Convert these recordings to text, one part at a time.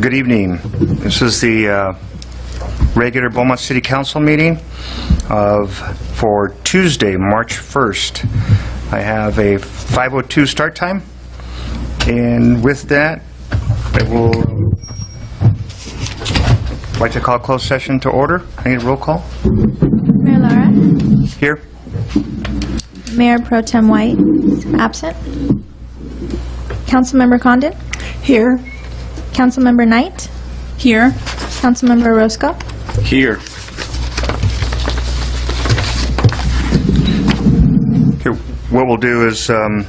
Good evening. This is the regular Beaumont City Council meeting for Tuesday, March 1st. I have a 5:02 start time, and with that, I will like to call closed session to order. I need a roll call. Mayor Lara? Here. Mayor Pro Tem White? Absent. Councilmember Condon? Here. Councilmember Knight? Here. Councilmember Roscoe? Here. Okay, what we'll do is I'll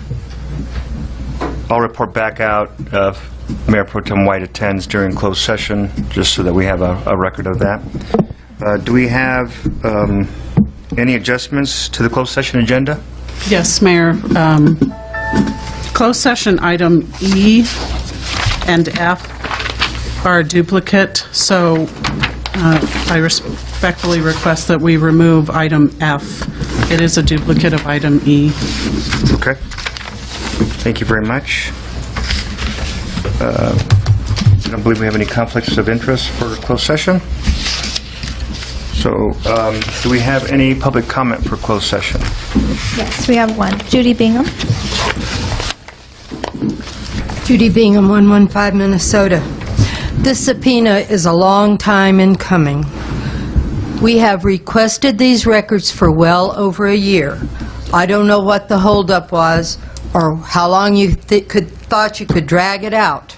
report back out if Mayor Pro Tem White attends during closed session, just so that we have a record of that. Do we have any adjustments to the closed session agenda? Yes, Mayor. Closed session item E and F are a duplicate, so I respectfully request that we remove item F. It is a duplicate of item E. Okay. Thank you very much. I don't believe we have any conflicts of interest for closed session. So, do we have any public comment for closed session? Yes, we have one. Judy Bingham? Judy Bingham, 115 Minnesota. This subpoena is a long time in coming. We have requested these records for well over a year. I don't know what the holdup was or how long you thought you could drag it out,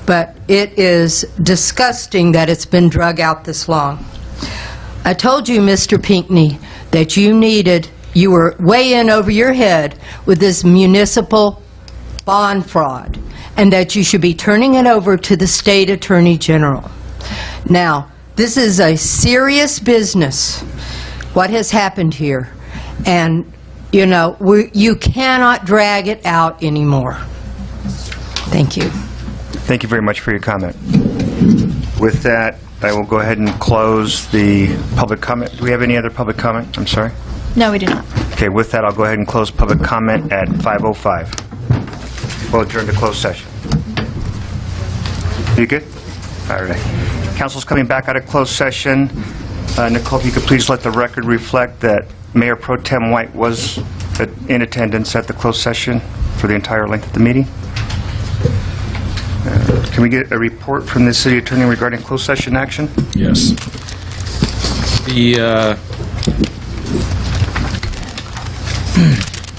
but it is disgusting that it's been drug out this long. I told you, Mr. Pinckney, that you were way in over your head with this municipal bond fraud, and that you should be turning it over to the state attorney general. Now, this is a serious business, what has happened here, and you know, you cannot drag it out anymore. Thank you. Thank you very much for your comment. With that, I will go ahead and close the public comment. Do we have any other public comment? I'm sorry. No, we do not. Okay, with that, I'll go ahead and close public comment at 5:05. We'll adjourn to closed session. You good? All right. Council's coming back out of closed session. Nicole, if you could please let the record reflect that Mayor Pro Tem White was in attendance at the closed session for the entire length of the meeting. Can we get a report from the city attorney regarding closed session action? Yes. The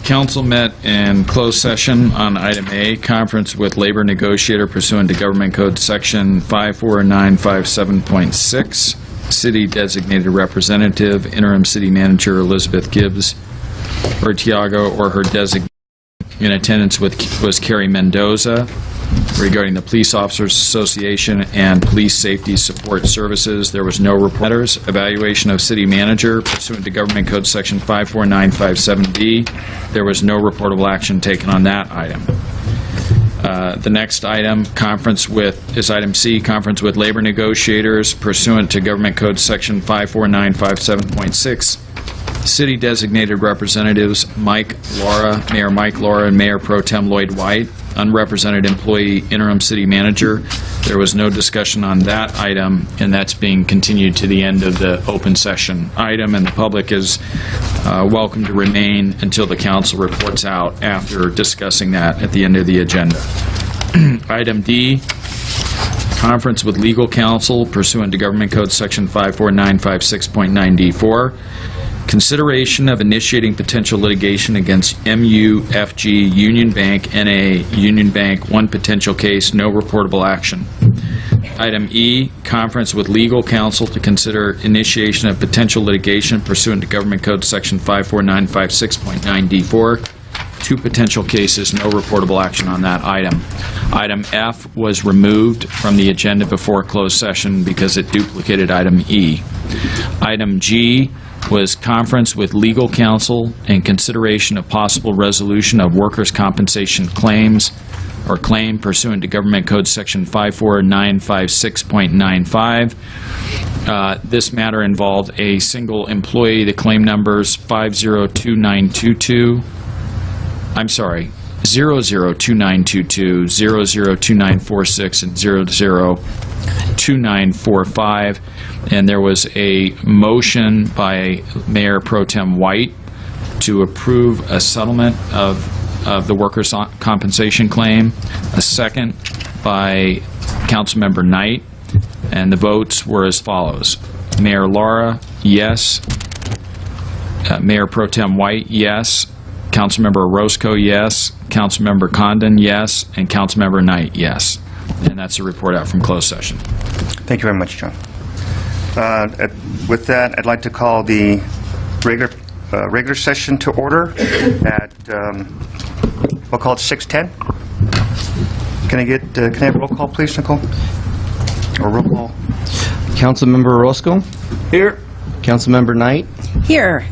council met in closed session on item A, conference with labor negotiator pursuant to Government Code Section 54957.6. City designated representative, interim city manager Elizabeth Gibbs Urtiago, or her designee. In attendance was Carrie Mendoza, regarding the Police Officers Association and Police Safety Support Services. There was no report. Evaluation of city manager pursuant to Government Code Section 54957B. There was no reportable action taken on that item. The next item, is item C, conference with labor negotiators pursuant to Government Code Section 54957.6. City designated representatives Mayor Mike Laura, and Mayor Pro Tem Lloyd White. Unrepresented employee, interim city manager. There was no discussion on that item, and that's being continued to the end of the open session item, and the public is welcome to remain until the council reports out after discussing that at the end of the agenda. Item D, conference with legal counsel pursuant to Government Code Section 54956.9D4. Consideration of initiating potential litigation against MUFG Union Bank, NA Union Bank, one potential case, no reportable action. Item E, conference with legal counsel to consider initiation of potential litigation pursuant to Government Code Section 54956.9D4. Two potential cases, no reportable action on that item. Item F was removed from the agenda before closed session because it duplicated item E. Item G was conference with legal counsel and consideration of possible resolution of workers' compensation claims or claim pursuant to Government Code Section 54956.95. This matter involved a single employee. The claim numbers 502922. I'm sorry. 002922, 002946, and 002945. And there was a motion by Mayor Pro Tem White to approve a settlement of the workers' compensation claim, a second by Councilmember Knight, and the votes were as follows. Mayor Lara, yes. Mayor Pro Tem White, yes. Councilmember Orozco, yes. Councilmember Condon, yes. And Councilmember Knight, yes. And that's a report out from closed session. Thank you very much, John. With that, I'd like to call the regular session to order at, we'll call it 6:10. Can I have roll call, please, Nicole? Or roll call? Councilmember Orozco? Here. Councilmember Knight? Here.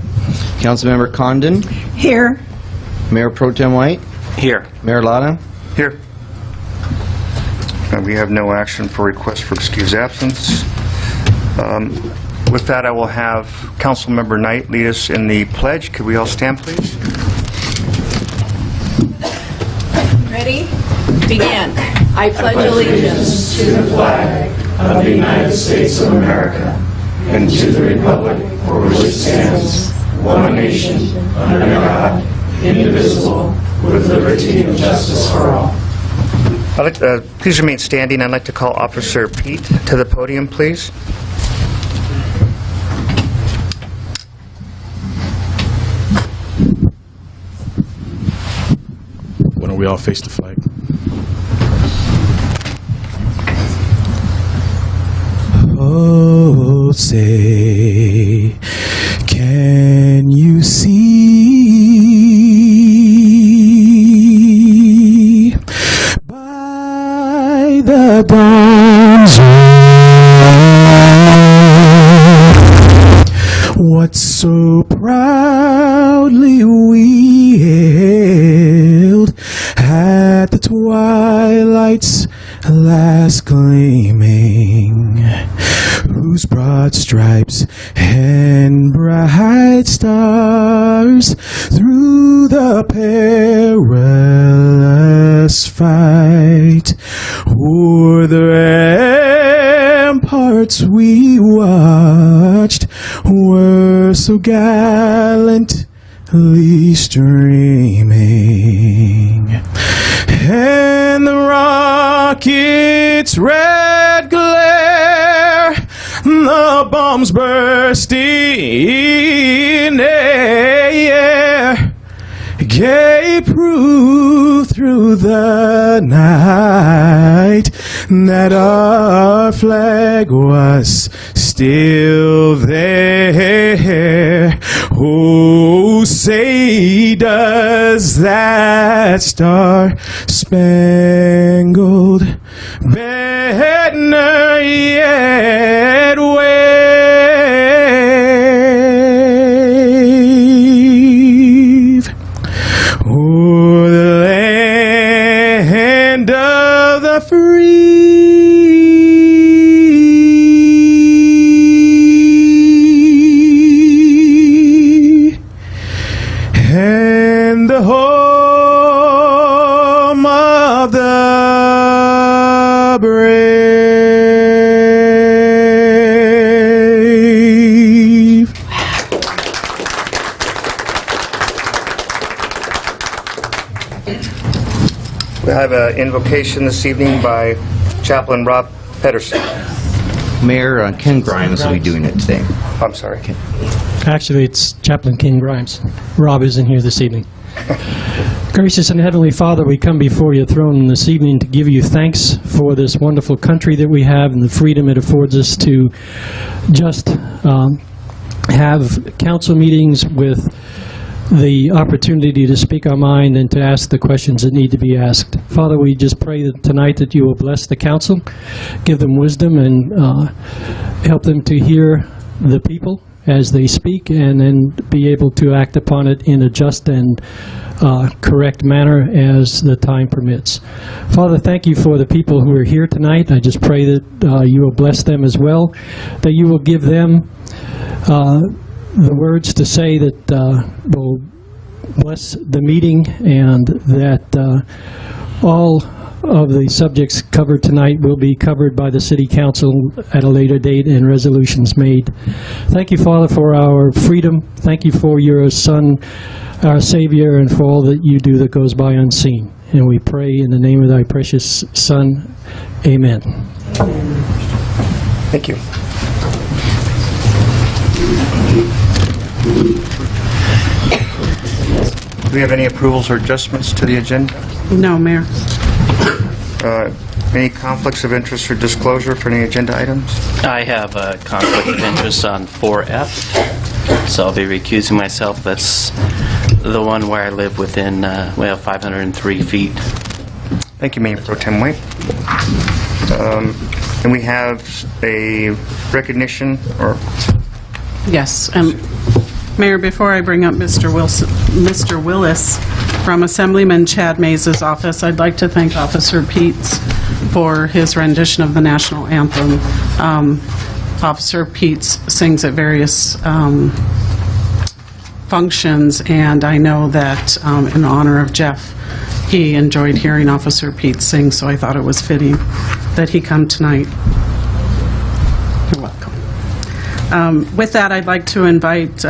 Councilmember Condon? Here. Mayor Pro Tem White? Here. Mayor Lara? Here. We have no action for request for excused absence. With that, I will have Councilmember Knight lead us in the pledge. Could we all stand, please? Ready? Begin. I pledge allegiance to the flag of the United States of America and to the republic for which it stands, one nation, under God, indivisible, with liberty and justice for all. Please remain standing. I'd like to call Officer Pete to the podium, please. Why don't we all face the flag? Oh, say, can you see by the dawn's what so proudly we hailed at the twilight's last gleaming, whose broad stripes and bright stars through the perilous fight o'er the ramparts we watched were so gallantly streaming, and the rocket's red glare, the bombs bursting in air, gave proof through the night that our flag was still there. Oh, say does that star-spangled banner yet wave o'er the land of the free and the home of the brave. We have an invocation this evening by Chaplain Rob Pedersen. Mayor Ken Grimes will be doing it today. I'm sorry. Actually, it's Chaplain King Grimes. Rob isn't here this evening. Gracious and Heavenly Father, we come before your throne this evening to give you thanks for this wonderful country that we have and the freedom it affords us to just have council meetings with the opportunity to speak our mind and to ask the questions that need to be asked. Father, we just pray that tonight that you will bless the council, give them wisdom, and help them to hear the people as they speak, and then be able to act upon it in a just and correct manner as the time permits. Father, thank you for the people who are here tonight. I just pray that you will bless them as well, that you will give them the words to say that will bless the meeting and that all of the subjects covered tonight will be covered by the City Council at a later date and resolutions made. Thank you, Father, for our freedom. Thank you for your Son, our Savior, and for all that you do that goes by unseen. And we pray in the name of thy precious Son. Amen. Thank you. Do we have any approvals or adjustments to the agenda? No, Mayor. Any conflicts of interest or disclosure for any agenda items? I have a conflict of interest on 4F, so I'll be recusing myself. That's the one where I live within, we have 503 feet. Thank you, Mayor Pro Tem White. And we have a recognition or... Yes. Mayor, before I bring up Mr. Willis from Assemblyman Chad Mays' office, I'd like to thank Officer Peets for his rendition of the national anthem. Officer Peets sings at various functions, and I know that in honor of Jeff, he enjoyed hearing Officer Peets sing, so I thought it was fitting that he come tonight. You're welcome. With that, I'd like to invite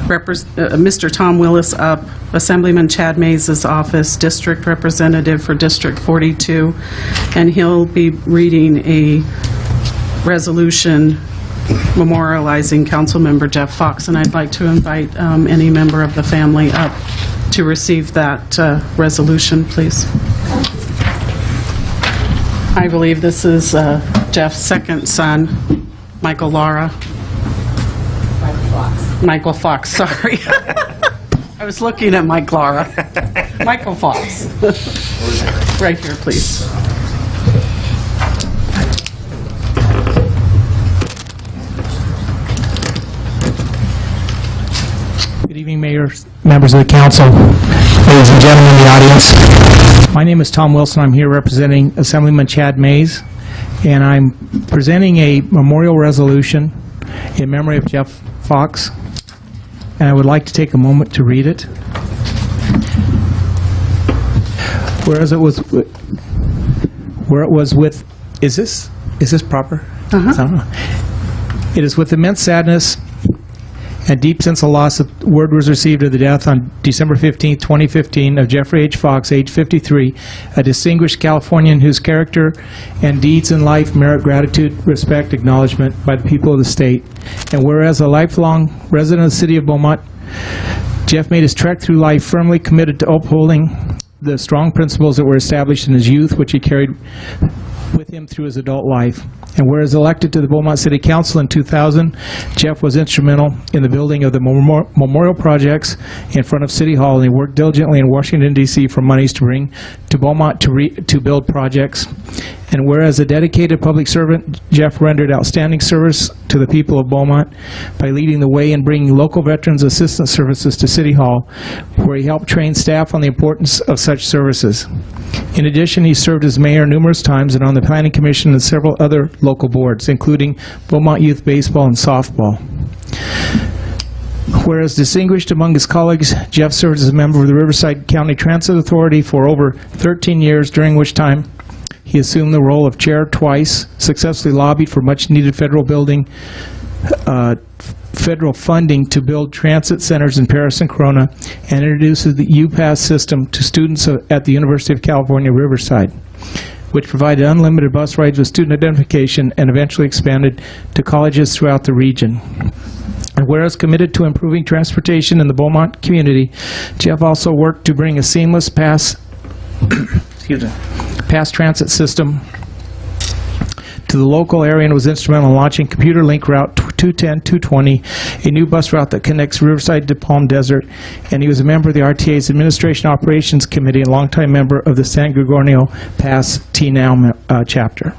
Mr. Tom Willis up, Assemblyman Chad Mays' office, District Representative for District 42, and he'll be reading a resolution memorializing Councilmember Jeff Fox, and I'd like to invite any member of the family up to receive that resolution, please. I believe this is Jeff's second son, Michael Lara. Michael Fox, sorry. I was looking at Mike Lara. Michael Fox. Right here, please. Good evening, Mayor, members of the council, ladies and gentlemen in the audience. My name is Tom Wilson. I'm here representing Assemblyman Chad Mays, and I'm presenting a memorial resolution in memory of Jeff Fox, and I would like to take a moment to read it. Whereas it was with, is this proper? It is with immense sadness and deep sense of loss that word was received of the death on December 15, 2015 of Jeffrey H. Fox, age 53, a distinguished Californian whose character and deeds in life merit gratitude, respect, acknowledgement by the people of the state. And whereas a lifelong resident of the city of Beaumont, Jeff made his trek through life firmly committed to upholding the strong principles that were established in his youth, which he carried with him through his adult life. And whereas elected to the Beaumont City Council in 2000, Jeff was instrumental in the building of the memorial projects in front of City Hall, and he worked diligently in Washington, D.C. for monies to bring to Beaumont to build projects. And whereas a dedicated public servant, Jeff rendered outstanding service to the people of Beaumont by leading the way in bringing local veterans assistance services to City Hall, where he helped train staff on the importance of such services. In addition, he served as mayor numerous times and on the Planning Commission and several other local boards, including Beaumont Youth Baseball and Softball. Whereas distinguished among his colleagues, Jeff served as a member of the Riverside County Transit Authority for over 13 years, during which time he assumed the role of chair twice, successfully lobbied for much-needed federal funding to build transit centers in Paris and Corona, and introduces the UPass system to students at the University of California, Riverside, which provided unlimited bus rides with student identification and eventually expanded to colleges throughout the region. And whereas committed to improving transportation in the Beaumont community, Jeff also worked to bring a seamless pass transit system to the local area and was instrumental in launching Computer Link Route 210-220, a new bus route that connects Riverside to Palm Desert, and he was a member of the RTA's Administration Operations Committee and longtime member of the San Gregorio Pass T-Now chapter.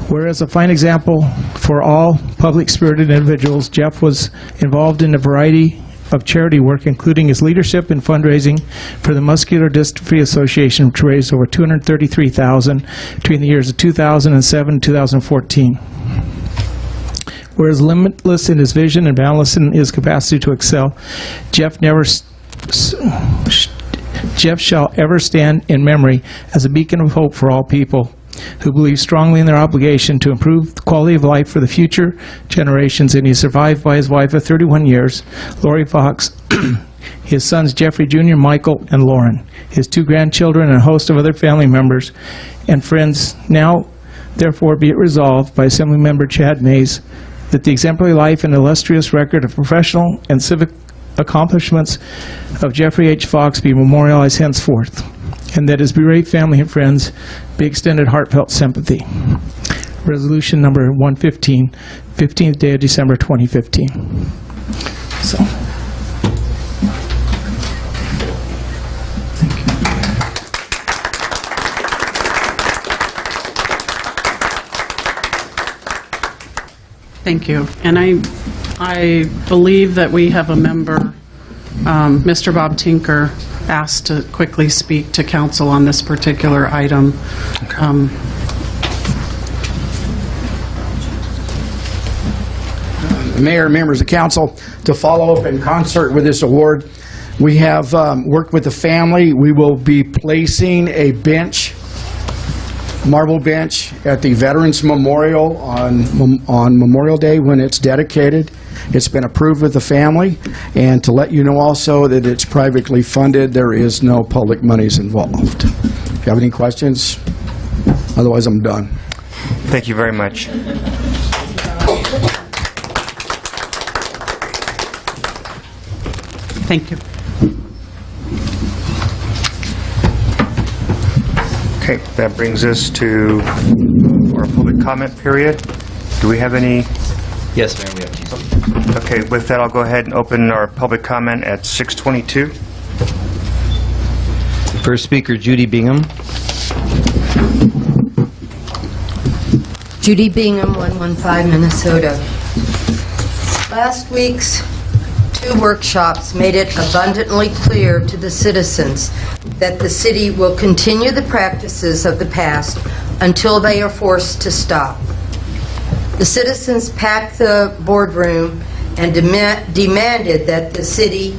Whereas a fine example for all public-spirited individuals, Jeff was involved in a variety of charity work, including his leadership in fundraising for the Muscular Dystrophy Association, which raised over $233,000 between the years of 2007 and 2014. Whereas limitless in his vision and boundless in his capacity to excel, Jeff never Jeff shall ever stand in memory as a beacon of hope for all people who believe strongly in their obligation to improve the quality of life for the future generations, and he's survived by his wife of 31 years, Lori Fox, his sons Jeffrey Jr., Michael, and Lauren, his 2 grandchildren, and a host of other family members and friends. Now, therefore, be it resolved by Assemblymember Chad Mays that the exemplary life and illustrious record of professional and civic accomplishments of Jeffrey H. Fox be memorialized henceforth, and that his bereaved family and friends be extended heartfelt sympathy. Resolution number 115, 15th day of December 2015. So. Thank you. And I believe that we have a member, Mr. Bob Tinker, asked to quickly speak to council on this particular item. Mayor, members of council, to follow up in concert with this award, we have worked with the family. We will be placing a bench, marble bench, at the Veterans Memorial on Memorial Day when it's dedicated. It's been approved with the family, and to let you know also that it's privately funded. There is no public monies involved. If you have any questions, otherwise I'm done. Thank you very much. Thank you. Okay, that brings us to our public comment period. Do we have any? Yes, Mayor, we have some. Okay, with that, I'll go ahead and open our public comment at 6:22. First speaker, Judy Bingham. Judy Bingham, 115 Minnesota. Last week's 2 workshops made it abundantly clear to the citizens that the city will continue the practices of the past until they are forced to stop. The citizens packed the boardroom and demanded that the city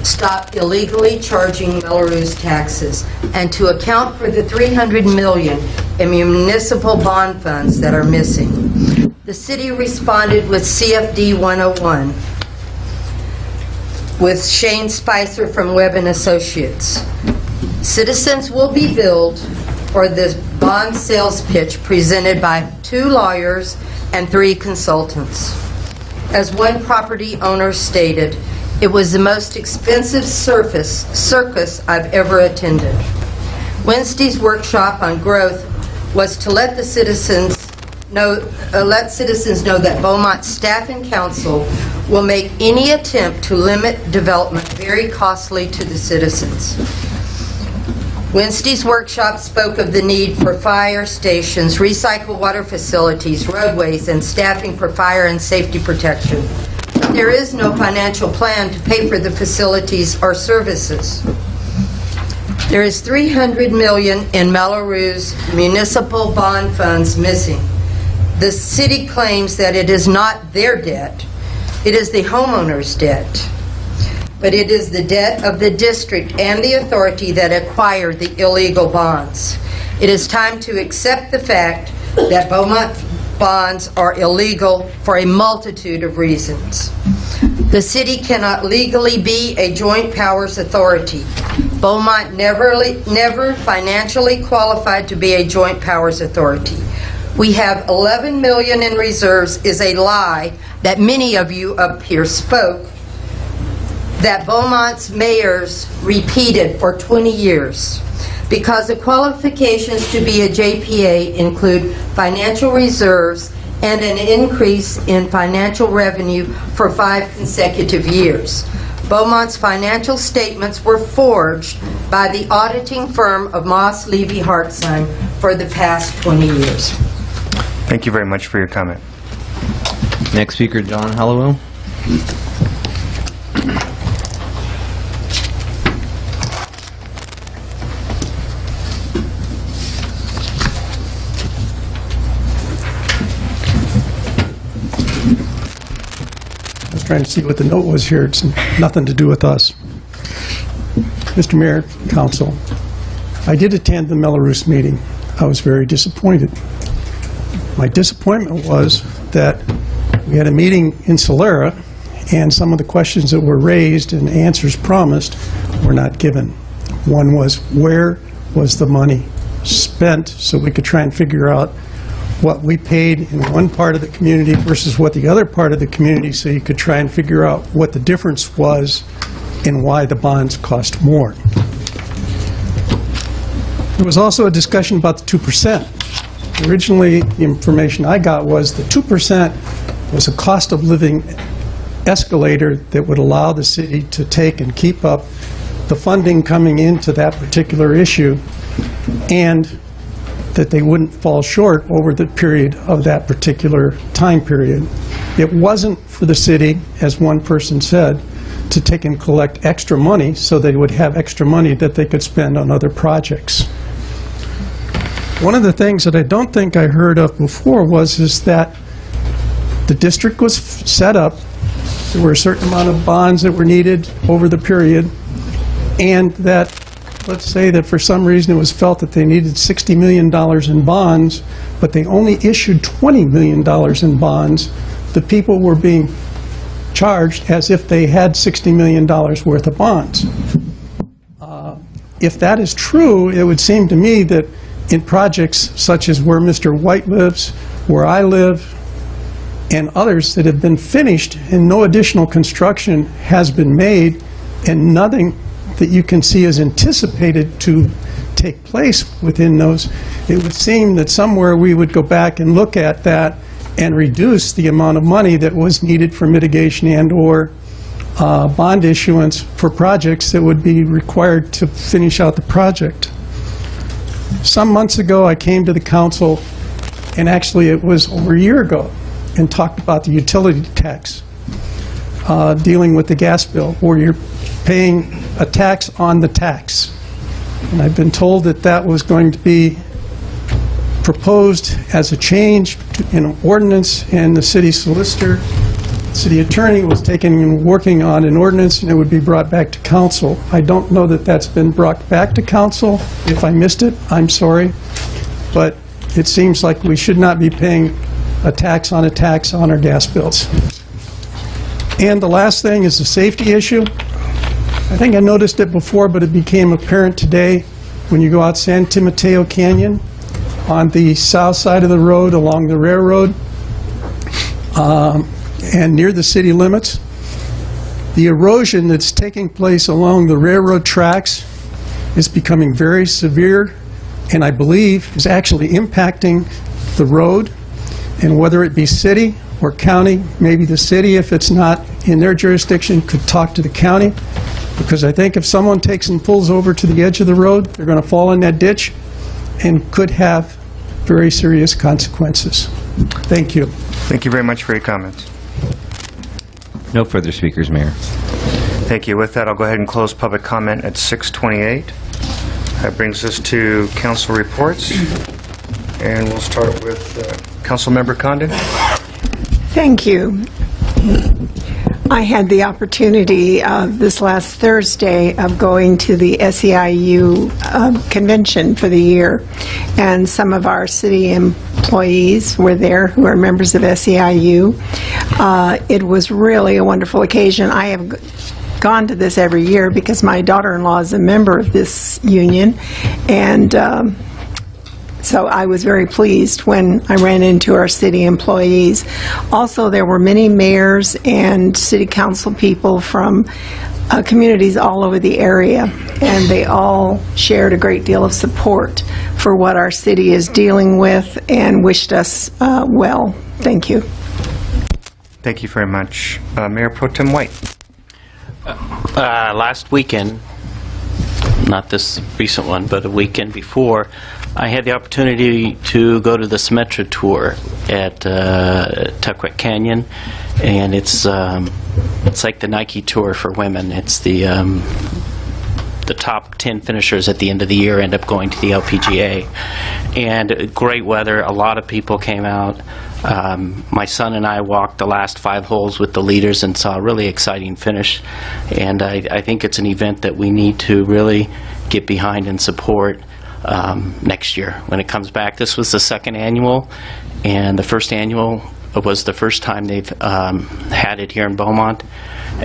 stop illegally charging Melrose taxes and to account for the $300 million in municipal bond funds that are missing. The city responded with CFD 101 with Shane Spicer from Webb & Associates. Citizens will be billed for the bond sales pitch presented by 2 lawyers and 3 consultants. As one property owner stated, it was the most expensive circus I've ever attended. Wednesday's workshop on growth was to let citizens know that Beaumont staff and council will make any attempt to limit development very costly to the citizens. Wednesday's workshop spoke of the need for fire stations, recycled water facilities, roadways, and staffing for fire and safety protection. But there is no financial plan to pay for the facilities or services. There is $300 million in Melrose municipal bond funds missing. The city claims that it is not their debt, it is the homeowner's debt. But it is the debt of the district and the authority that acquired the illegal bonds. It is time to accept the fact that Beaumont bonds are illegal for a multitude of reasons. The city cannot legally be a joint powers authority. Beaumont never financially qualified to be a joint powers authority. We have $11 million in reserves is a lie that many of you up here spoke that Beaumont's mayors repeated for 20 years. Because the qualifications to be a JPA include financial reserves and an increase in financial revenue for 5 consecutive years. Beaumont's financial statements were forged by the auditing firm of Moss Levy Hartzheim for the past 20 years. Thank you very much for your comment. Next speaker, John Hallowell. I was trying to see what the note was here. It's nothing to do with us. Mr. Mayor, Council, I did attend the Melrose meeting. I was very disappointed. My disappointment was that we had a meeting in Solera, and some of the questions that were raised and answers promised were not given. One was, where was the money spent, so we could try and figure out what we paid in one part of the community versus what the other part of the community, so you could try and figure out what the difference was and why the bonds cost more. There was also a discussion about the 2%. Originally, the information I got was the 2% was a cost of living escalator that would allow the city to take and keep up the funding coming into that particular issue, and that they wouldn't fall short over the period of that particular time period. It wasn't for the city, as one person said, to take and collect extra money so they would have extra money that they could spend on other projects. One of the things that I don't think I heard of before is that the district was set up, there were a certain amount of bonds that were needed over the period, and that, let's say that for some reason it was felt that they needed $60 million in bonds, but they only issued $20 million in bonds, the people were being charged as if they had $60 million worth of bonds. If that is true, it would seem to me that in projects such as where Mr. White lives, where I live, and others that have been finished and no additional construction has been made, and nothing that you can see is anticipated to take place within those, it would seem that somewhere we would go back and look at that and reduce the amount of money that was needed for mitigation and/or bond issuance for projects that would be required to finish out the project. Some months ago, I came to the council, and actually it was over a year ago, and talked about the utility tax, dealing with the gas bill, where you're paying a tax on the tax. And I've been told that that was going to be proposed as a change in an ordinance, and the city solicitor, city attorney was taking and working on an ordinance, and it would be brought back to council. I don't know that that's been brought back to council. If I missed it, I'm sorry. But it seems like we should not be paying a tax on our gas bills. And the last thing is the safety issue. I think I noticed it before, but it became apparent today when you go out San Timoteo Canyon on the south side of the road along the railroad and near the city limits. The erosion that's taking place along the railroad tracks is becoming very severe, and I believe is actually impacting the road. And whether it be city or county, maybe the city, if it's not in their jurisdiction, could talk to the county, because I think if someone takes and pulls over to the edge of the road, they're going to fall in that ditch and could have very serious consequences. Thank you. Thank you very much for your comments. No further speakers, Mayor. Thank you. With that, I'll go ahead and close public comment at 6:28. That brings us to council reports, and we'll start with Councilmember Condon. Thank you. I had the opportunity this last Thursday of going to the SEIU convention for the year, and some of our city employees were there who are members of SEIU. It was really a wonderful occasion. I have gone to this every year because my daughter-in-law is a member of this union, and so I was very pleased when I ran into our city employees. Also, there were many mayors and city council people from communities all over the area, and they all shared a great deal of support for what our city is dealing with and wished us well. Thank you. Thank you very much. Mayor Pro Tem White. Last weekend, not this recent one, but a weekend before, I had the opportunity to go to the Symetra tour at Tuckwet Canyon, and it's like the Nike tour for women. It's the the top 10 finishers at the end of the year end up going to the LPGA. And great weather, a lot of people came out. My son and I walked the last 5 holes with the leaders and saw a really exciting finish. And I think it's an event that we need to really get behind and support next year when it comes back. This was the 2nd annual, and the 1st annual was the first time they've had it here in Beaumont,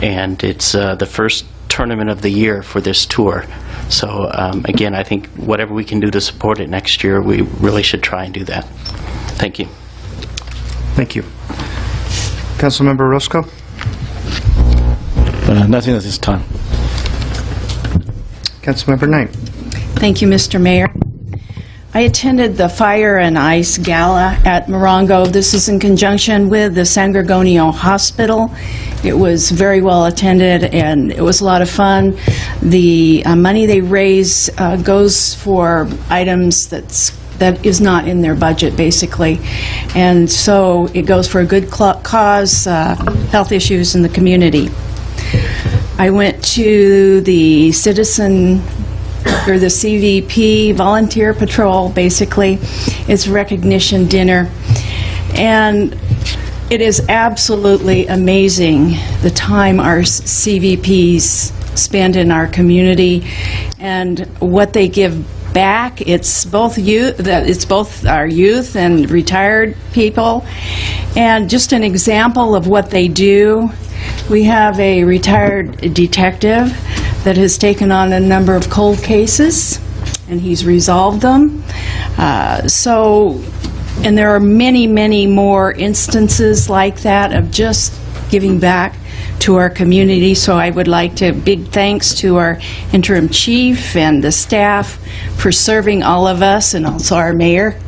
and it's the first tournament of the year for this tour. So again, I think whatever we can do to support it next year, we really should try and do that. Thank you. Thank you. Councilmember Roscoe? Nothing at this time. Councilmember Knight? Thank you, Mr. Mayor. I attended the Fire and Ice Gala at Morongo. This is in conjunction with the San Gorgonio Hospital. It was very well attended, and it was a lot of fun. The money they raise goes for items that is not in their budget, basically. And so it goes for a good cause, health issues in the community. I went to the the CVP volunteer patrol, basically. It's a recognition dinner. And it is absolutely amazing the time our CVPs spend in our community and what they give back. It's both our youth and retired people. And just an example of what they do, we have a retired detective that has taken on a number of cold cases, and he's resolved them. And there are many, many more instances like that of just giving back to our community. So I would like to, big thanks to our interim chief and the staff for serving all of us, and also our mayor,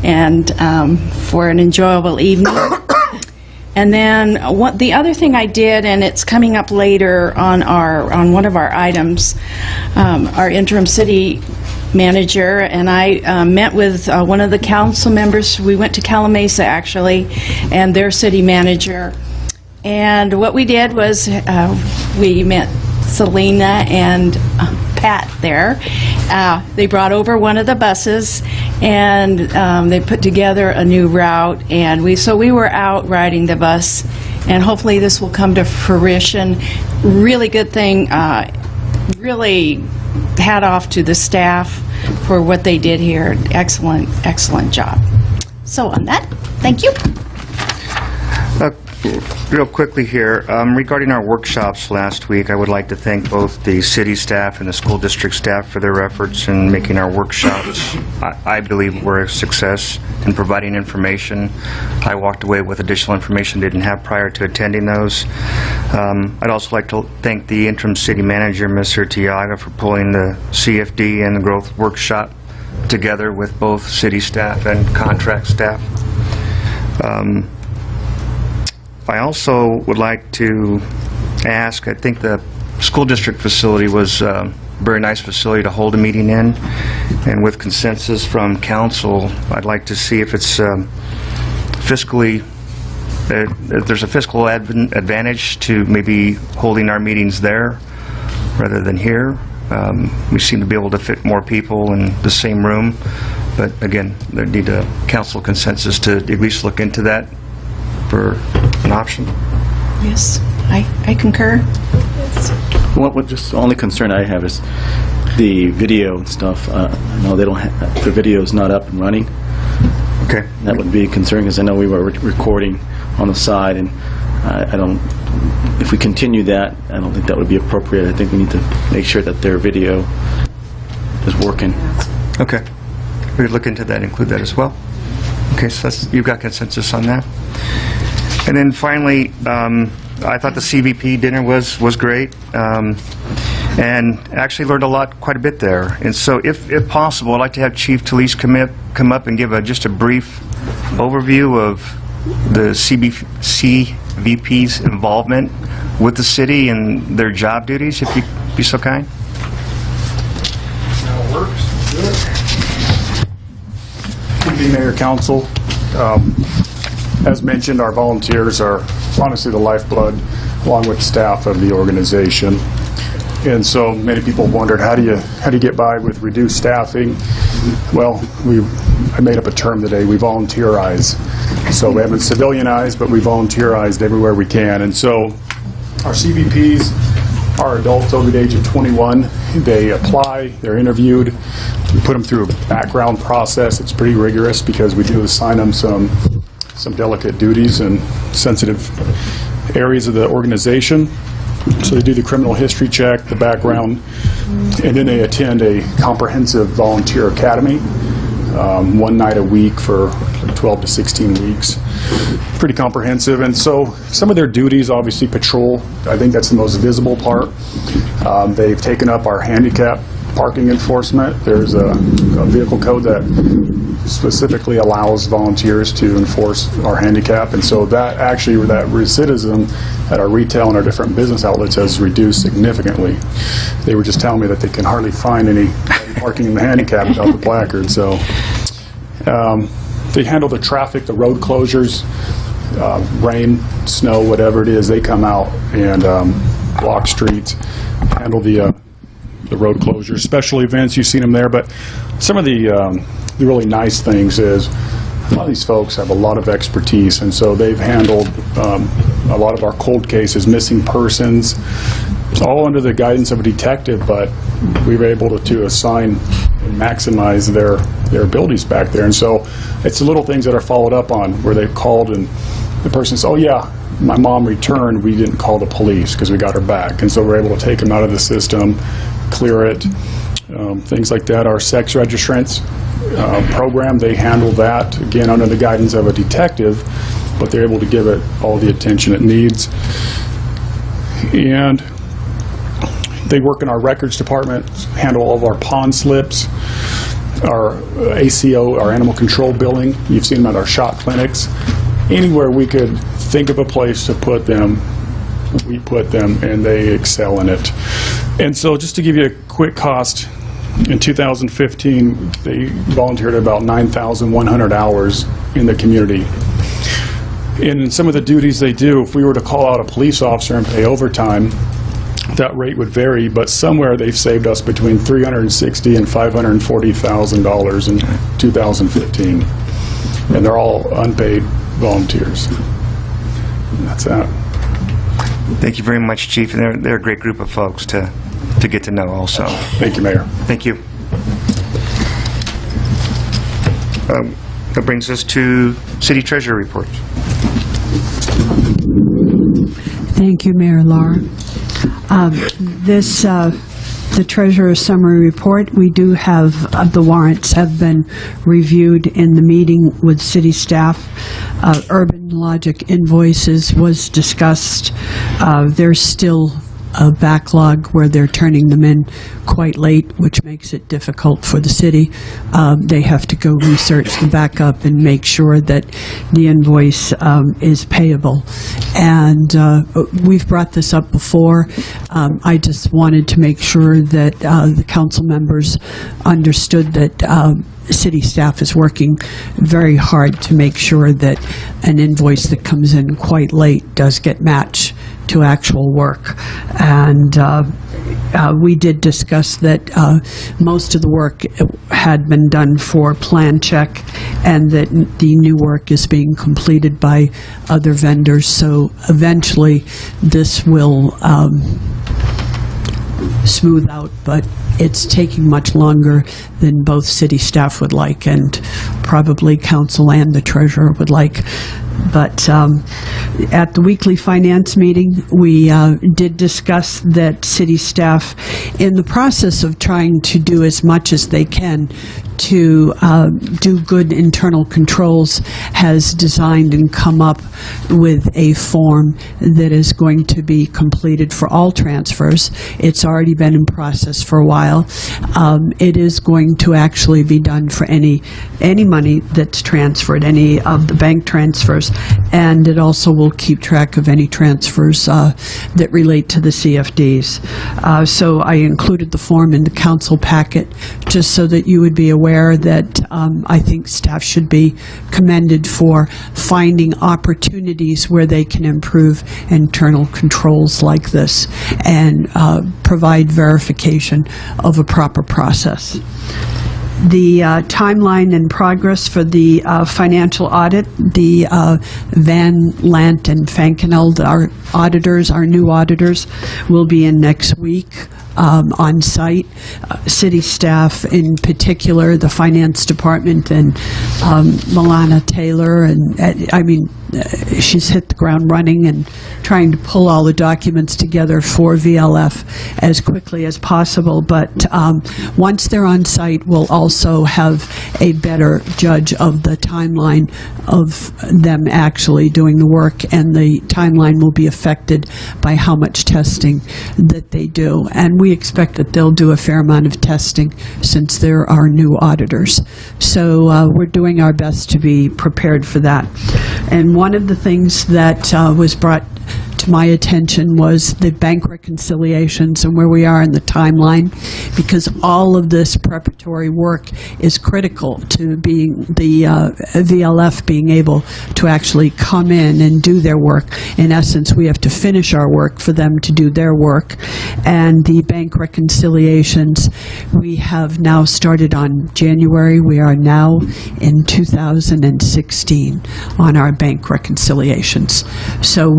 and for an enjoyable evening. And then the other thing I did, and it's coming up later on one of our items, our interim city manager and I met with one of the council members. We went to Calamasa, actually, and their city manager. And what we did was we met Selena and Pat there. They brought over one of the buses, and they put together a new route, and we were out riding the bus, and hopefully this will come to fruition. Really good thing. Really hat off to the staff for what they did here. Excellent, excellent job. So on that, thank you. Real quickly here, regarding our workshops last week, I would like to thank both the city staff and the school district staff for their efforts in making our workshops, I believe, were a success in providing information. I walked away with additional information I didn't have prior to attending those. I'd also like to thank the interim city manager, Mr. Tiaga, for pulling the CFD and the growth workshop together with both city staff and contract staff. I also would like to ask, I think the school district facility was a very nice facility to hold a meeting in, and with consensus from council, I'd like to see if it's fiscally, if there's a fiscal advantage to maybe holding our meetings there rather than here. We seem to be able to fit more people in the same room, but again, there need a council consensus to at least look into that for an option. Yes, I concur. What just the only concern I have is the video and stuff. I know they don't have, the video is not up and running. Okay. That would be a concern, because I know we were recording on the side, and I don't, if we continue that, I don't think that would be appropriate. I think we need to make sure that their video is working. Okay. We could look into that, include that as well. Okay, so you've got consensus on that. And then finally, I thought the CVP dinner was great, and actually learned quite a bit there. And so, if possible, I'd like to have Chief Talise come up and give just a brief overview of the CVP's involvement with the city and their job duties, if you'd be so kind. That works. Good. Mayor, Council. As mentioned, our volunteers are honestly the lifeblood, along with staff of the organization. And so many people wondered, how do you get by with reduced staffing? Well, I made up a term today, we volunteerize. So we haven't civilianized, but we volunteerized everywhere we can. And so our CVPs are adults over the age of 21. They apply, they're interviewed, we put them through a background process. It's pretty rigorous because we do assign them some delicate duties and sensitive areas of the organization. So they do the criminal history check, the background, and then they attend a comprehensive volunteer academy, 1 night a week for 12 to 16 weeks. Pretty comprehensive. And so some of their duties, obviously patrol, I think that's the most visible part. They've taken up our handicap parking enforcement. There's a vehicle code that specifically allows volunteers to enforce our handicap, and so that recidivism at our retail and our different business outlets has reduced significantly. They were just telling me that they can hardly find any parking in the handicap without the placard. So they handle the traffic, the road closures, rain, snow, whatever it is. They come out and block streets, handle the road closures, special events. You've seen them there, but some of the really nice things is a lot of these folks have a lot of expertise, and so they've handled a lot of our cold cases, missing persons. It's all under the guidance of a detective, but we were able to assign and maximize their abilities back there. And so it's the little things that are followed up on, where they've called and the person says, oh yeah, my mom returned, we didn't call the police because we got her back. And so we're able to take them out of the system, clear it, things like that. Our sex registrants program, they handle that, again, under the guidance of a detective, but they're able to give it all the attention it needs. And they work in our records department, handle all of our pawn slips, our ACO, our animal control billing. You've seen them at our shot clinics. Anywhere we could think of a place to put them, we put them, and they excel in it. And so just to give you a quick cost, in 2015, they volunteered about 9,100 hours in the community. And in some of the duties they do, if we were to call out a police officer and pay overtime, that rate would vary, but somewhere they've saved us between $360,000 and $540,000 in 2015. And they're all unpaid volunteers. And that's that. Thank you very much, Chief. And they're a great group of folks to get to know also. Thank you, Mayor. Thank you. That brings us to City Treasurer reports. Thank you, Mayor Laura. The Treasurer's Summary Report, we do have, the warrants have been reviewed in the meeting with city staff. Urban Logic invoices was discussed. There's still a backlog where they're turning them in quite late, which makes it difficult for the city. They have to go research the backup and make sure that the invoice is payable. And we've brought this up before. I just wanted to make sure that the council members understood that city staff is working very hard to make sure that an invoice that comes in quite late does get matched to actual work. And we did discuss that most of the work had been done for plan check, and that the new work is being completed by other vendors. So eventually this will smooth out, but it's taking much longer than both city staff would like, and probably council and the treasurer would like. But at the weekly finance meeting, we did discuss that city staff, in the process of trying to do as much as they can to do good internal controls, has designed and come up with a form that is going to be completed for all transfers. It's already been in process for a while. It is going to actually be done for any money that's transferred, any of the bank transfers, and it also will keep track of any transfers that relate to the CFDs. So I included the form in the council packet just so that you would be aware aware that I think staff should be commended for finding opportunities where they can improve internal controls like this and provide verification of a proper process. The timeline and progress for the financial audit, the Van Lant and Fankeneld, our auditors, our new auditors, will be in next week on site. City staff, in particular, the finance department, and Milana Taylor, and she's hit the ground running and trying to pull all the documents together for VLF as quickly as possible. But once they're on site, we'll also have a better judge of the timeline of them actually doing the work, and the timeline will be affected by how much testing that they do. And we expect that they'll do a fair amount of testing since there are new auditors. So we're doing our best to be prepared for that. And one of the things that was brought to my attention was the bank reconciliations and where we are in the timeline, because all of this preparatory work is critical to being the VLF being able to actually come in and do their work. In essence, we have to finish our work for them to do their work. And the bank reconciliations, we have now started on January. We are now in 2016 on our bank reconciliations. So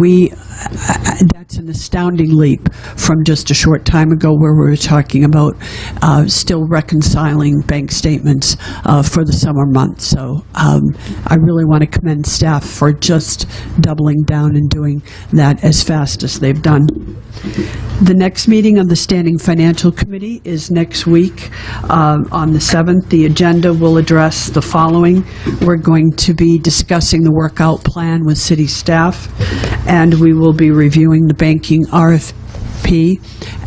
that's an astounding leap from just a short time ago where we were talking about still reconciling bank statements for the summer months. So I really want to commend staff for just doubling down and doing that as fast as they've done. The next meeting of the Standing Financial Committee is next week on the 7th. The agenda will address the following. We're going to be discussing the workout plan with city staff, and we will be reviewing the banking RFP,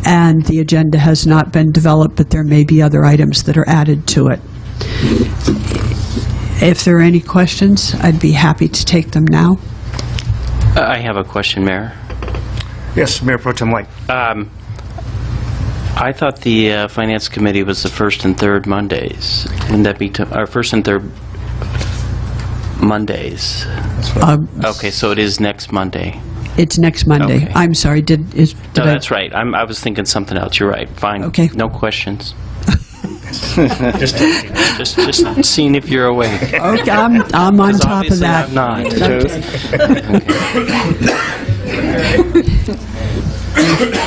and the agenda has not been developed, but there may be other items that are added to it. If there are any questions, I'd be happy to take them now. I have a question, Mayor. Yes, Mayor Pro Tem White. I thought the Finance Committee was the first and third Mondays. Wouldn't that be our first and third Mondays? Okay, so it is next Monday. It's next Monday. Okay. I'm sorry. That's right. I was thinking something else. You're right. Fine. Okay. No questions. just seeing if you're awake. Okay, I'm on top of that. I'm not.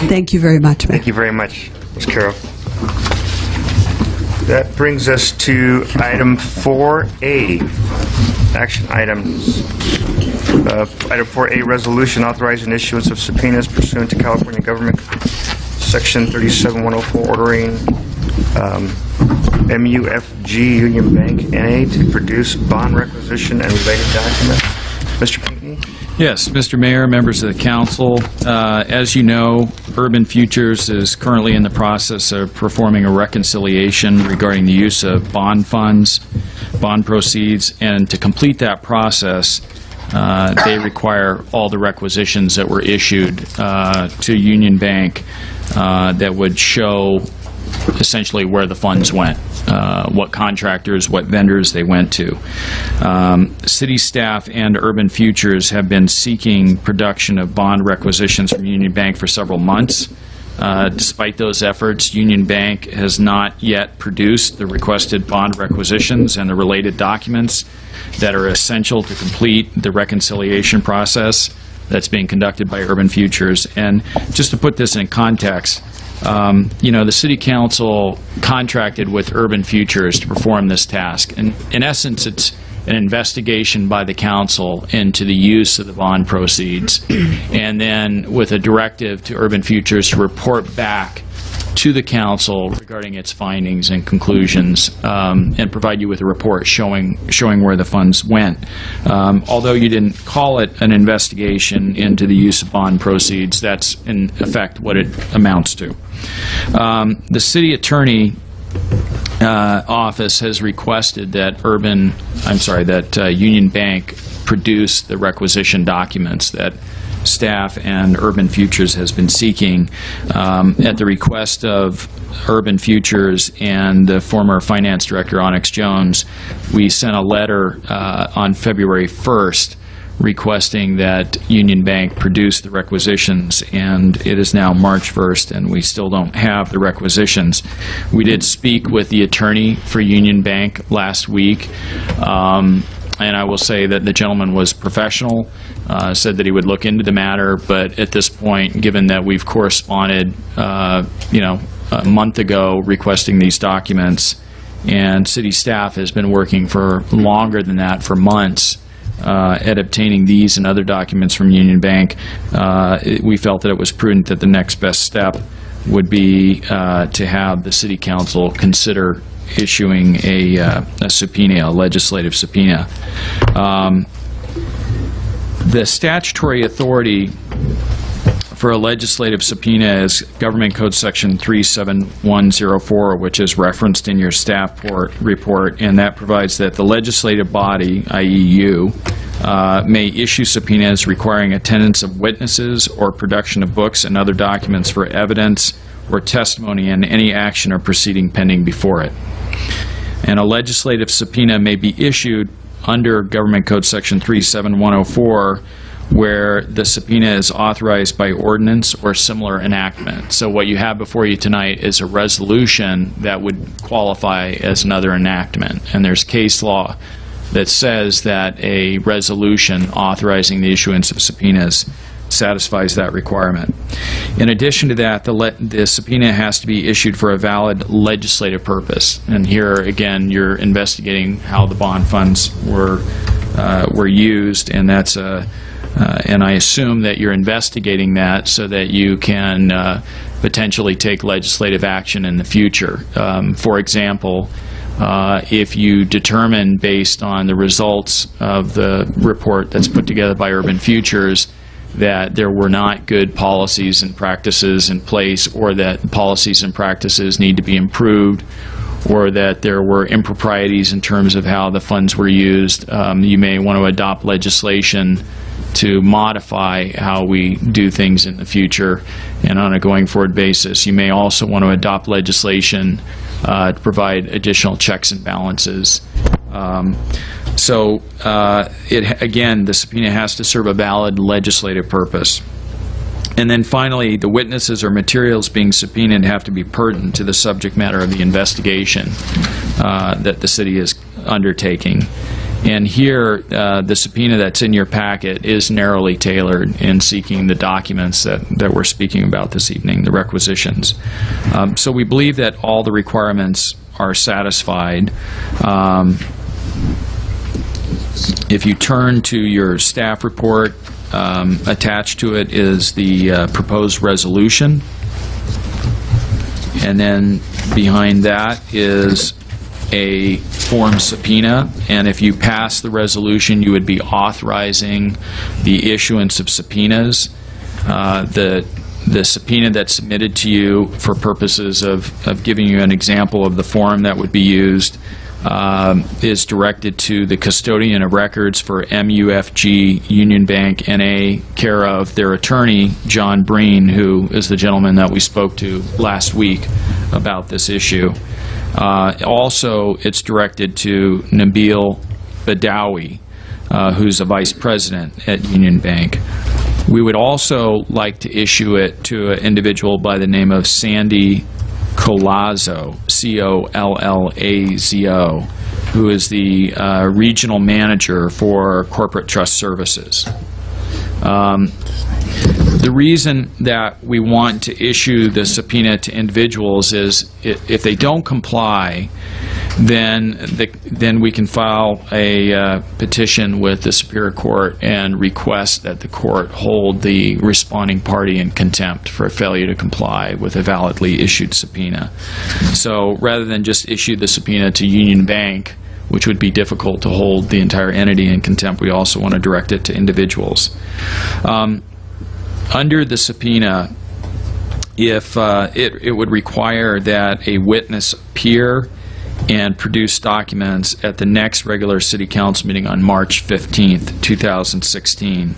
Thank you very much, Mayor. Thank you very much, Ms. Carroll. That brings us to item 4A, action items. Item 4A, resolution authorizing issuance of subpoenas pursuant to California Government Section 37104, ordering MUFG Union Bank, N.A. to produce bond requisition and related documents. Mr. Pinckney? Yes, Mr. Mayor, members of the council, as you know, Urban Futures is currently in the process of performing a reconciliation regarding the use of bond funds, bond proceeds, and to complete that process, they require all the requisitions that were issued to Union Bank that would show essentially where the funds went, what contractors, what vendors they went to. City staff and Urban Futures have been seeking production of bond requisitions from Union Bank for several months. Despite those efforts, Union Bank has not yet produced the requested bond requisitions and the related documents that are essential to complete the reconciliation process that's being conducted by Urban Futures. And just to put this in context, the City Council contracted with Urban Futures to perform this task. And in essence, it's an investigation by the council into the use of the bond proceeds, and then with a directive to Urban Futures to report back to the council regarding its findings and conclusions, and provide you with a report showing where the funds went. Although you didn't call it an investigation into the use of bond proceeds, that's in effect what it amounts to. The city attorney office has requested that Union Bank produce the requisition documents that staff and Urban Futures has been seeking. At the request of Urban Futures and the former finance director, Onyx Jones, we sent a letter on February 1st requesting that Union Bank produce the requisitions, and it is now March 1st, and we still don't have the requisitions. We did speak with the attorney for Union Bank last week, and I will say that the gentleman was professional, said that he would look into the matter, but at this point, given that we've corresponded, a month ago requesting these documents, and city staff has been working for longer than that, for months, at obtaining these and other documents from Union Bank, we felt that it was prudent that the next best step would be to have the City Council consider issuing a subpoena, a legislative subpoena. The statutory authority for a legislative subpoena is Government Code Section 37104, which is referenced in your staff report, and that provides that the legislative body, i.e. you, may issue subpoenas requiring attendance of witnesses or production of books and other documents for evidence or testimony in any action or proceeding pending before it. And a legislative subpoena may be issued under Government Code Section 37104 where the subpoena is authorized by ordinance or similar enactment. So what you have before you tonight is a resolution that would qualify as another enactment. And there's case law that says that a resolution authorizing the issuance of subpoenas satisfies that requirement. In addition to that, the subpoena has to be issued for a valid legislative purpose. And here, again, you're investigating how the bond funds were used, and that's and I assume that you're investigating that so that you can potentially take legislative action in the future. For example, if you determine based on the results of the report that's put together by Urban Futures that there were not good policies and practices in place, or that policies and practices need to be improved, or that there were improprieties in terms of how the funds were used, you may want to adopt legislation to modify how we do things in the future and on a going forward basis. You may also want to adopt legislation to provide additional checks and balances. Again, the subpoena has to serve a valid legislative purpose. And then finally, the witnesses or materials being subpoenaed have to be pertinent to the subject matter of the investigation that the city is undertaking. And here, the subpoena that's in your packet is narrowly tailored in seeking the documents that we're speaking about this evening, the requisitions. So we believe that all the requirements are satisfied. If you turn to your staff report, attached to it is the proposed resolution. And then behind that is a form subpoena, and if you pass the resolution, you would be authorizing the issuance of subpoenas. The subpoena that's submitted to you for purposes of giving you an example of the form that would be used is directed to the custodian of records for MUFG Union Bank N.A., care of their attorney, John Breen, who is the gentleman that we spoke to last week about this issue. Also, it's directed to Nabil Badawi, who's a vice president at Union Bank. We would also like to issue it to an individual by the name of Sandy Colazo, C-O-L-L-A-Z-O, who is the regional manager for corporate trust services. The reason that we want to issue the subpoena to individuals is if they don't comply, then we can file a petition with the Superior Court and request that the court hold the responding party in contempt for failure to comply with a validly issued subpoena. So rather than just issue the subpoena to Union Bank, which would be difficult to hold the entire entity in contempt, we also want to direct it to individuals. Under the subpoena, if it would require that a witness appear and produce documents at the next regular City Council meeting on March 15th, 2016.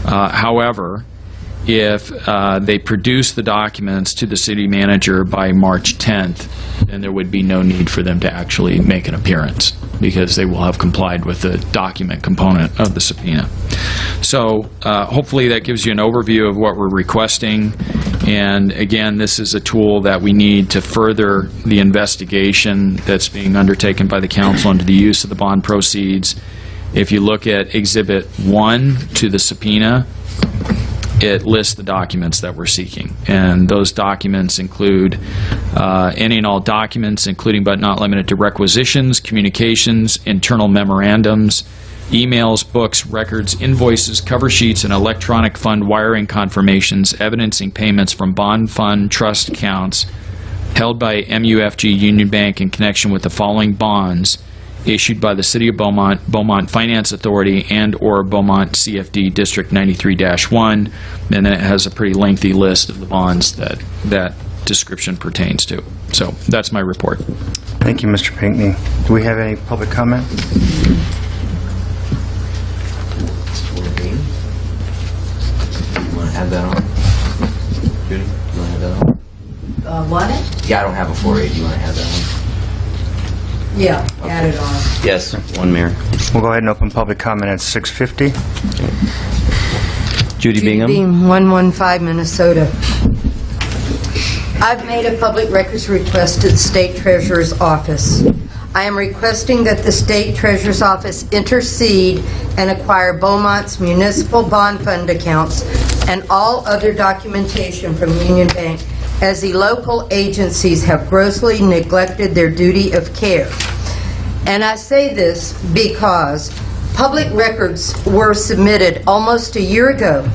However, if they produce the documents to the city manager by March 10th, then there would be no need for them to actually make an appearance, because they will have complied with the document component of the subpoena. So hopefully that gives you an overview of what we're requesting. And again, this is a tool that we need to further the investigation that's being undertaken by the council into the use of the bond proceeds. If you look at Exhibit 1 to the subpoena, it lists the documents that we're seeking. And those documents include any and all documents, including but not limited to requisitions, communications, internal memorandums, emails, books, records, invoices, cover sheets, and electronic fund wiring confirmations evidencing payments from bond fund trust accounts held by MUFG Union Bank in connection with the following bonds issued by the City of Beaumont, Beaumont Finance Authority, and or Beaumont CFD District 93-1, and then it has a pretty lengthy list of the bonds that that description pertains to. So that's my report. Thank you, Mr. Pinckney. Do we have any public comment? You want to have that on? Judy, you want to have that on? Want it? Yeah, I don't have a 4A. Do you want to have that on? Yeah, add it on. Yes, one, Mayor. We'll go ahead and open public comment at 6:50. Judy Bingham. 115 Minnesota. I've made a public records request to the State Treasurer's Office. I am requesting that the State Treasurer's Office intercede and acquire Beaumont's municipal bond fund accounts and all other documentation from Union Bank, as the local agencies have grossly neglected their duty of care. And I say this because public records were submitted almost a year ago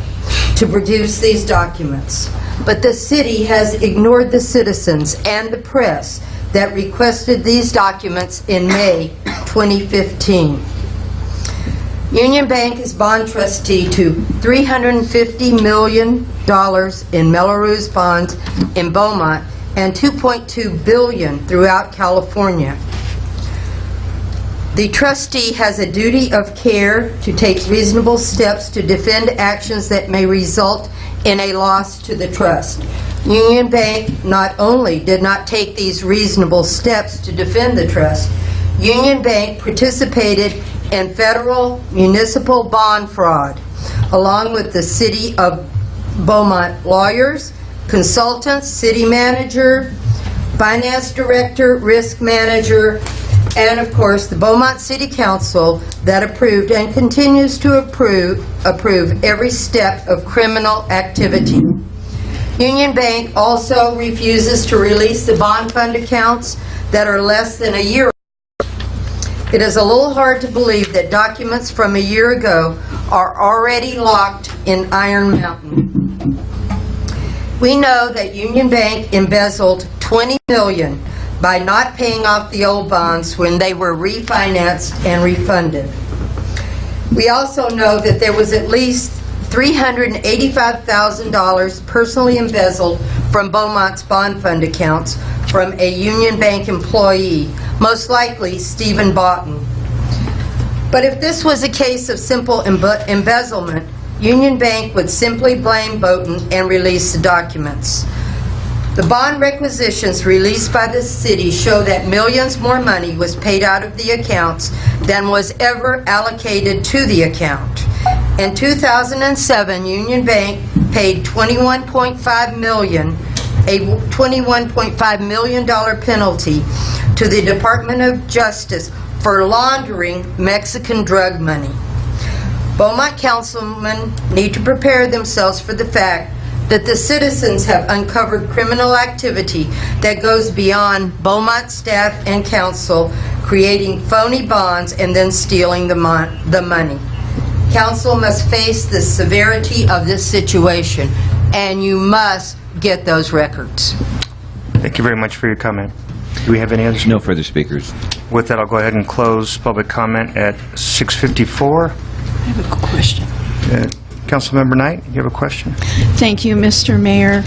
to produce these documents, but the city has ignored the citizens and the press that requested these documents in May 2015. Union Bank is bond trustee to $350 million in Melrose bonds in Beaumont and $2.2 billion throughout California. The trustee has a duty of care to take reasonable steps to defend actions that may result in a loss to the trust. Union Bank not only did not take these reasonable steps to defend the trust, Union Bank participated in federal municipal bond fraud, along with the City of Beaumont lawyers, consultants, city manager, finance director, risk manager, and of course the Beaumont City Council that approved and continues to approve every step of criminal activity. Union Bank also refuses to release the bond fund accounts that are less than a year old. It is a little hard to believe that documents from a year ago are already locked in Iron Mountain. We know that Union Bank embezzled $20 million by not paying off the old bonds when they were refinanced and refunded. We also know that there was at least $385,000 personally embezzled from Beaumont's bond fund accounts from a Union Bank employee, most likely Stephen Boughton. But if this was a case of simple embezzlement, Union Bank would simply blame Boughton and release the documents. The bond requisitions released by the city show that millions more money was paid out of the accounts than was ever allocated to the account. In 2007, Union Bank paid $21.5 million, a $21.5 million penalty to the Department of Justice for laundering Mexican drug money. Beaumont councilmen need to prepare themselves for the fact that the citizens have uncovered criminal activity that goes beyond Beaumont staff and council, creating phony bonds and then stealing the money. Council must face the severity of this situation, and you must get those records. Thank you very much for your comment. Do we have any others? No further speakers. With that, I'll go ahead and close public comment at 6:54. I have a question. Councilmember Knight, you have a question? Thank you, Mr. Mayor.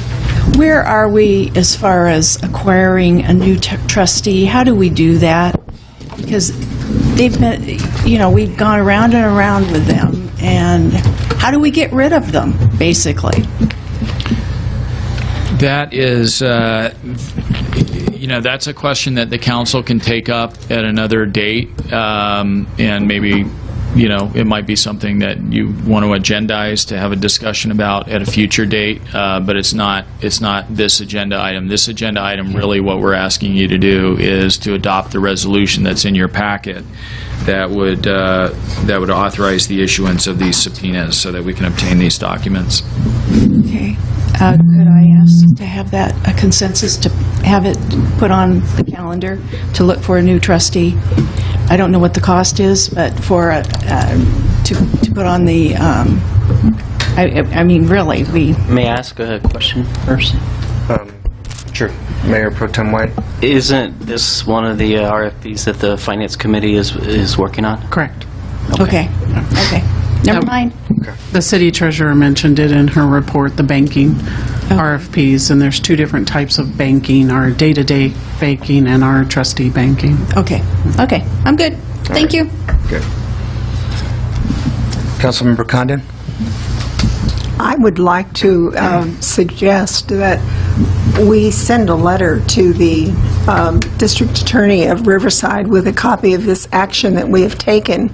Where are we as far as acquiring a new trustee? How do we do that? Because they've been, we've gone around and around with them, and how do we get rid of them, basically? That is, that's a question that the council can take up at another date, and maybe, it might be something that you want to agendize to have a discussion about at a future date, but it's not this agenda item. This agenda item, really what we're asking you to do is to adopt the resolution that's in your packet that would authorize the issuance of these subpoenas so that we can obtain these documents. Okay. Could I ask to have that, a consensus to have it put on the calendar to look for a new trustee? I don't know what the cost is, but for, to put on the, I mean, really, we... May I ask a question first? Sure. Mayor Pro Tem White? Isn't this one of the RFPs that the Finance Committee is working on? Correct. Okay. Never mind. The city treasurer mentioned it in her report, the banking RFPs, and there's two different types of banking, our day-to-day banking and our trustee banking. Okay, I'm good. Thank you. Good. Councilmember Condon? I would like to suggest that we send a letter to the District Attorney of Riverside with a copy of this action that we have taken,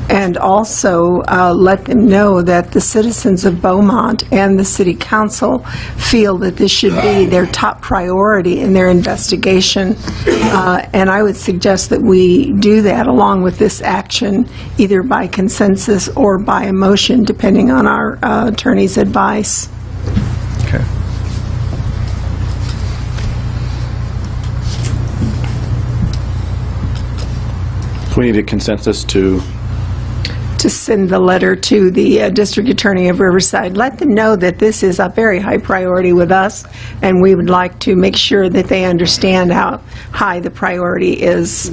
and also let them know that the citizens of Beaumont and the City Council feel that this should be their top priority in their investigation. And I would suggest that we do that along with this action, either by consensus or by a motion, depending on our attorney's advice. Okay. We need a consensus to send the letter to the District Attorney of Riverside. Let them know that this is a very high priority with us, and we would like to make sure that they understand how high the priority is,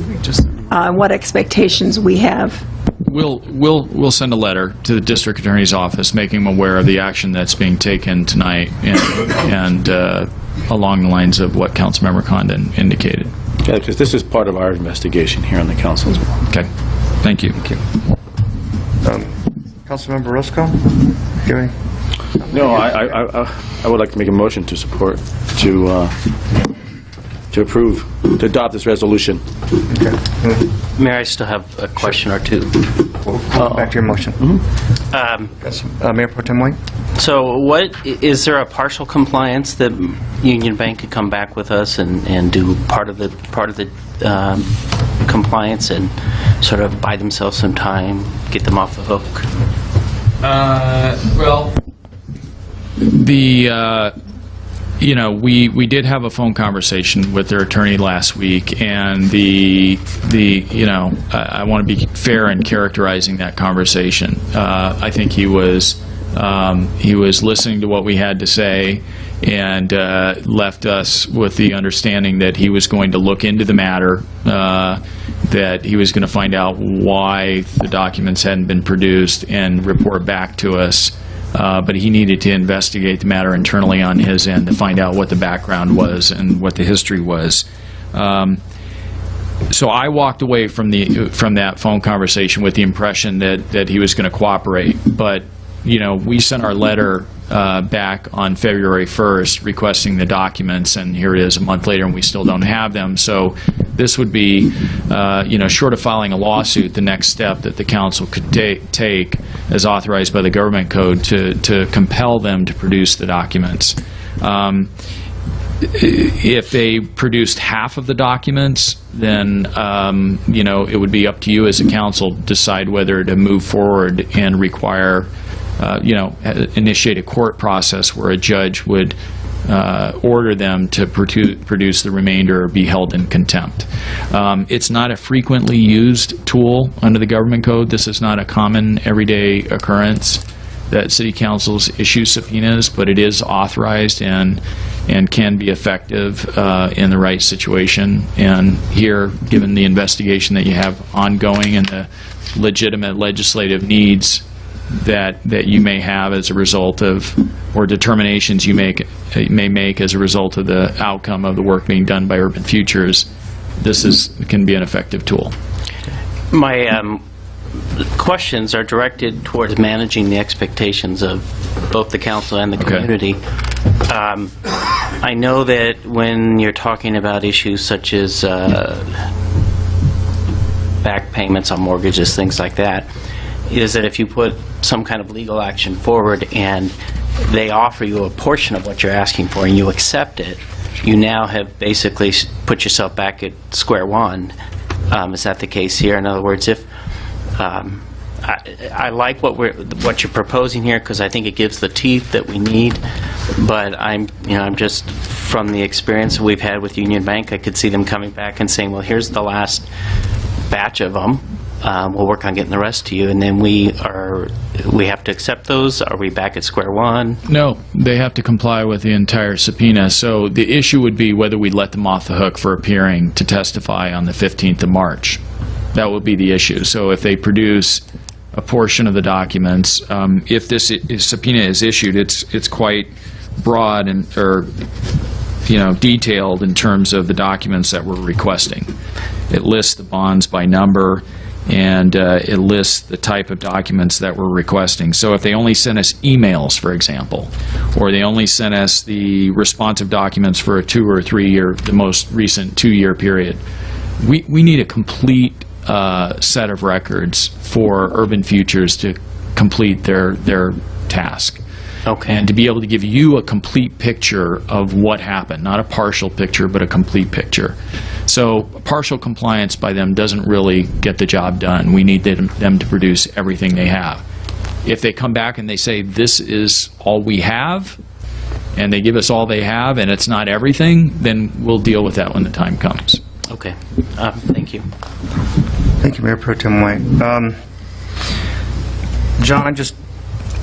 what expectations we have. We'll send a letter to the district attorney's office, making them aware of the action that's being taken tonight, and along the lines of what Councilmember Condon indicated. Yeah, because this is part of our investigation here on the council as well. Okay. Thank you. Councilmember Roscoe? Do you have any? No, I would like to make a motion to support, to approve, to adopt this resolution. Okay. Mayor, I still have a question or two. We'll come back to your motion. Mayor Pro Tem White? So is there a partial compliance that Union Bank could come back with us and do part of the compliance and sort of buy themselves some time, get them off the hook? Well, we did have a phone conversation with their attorney last week, and I want to be fair in characterizing that conversation. I think he was listening to what we had to say, and left us with the understanding that he was going to look into the matter, that he was going to find out why the documents hadn't been produced and report back to us. But he needed to investigate the matter internally on his end to find out what the background was and what the history was. So I walked away from that phone conversation with the impression that he was going to cooperate. But we sent our letter back on February 1st requesting the documents, and here it is a month later and we still don't have them. So this would be, short of filing a lawsuit, the next step that the council could take as authorized by the government code to compel them to produce the documents. If they produced half of the documents, then it would be up to you as a council to decide whether to move forward and require initiate a court process where a judge would order them to produce the remainder or be held in contempt. It's not a frequently used tool under the government code. This is not a common everyday occurrence that city councils issue subpoenas, but it is authorized and can be effective in the right situation. And here, given the investigation that you have ongoing and the legitimate legislative needs that you may have as a result of, or determinations you may make as a result of the outcome of the work being done by Urban Futures, can be an effective tool. My questions are directed towards managing the expectations of both the council and the community. I know that when you're talking about issues such as back payments on mortgages, things like that, is that if you put some kind of legal action forward and they offer you a portion of what you're asking for and you accept it, you now have basically put yourself back at square one. Is that the case here? In other words, if I like what you're proposing here because I think it gives the teeth that we need, but I'm just from the experience we've had with Union Bank, I could see them coming back and saying, well, here's the last batch of them. We'll work on getting the rest to you, and then we have to accept those. Are we back at square one? No, they have to comply with the entire subpoena. So the issue would be whether we let them off the hook for appearing to testify on the 15th of March. That would be the issue. So if they produce a portion of the documents, if this subpoena is issued, it's quite broad and detailed in terms of the documents that we're requesting. It lists the bonds by number, and it lists the type of documents that we're requesting. So if they only send us emails, for example, or they only send us the responsive documents for a 2 or 3 year, the most recent 2-year period, we need a complete set of records for Urban Futures to complete their task. Okay. And to be able to give you a complete picture of what happened, not a partial picture, but a complete picture. So partial compliance by them doesn't really get the job done. We need them to produce everything they have. If they come back and they say, this is all we have, and they give us all they have, and it's not everything, then we'll deal with that when the time comes. Okay. Thank you. Thank you, Mayor Pro Tem White. John, I just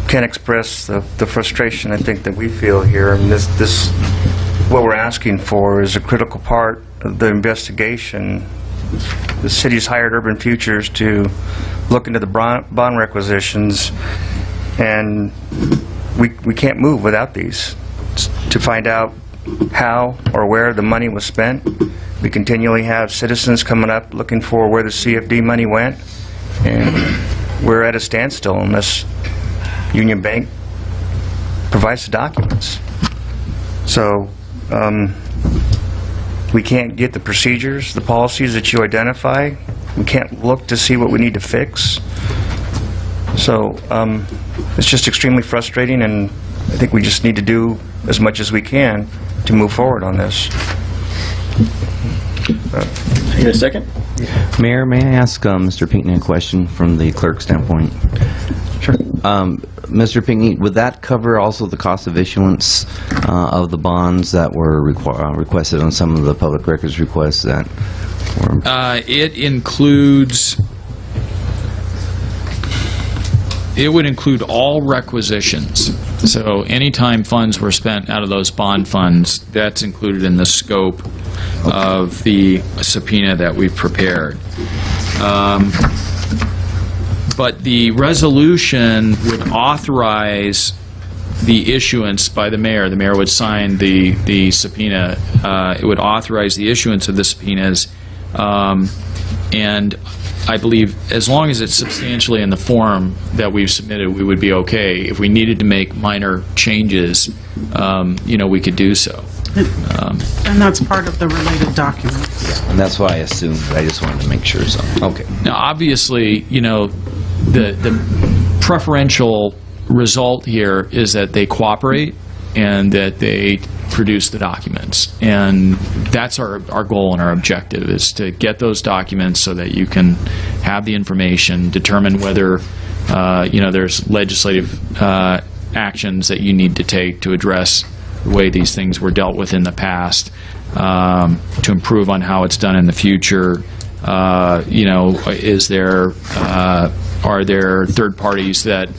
can't express the frustration I think that we feel here. And this what we're asking for is a critical part of the investigation. The city's hired Urban Futures to look into the bond requisitions, and we can't move without these. To find out how or where the money was spent. We continually have citizens coming up looking for where the CFD money went, and we're at a standstill unless Union Bank provides the documents. So we can't get the procedures, the policies that you identify. We can't look to see what we need to fix. So it's just extremely frustrating, and I think we just need to do as much as we can to move forward on this. Here a second. Mayor, may I ask Mr. Pinckney a question from the clerk standpoint? Sure. Mr. Pinckney, would that cover also the cost of issuance of the bonds that were requested on some of the public records requests that were... It includes... It would include all requisitions. So anytime funds were spent out of those bond funds, that's included in the scope of the subpoena that we've prepared. But the resolution would authorize the issuance by the mayor. The mayor would sign the subpoena. It would authorize the issuance of the subpoenas, and I believe as long as it's substantially in the form that we've submitted, we would be okay. If we needed to make minor changes, we could do so. And that's part of the related documents. And that's why I assumed, but I just wanted to make sure. So, okay. Now, obviously, the preferential result here is that they cooperate and that they produce the documents. And that's our goal and our objective, is to get those documents so that you can have the information, determine whether there's legislative actions that you need to take to address the way these things were dealt with in the past, to improve on how it's done in the future. Are there third parties that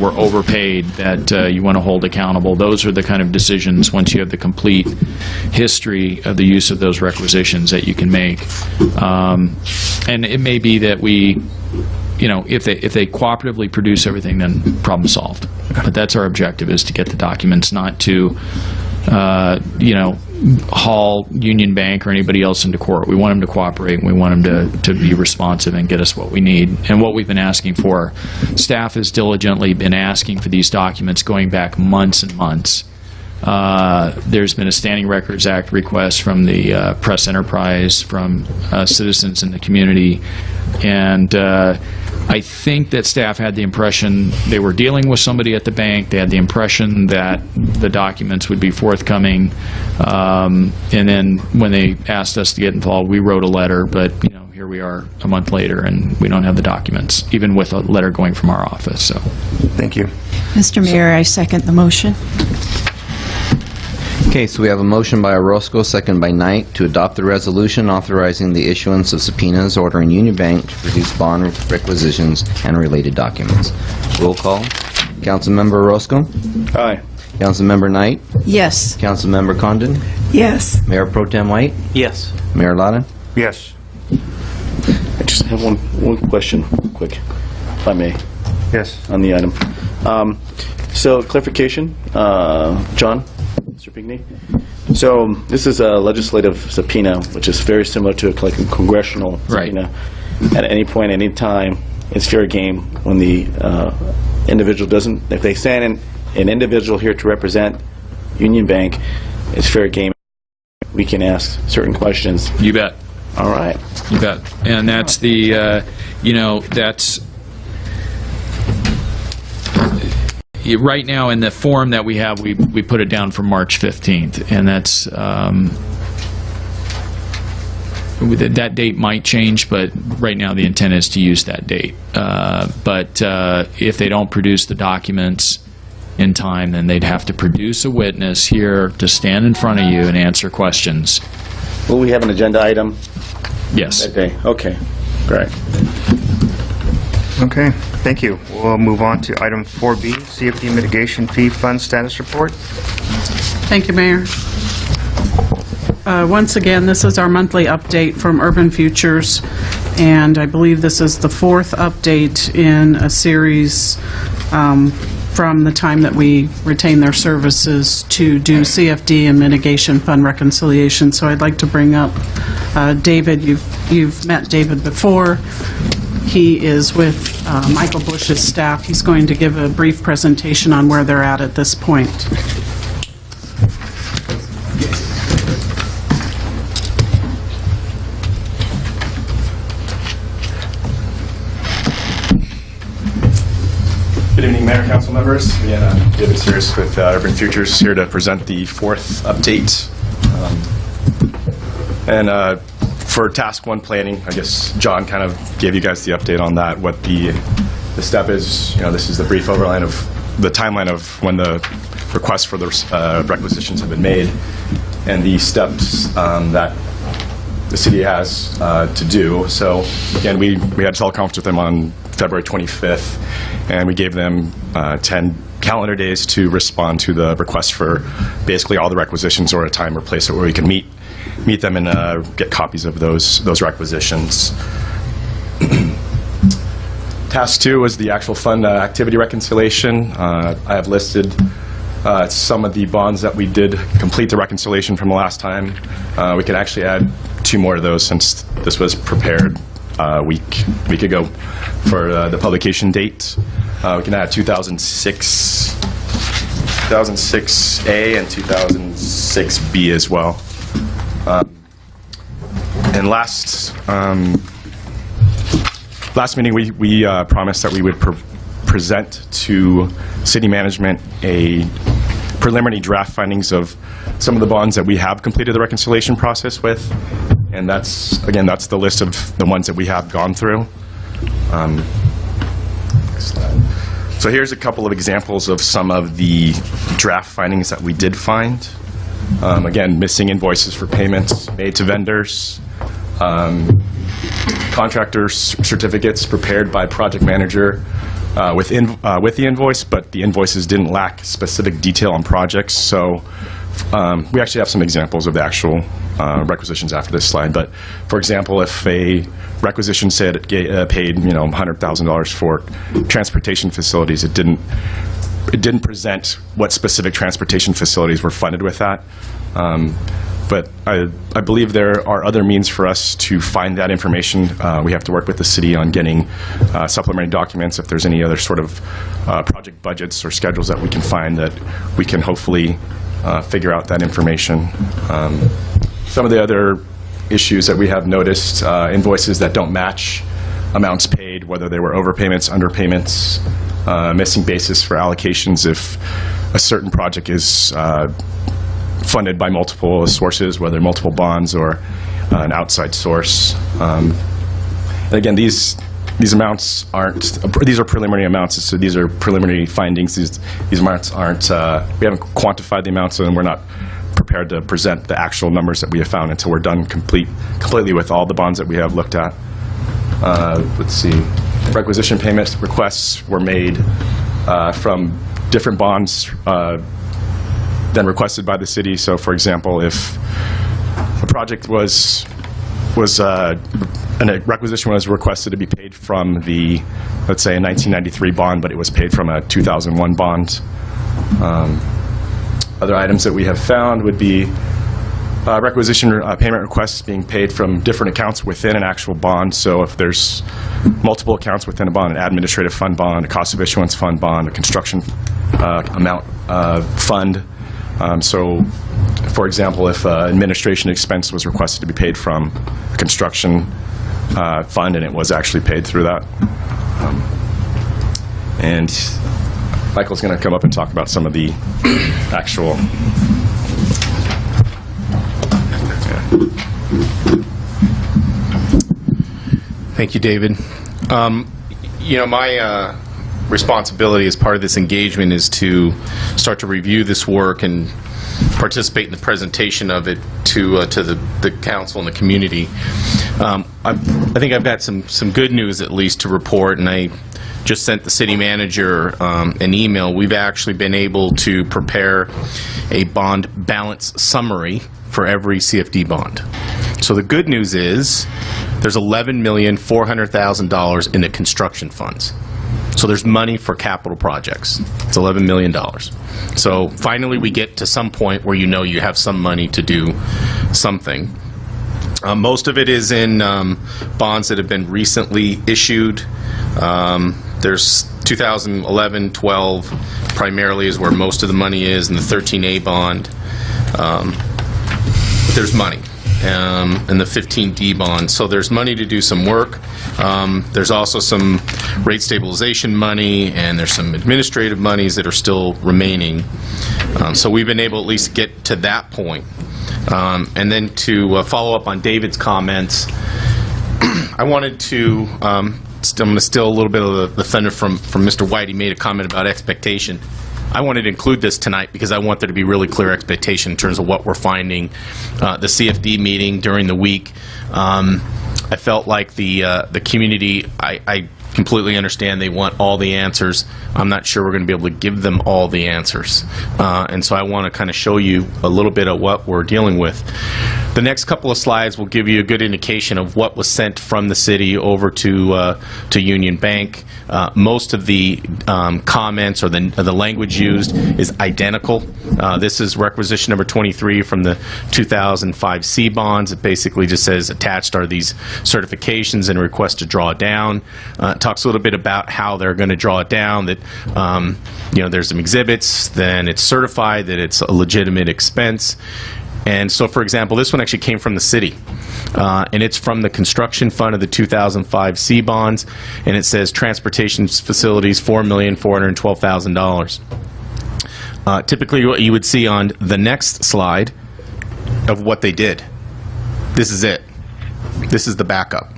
were overpaid that you want to hold accountable? Those are the kind of decisions, once you have the complete history of the use of those requisitions, that you can make. And it may be that we, if they cooperatively produce everything, then problem solved. But that's our objective, is to get the documents, not to, haul Union Bank or anybody else into court. We want them to cooperate, and we want them to be responsive and get us what we need and what we've been asking for. Staff has diligently been asking for these documents going back months and months. There's been a Standing Records Act request from the press enterprise, from citizens in the community, and I think that staff had the impression they were dealing with somebody at the bank. They had the impression that the documents would be forthcoming, and then when they asked us to get involved, we wrote a letter, but here we are a month later, and we don't have the documents, even with a letter going from our office. So, thank you. Mr. Mayor, I second the motion. Okay, so we have a motion by Orozco, second by Knight, to adopt the resolution authorizing the issuance of subpoenas ordering Union Bank to produce bond requisitions and related documents. Roll call. Councilmember Orozco? Aye. Councilmember Knight? Yes. Councilmember Condon? Yes. Mayor Pro Tem White? Yes. Mayor Lada? Yes. I just have one question, quick, if I may. Yes. On the item. So, clarification, John, Mr. Pinckney. So, this is a legislative subpoena, which is very similar to a congressional subpoena. At any point, any time, it's fair game when the individual doesn't, if they send an individual here to represent Union Bank, it's fair game. We can ask certain questions. You bet. All right. You bet. And that's the, that's... Right now, in the form that we have, we put it down for March 15th, and that's that date might change, but right now the intent is to use that date. But if they don't produce the documents in time, then they'd have to produce a witness here to stand in front of you and answer questions. Will we have an agenda item? Yes. That day. Okay. Great. Okay, thank you. We'll move on to item 4B, CFD Mitigation Fee Fund Status Report. Thank you, Mayor. Once again, this is our monthly update from Urban Futures, and I believe this is the fourth update in a series from the time that we retain their services to do CFD and mitigation fund reconciliation. So I'd like to bring up David. You've met David before. He is with Michael Bush's staff. He's going to give a brief presentation on where they're at this point. Good evening, Mayor, Council members. Again, I'm David Sears with Urban Futures, here to present the fourth update. For Task 1 planning, I guess John kind of gave you guys the update on that, what the step is. This is the brief overline of the timeline of when the requests for the requisitions have been made and the steps that the city has to do. So again, we had a teleconference with them on February 25th, and we gave them 10 calendar days to respond to the request for basically all the requisitions, or a time or place where we can meet them and get copies of those requisitions. Task 2 was the actual fund activity reconciliation. I have listed some of the bonds that we did complete the reconciliation from the last time. We can actually add 2 more of those since this was prepared a week ago for the publication date. We can add 2006A and 2006B as well. And last meeting, we promised that we would present to city management a preliminary draft findings of some of the bonds that we have completed the reconciliation process with, and that's the list of the ones that we have gone through. So here's a couple of examples of some of the draft findings that we did find. Again, missing invoices for payments made to vendors, contractor certificates prepared by project manager with the invoice, but the invoices didn't lack specific detail on projects. So we actually have some examples of the actual requisitions after this slide. But for example, if a requisition said it paid $100,000 for transportation facilities, it didn't present what specific transportation facilities were funded with that. But I believe there are other means for us to find that information. We have to work with the city on getting supplementary documents if there's any other sort of project budgets or schedules that we can find that we can hopefully figure out that information. Some of the other issues that we have noticed, invoices that don't match amounts paid, whether they were overpayments, underpayments, missing basis for allocations if a certain project is funded by multiple sources, whether multiple bonds or an outside source. And again, these amounts aren't, these are preliminary amounts, so these are preliminary findings. These amounts aren't, we haven't quantified the amounts, and we're not prepared to present the actual numbers that we have found until we're done completely with all the bonds that we have looked at. Let's see, requisition payment requests were made from different bonds than requested by the city. So, for example, if a project was and a requisition was requested to be paid from the, let's say, a 1993 bond, but it was paid from a 2001 bond. Other items that we have found would be requisition payment requests being paid from different accounts within an actual bond. So if there's multiple accounts within a bond, an administrative fund bond, a cost of issuance fund bond, a construction amount fund. So, for example, if administration expense was requested to be paid from a construction fund and it was actually paid through that. And Michael's going to come up and talk about some of the actual. Thank you, David. My responsibility as part of this engagement is to start to review this work and participate in the presentation of it to the council and the community. I think I've got some good news at least to report, and I just sent the city manager an email. We've actually been able to prepare a bond balance summary for every CFD bond. So the good news is there's $11,400,000 in the construction funds. So there's money for capital projects. It's $11 million. So finally we get to some point where you have some money to do something. Most of it is in bonds that have been recently issued. There's 2011, 12 primarily is where most of the money is, and the 13A bond. But there's money. And the 15D bond. So there's money to do some work. There's also some rate stabilization money, and there's some administrative monies that are still remaining. So we've been able at least to get to that point. And then to follow up on David's comments, I wanted to, I'm going to steal a little bit of the thunder from Mr. White. He made a comment about expectation. I wanted to include this tonight because I want there to be really clear expectation in terms of what we're finding. The CFD meeting during the week, I felt like the community, I completely understand they want all the answers. I'm not sure we're going to be able to give them all the answers. And so I want to kind of show you a little bit of what we're dealing with. The next couple of slides will give you a good indication of what was sent from the city over to Union Bank. Most of the comments or the language used is identical. This is requisition number 23 from the 2005 C bonds. It basically just says attached are these certifications and request to draw down. It talks a little bit about how they're going to draw it down, that there's some exhibits, then it's certified that it's a legitimate expense. And so, for example, this one actually came from the city, and it's from the construction fund of the 2005 C bonds, and it says transportation facilities, $4,412,000. Typically, what you would see on the next slide of what they did. This is it. This is the backup.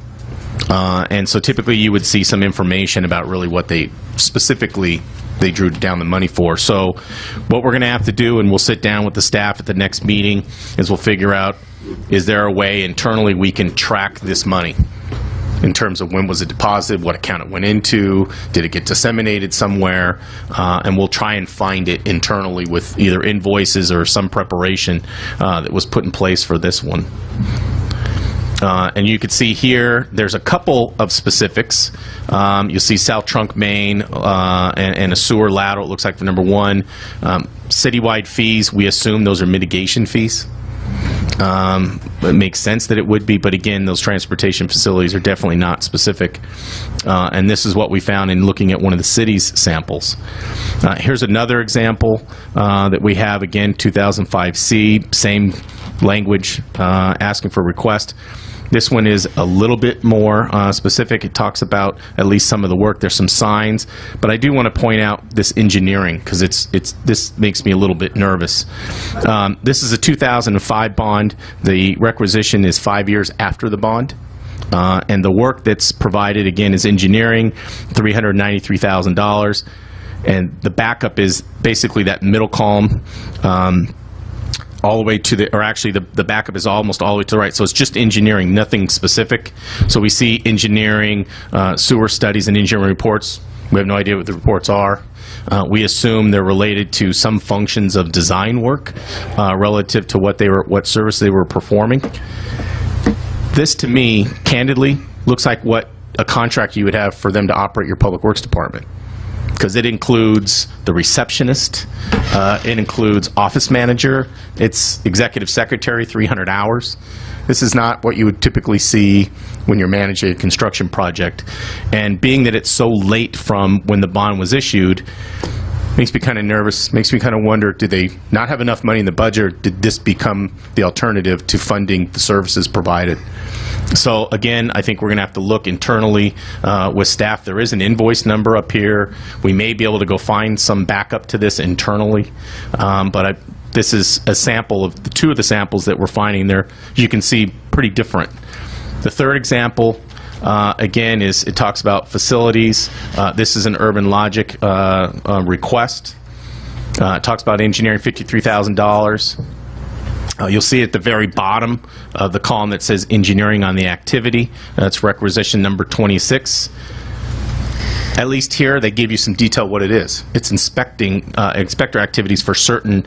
And so typically you would see some information about really what they specifically they drew down the money for. So what we're going to have to do, and we'll sit down with the staff at the next meeting, is we'll figure out, is there a way internally we can track this money in terms of when was it deposited, what account it went into, did it get disseminated somewhere, and we'll try and find it internally with either invoices or some preparation that was put in place for this one. And you can see here, there's a couple of specifics. You'll see South Trunk Main and a sewer lateral, it looks like for number 1. Citywide fees, we assume those are mitigation fees. It makes sense that it would be, but again, those transportation facilities are definitely not specific. And this is what we found in looking at one of the city's samples. Here's another example that we have, again, 2005C, same language, asking for request. This one is a little bit more specific. It talks about at least some of the work. There's some signs, but I do want to point out this engineering because this makes me a little bit nervous. This is a 2005 bond. The requisition is 5 years after the bond. And the work that's provided, again, is engineering, $393,000. And the backup is basically that middle column, all the way to the, or actually the backup is almost all the way to the right. So it's just engineering, nothing specific. So we see engineering, sewer studies and engineering reports. We have no idea what the reports are. We assume they're related to some functions of design work relative to what service they were performing. This, to me, candidly, looks like what a contract you would have for them to operate your public works department. Because it includes the receptionist, it includes office manager, it's executive secretary, 300 hours. This is not what you would typically see when you're managing a construction project. And being that it's so late from when the bond was issued, makes me kind of nervous, makes me kind of wonder, did they not have enough money in the budget, or did this become the alternative to funding the services provided? So again, I think we're going to have to look internally with staff. There is an invoice number up here. We may be able to go find some backup to this internally, but this is a sample of the two of the samples that we're finding there. You can see pretty different. The third example, again, it talks about facilities. This is an Urban Logic request. It talks about engineering, $53,000. You'll see at the very bottom of the column that says engineering on the activity. That's requisition number 26. At least here, they give you some detail what it is. It's inspecting inspector activities for certain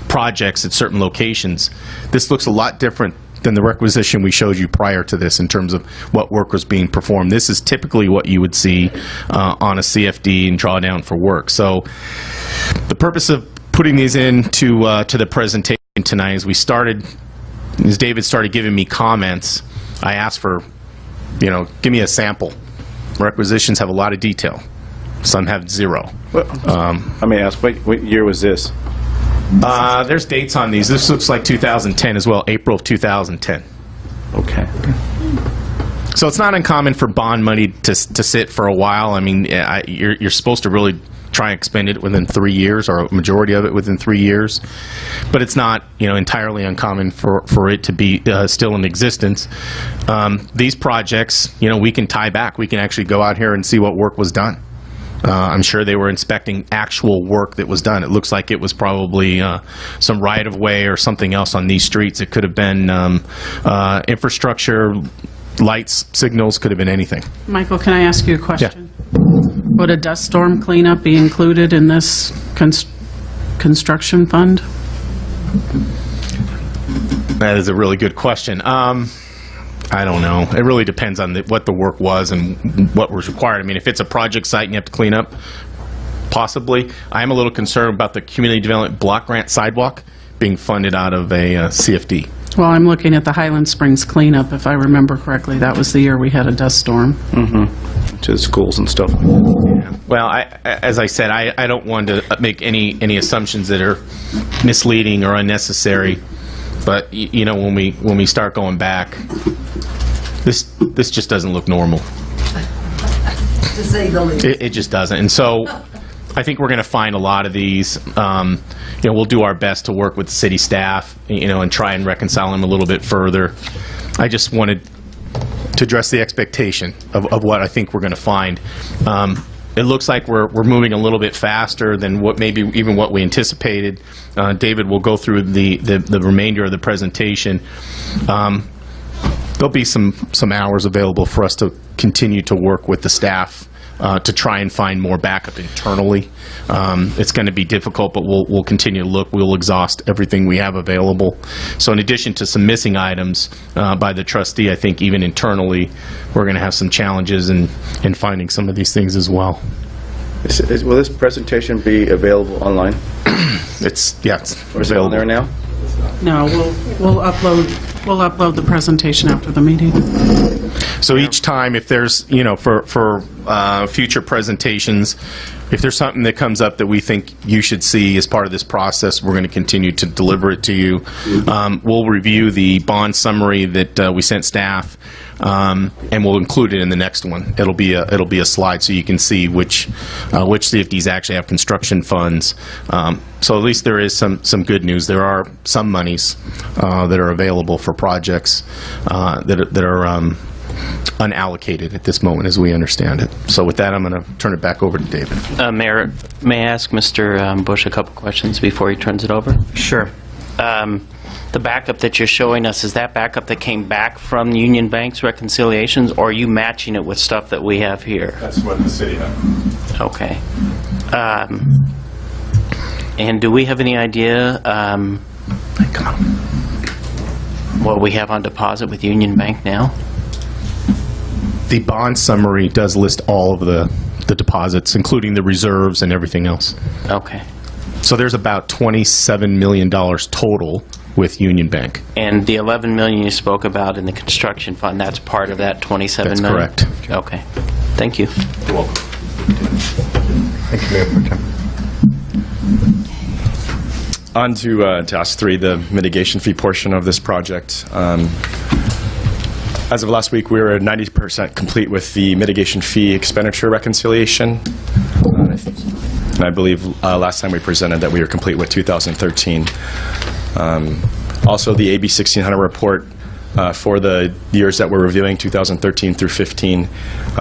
projects at certain locations. This looks a lot different than the requisition we showed you prior to this in terms of what work was being performed. This is typically what you would see on a CFD and drawdown for work. So the purpose of putting these into to the presentation tonight is as David started giving me comments, I asked for, give me a sample. Requisitions have a lot of detail. Some have zero. I may ask, what year was this? There's dates on these. This looks like 2010 as well, April of 2010. Okay. So it's not uncommon for bond money to sit for a while. I mean, you're supposed to really try and expend it within 3 years, or a majority of it within 3 years. But it's not, entirely uncommon for it to be still in existence. These projects, we can tie back. We can actually go out here and see what work was done. I'm sure they were inspecting actual work that was done. It looks like it was probably some right-of-way or something else on these streets. It could have been infrastructure, lights, signals, could have been anything. Michael, can I ask you a question? Yeah. Would a dust storm cleanup be included in this construction fund? That is a really good question. I don't know. It really depends on what the work was and what was required. I mean, if it's a project site and you have to clean up, possibly. I'm a little concerned about the Community Development Block Grant sidewalk being funded out of a CFD. Well, I'm looking at the Highland Springs cleanup, if I remember correctly. That was the year we had a dust storm. Mm-hmm. To the schools and stuff like that. Yeah. Well, as I said, I don't want to make any assumptions that are misleading or unnecessary. But when we start going back, this just doesn't look normal. To say the least. It just doesn't. And so I think we're going to find a lot of these. We'll do our best to work with the city staff, and try and reconcile them a little bit further. I just wanted to address the expectation of what I think we're going to find. It looks like we're moving a little bit faster than what we anticipated. David will go through the remainder of the presentation. There'll be some hours available for us to continue to work with the staff to try and find more backup internally. It's going to be difficult, but we'll continue to look. We'll exhaust everything we have available. So in addition to some missing items by the trustee, I think even internally we're going to have some challenges in finding some of these things as well. Will this presentation be available online? It's Or is it on there now? No, we'll upload the presentation after the meeting. So each time, if there's, you know, for future presentations, if there's something that comes up that we think you should see as part of this process, we're going to continue to deliver it to you. We'll review the bond summary that we sent staff, and we'll include it in the next one. It'll be a slide so you can see which CFDs actually have construction funds. So at least there is some good news. There are some monies that are available for projects that are unallocated at this moment, as we understand it. So with that, I'm going to turn it back over to David. Mayor, may I ask Mr. Bush a couple questions before he turns it over? Sure. The backup that you're showing us, is that backup that came back from Union Bank's reconciliations, or are you matching it with stuff that we have here? That's what the city had. Okay. And do we have any idea what we have on deposit with Union Bank now? The bond summary does list all of the deposits, including the reserves and everything else. Okay. So there's about $27 million total with Union Bank. And the $11 million you spoke about in the construction fund, that's part of that $27 million? That's correct. Okay. Thank you. You're welcome. Thank you, Mayor Pro Tem. On to Task 3, the mitigation fee portion of this project. As of last week, we were 90% complete with the mitigation fee expenditure reconciliation. And I believe last time we presented that we were complete with 2013. Also, the AB 1600 report for the years that we're reviewing, 2013 through 15,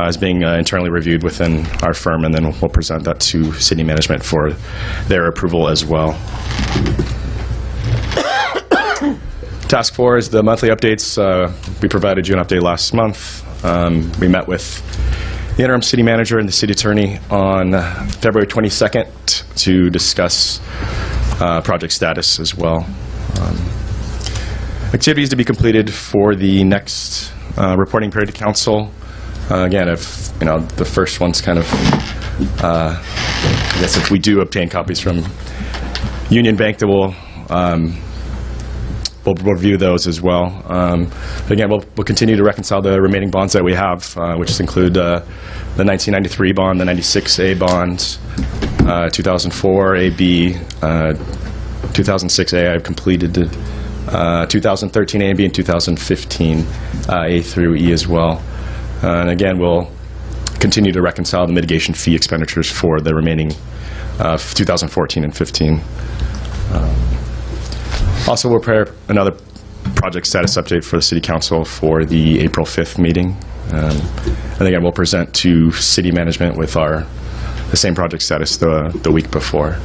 is being internally reviewed within our firm, and then we'll present that to city management for their approval as well. Task 4 is the monthly updates. We provided you an update last month. We met with the interim city manager and the city attorney on February 22nd to discuss project status as well. Activities to be completed for the next reporting period to council. Again, if you know the first one's kind of, I guess if we do obtain copies from Union Bank, that we'll review those as well. Again, we'll continue to reconcile the remaining bonds that we have, which include the 1993 bond, the 96A bond, 2004 AB, 2006A I've completed, 2013 A and B, and 2015 A through E as well. And again, we'll continue to reconcile the mitigation fee expenditures for the remaining 2014 and 15. Also, we'll prepare another project status update for the City Council for the April 5th meeting. And again, we'll present to City Management with the same project status the week before.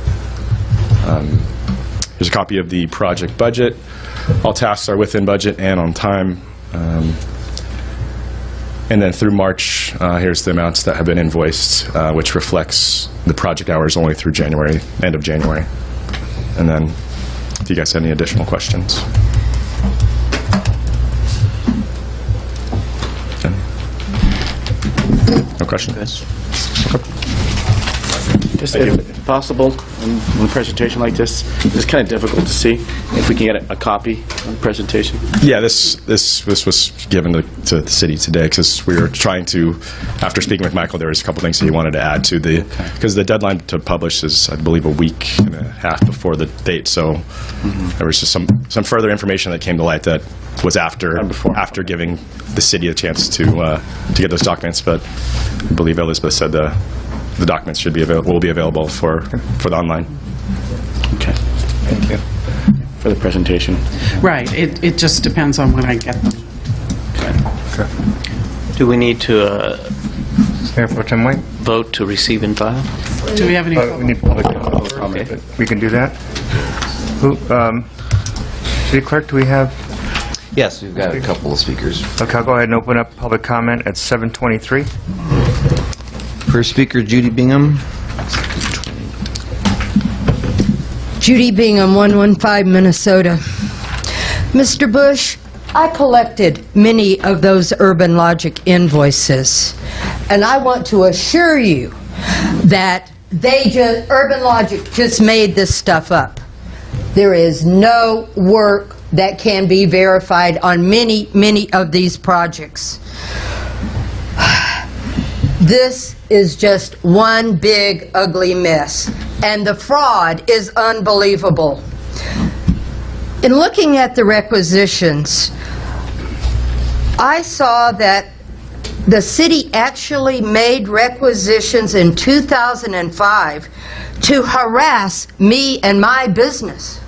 Here's a copy of the project budget. All tasks are within budget and on time. And then through March, here's the amounts that have been invoiced, which reflects the project hours only through January, end of January. And then if you guys have any additional questions. Okay. No questions? Okay. Just if possible, in a presentation like this, it's kind of difficult to see. If we can get a copy of the presentation. Yeah, this was given to the city today because we were trying to, after speaking with Michael, there was a couple things he wanted to add to because the deadline to publish is, I believe, a week and a half before the date. So there was just some further information that came to light that was after giving the city a chance to get those documents. But I believe Elizabeth said the documents will be available for the online. Okay. Thank you for the presentation. Right. It just depends on when I get them. Okay. Do we need to Mayor Pro Tem White? Vote to receive and file? Do we have any? We need public comment. Okay. We can do that. City Clerk, do we have? Yes, we've got a couple of speakers. Okay, I'll go ahead and open up public comment at 7:23. First speaker, Judy Bingham. Judy Bingham, 115 Minnesota. Mr. Bush, I collected many of those Urban Logic invoices, and I want to assure you that Urban Logic just made this stuff up. There is no work that can be verified on many of these projects. This is just one big ugly mess, and the fraud is unbelievable. In looking at the requisitions, I saw that the city actually made requisitions in 2005 to harass me and my business.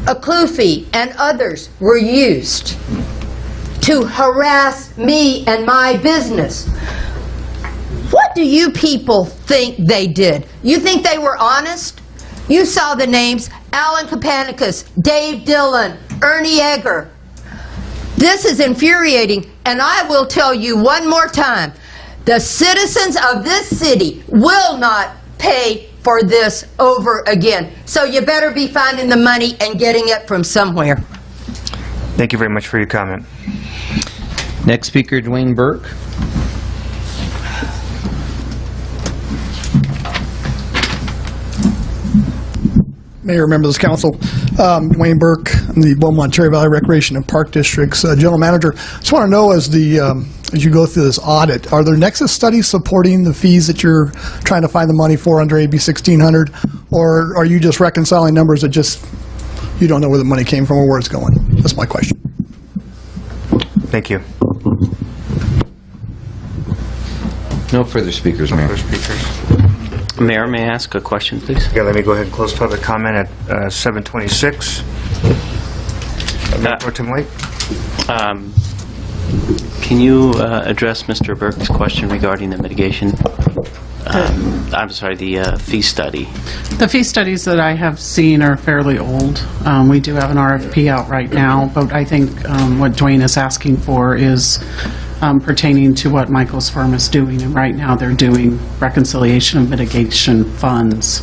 A clue fee and others were used to harass me and my business. What do you people think they did? You think they were honest? You saw the names: Alan Kapanicus, Dave Dillon, Ernie Egger. This is infuriating, and I will tell you one more time, the citizens of this city will not pay for this over again. So you better be finding the money and getting it from somewhere. Thank you very much for your comment. Next speaker, Dwayne Burke. Mayor, members of the council, Dwayne Burke, I'm the Beaumont Cherry Valley Recreation and Park District's General Manager. Just want to know, as you go through this audit, are there nexus studies supporting the fees that you're trying to find the money for under AB 1600, or are you just reconciling numbers that just you don't know where the money came from or where it's going? That's my question. Thank you. No further speakers, Mayor. Mayor, may I ask a question, please? Yeah, let me go ahead and close public comment at 7:26. Mayor Pro Tem White? Can you address Mr. Burke's question regarding the mitigation? I'm sorry, the fee study. The fee studies that I have seen are fairly old. We do have an RFP out right now, but I think what Dwayne is asking for is pertaining to what Michael's firm is doing, and right now they're doing reconciliation of mitigation funds,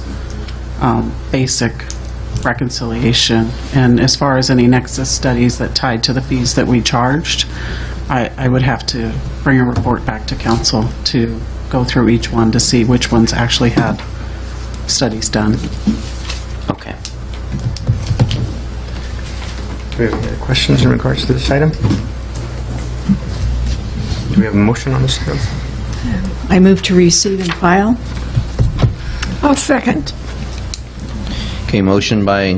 basic reconciliation. And as far as any nexus studies that tied to the fees that we charged, I would have to bring a report back to council to go through each one to see which ones actually had studies done. Okay. Do we have any questions in regards to this item? Do we have a motion on this item? I move to receive and file. I'll second. Okay, motion by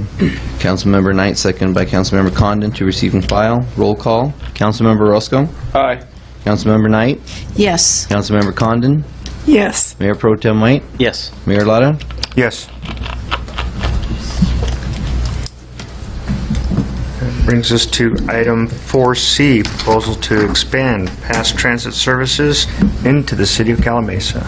Councilmember Knight, second by Councilmember Condon to receive and file. Roll call. Councilmember Roscoe? Aye. Councilmember Knight? Yes. Councilmember Condon? Yes. Mayor Pro Tem White? Yes. Mayor Lara? Yes. That brings us to item 4C, proposal to expand past transit services into the city of Calamasa.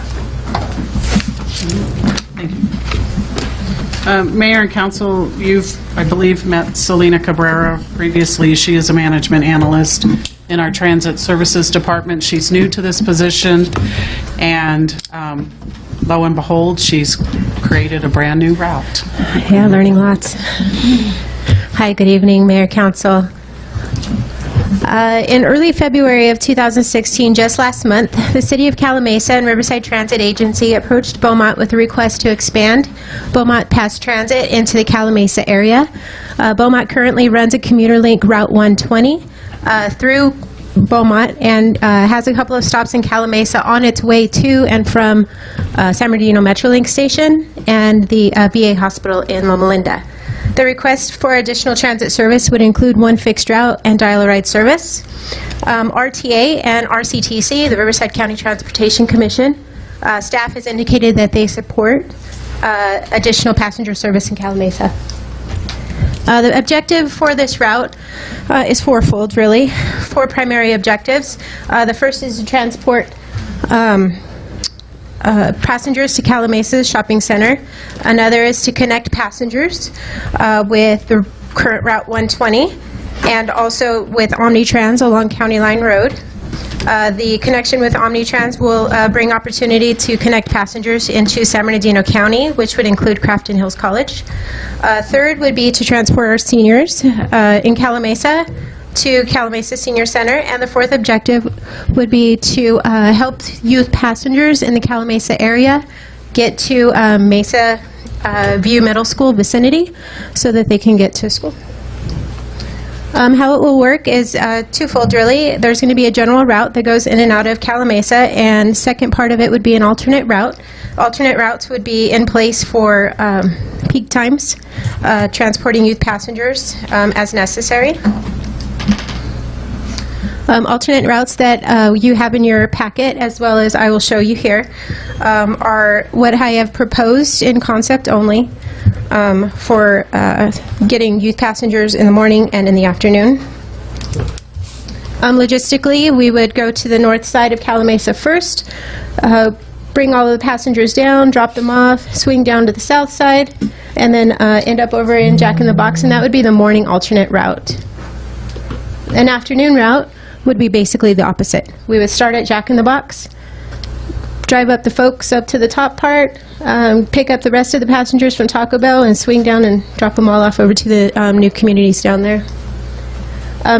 Mayor and council, you've, I believe, met Selena Cabrera previously. She is a management analyst in our transit services department. She's new to this position, and lo and behold, she's created a brand new route. Yeah, learning lots. Hi, good evening, Mayor, Council. In early February of 2016, just last month, the City of Calamasa and Riverside Transit Agency approached Beaumont with a request to expand Beaumont Pass Transit into the Calamasa area. Beaumont currently runs a commuter link Route 120 through Beaumont and has a couple of stops in Calamasa on its way to and from San Bernardino Metrolink Station and the VA Hospital in Loma Linda. The request for additional transit service would include one fixed route and dial-a-ride service. RTA and RCTC, the Riverside County Transportation Commission, staff has indicated that they support additional passenger service in Calamasa. The objective for this route is fourfold, really. Four primary objectives. The first is to transport passengers to Calamasa's shopping center. Another is to connect passengers with the current Route 120 and also with Omnitrans along County Line Road. The connection with Omnitrans will bring opportunity to connect passengers into San Bernardino County, which would include Crafton Hills College. Third would be to transport our seniors in Calamasa to Calamasa Senior Center, and the fourth objective would be to help youth passengers in the Calamasa area get to Mesa View Middle School vicinity so that they can get to school. How it will work is twofold, really. There's going to be a general route that goes in and out of Calimesa, and second part of it would be an alternate route. Alternate routes would be in place for peak times, transporting youth passengers as necessary. Alternate routes that you have in your packet, as well as I will show you here, are what I have proposed in concept only for getting youth passengers in the morning and in the afternoon. Logistically, we would go to the north side of Calimesa first, bring all of the passengers down, drop them off, swing down to the south side, and then end up over in Jack in the Box, and that would be the morning alternate route. An afternoon route would be basically the opposite. We would start at Jack in the Box, drive up the folks up to the top part, pick up the rest of the passengers from Taco Bell, and swing down and drop them all off over to the new communities down there.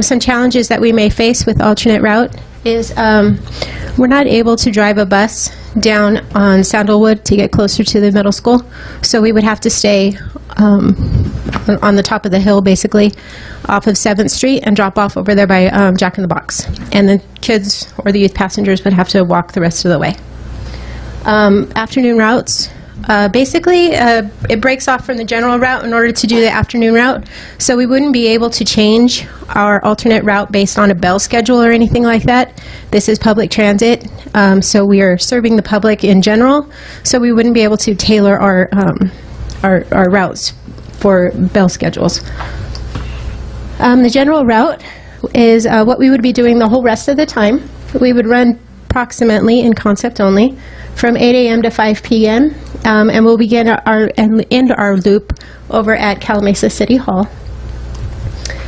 Some challenges that we may face with alternate route is we're not able to drive a bus down on Sandalwood to get closer to the middle school, so we would have to stay on the top of the hill, basically, off of 7th Street and drop off over there by Jack in the Box. And the kids or the youth passengers would have to walk the rest of the way. Afternoon routes, basically, it breaks off from the general route in order to do the afternoon route, so we wouldn't be able to change our alternate route based on a bell schedule or anything like that. This is public transit, so we are serving the public in general, so we wouldn't be able to tailor our routes for bell schedules. The general route is what we would be doing the whole rest of the time. We would run approximately, in concept only, from 8 a.m. to 5 p.m., and we'll begin and end our loop over at Calimesa City Hall.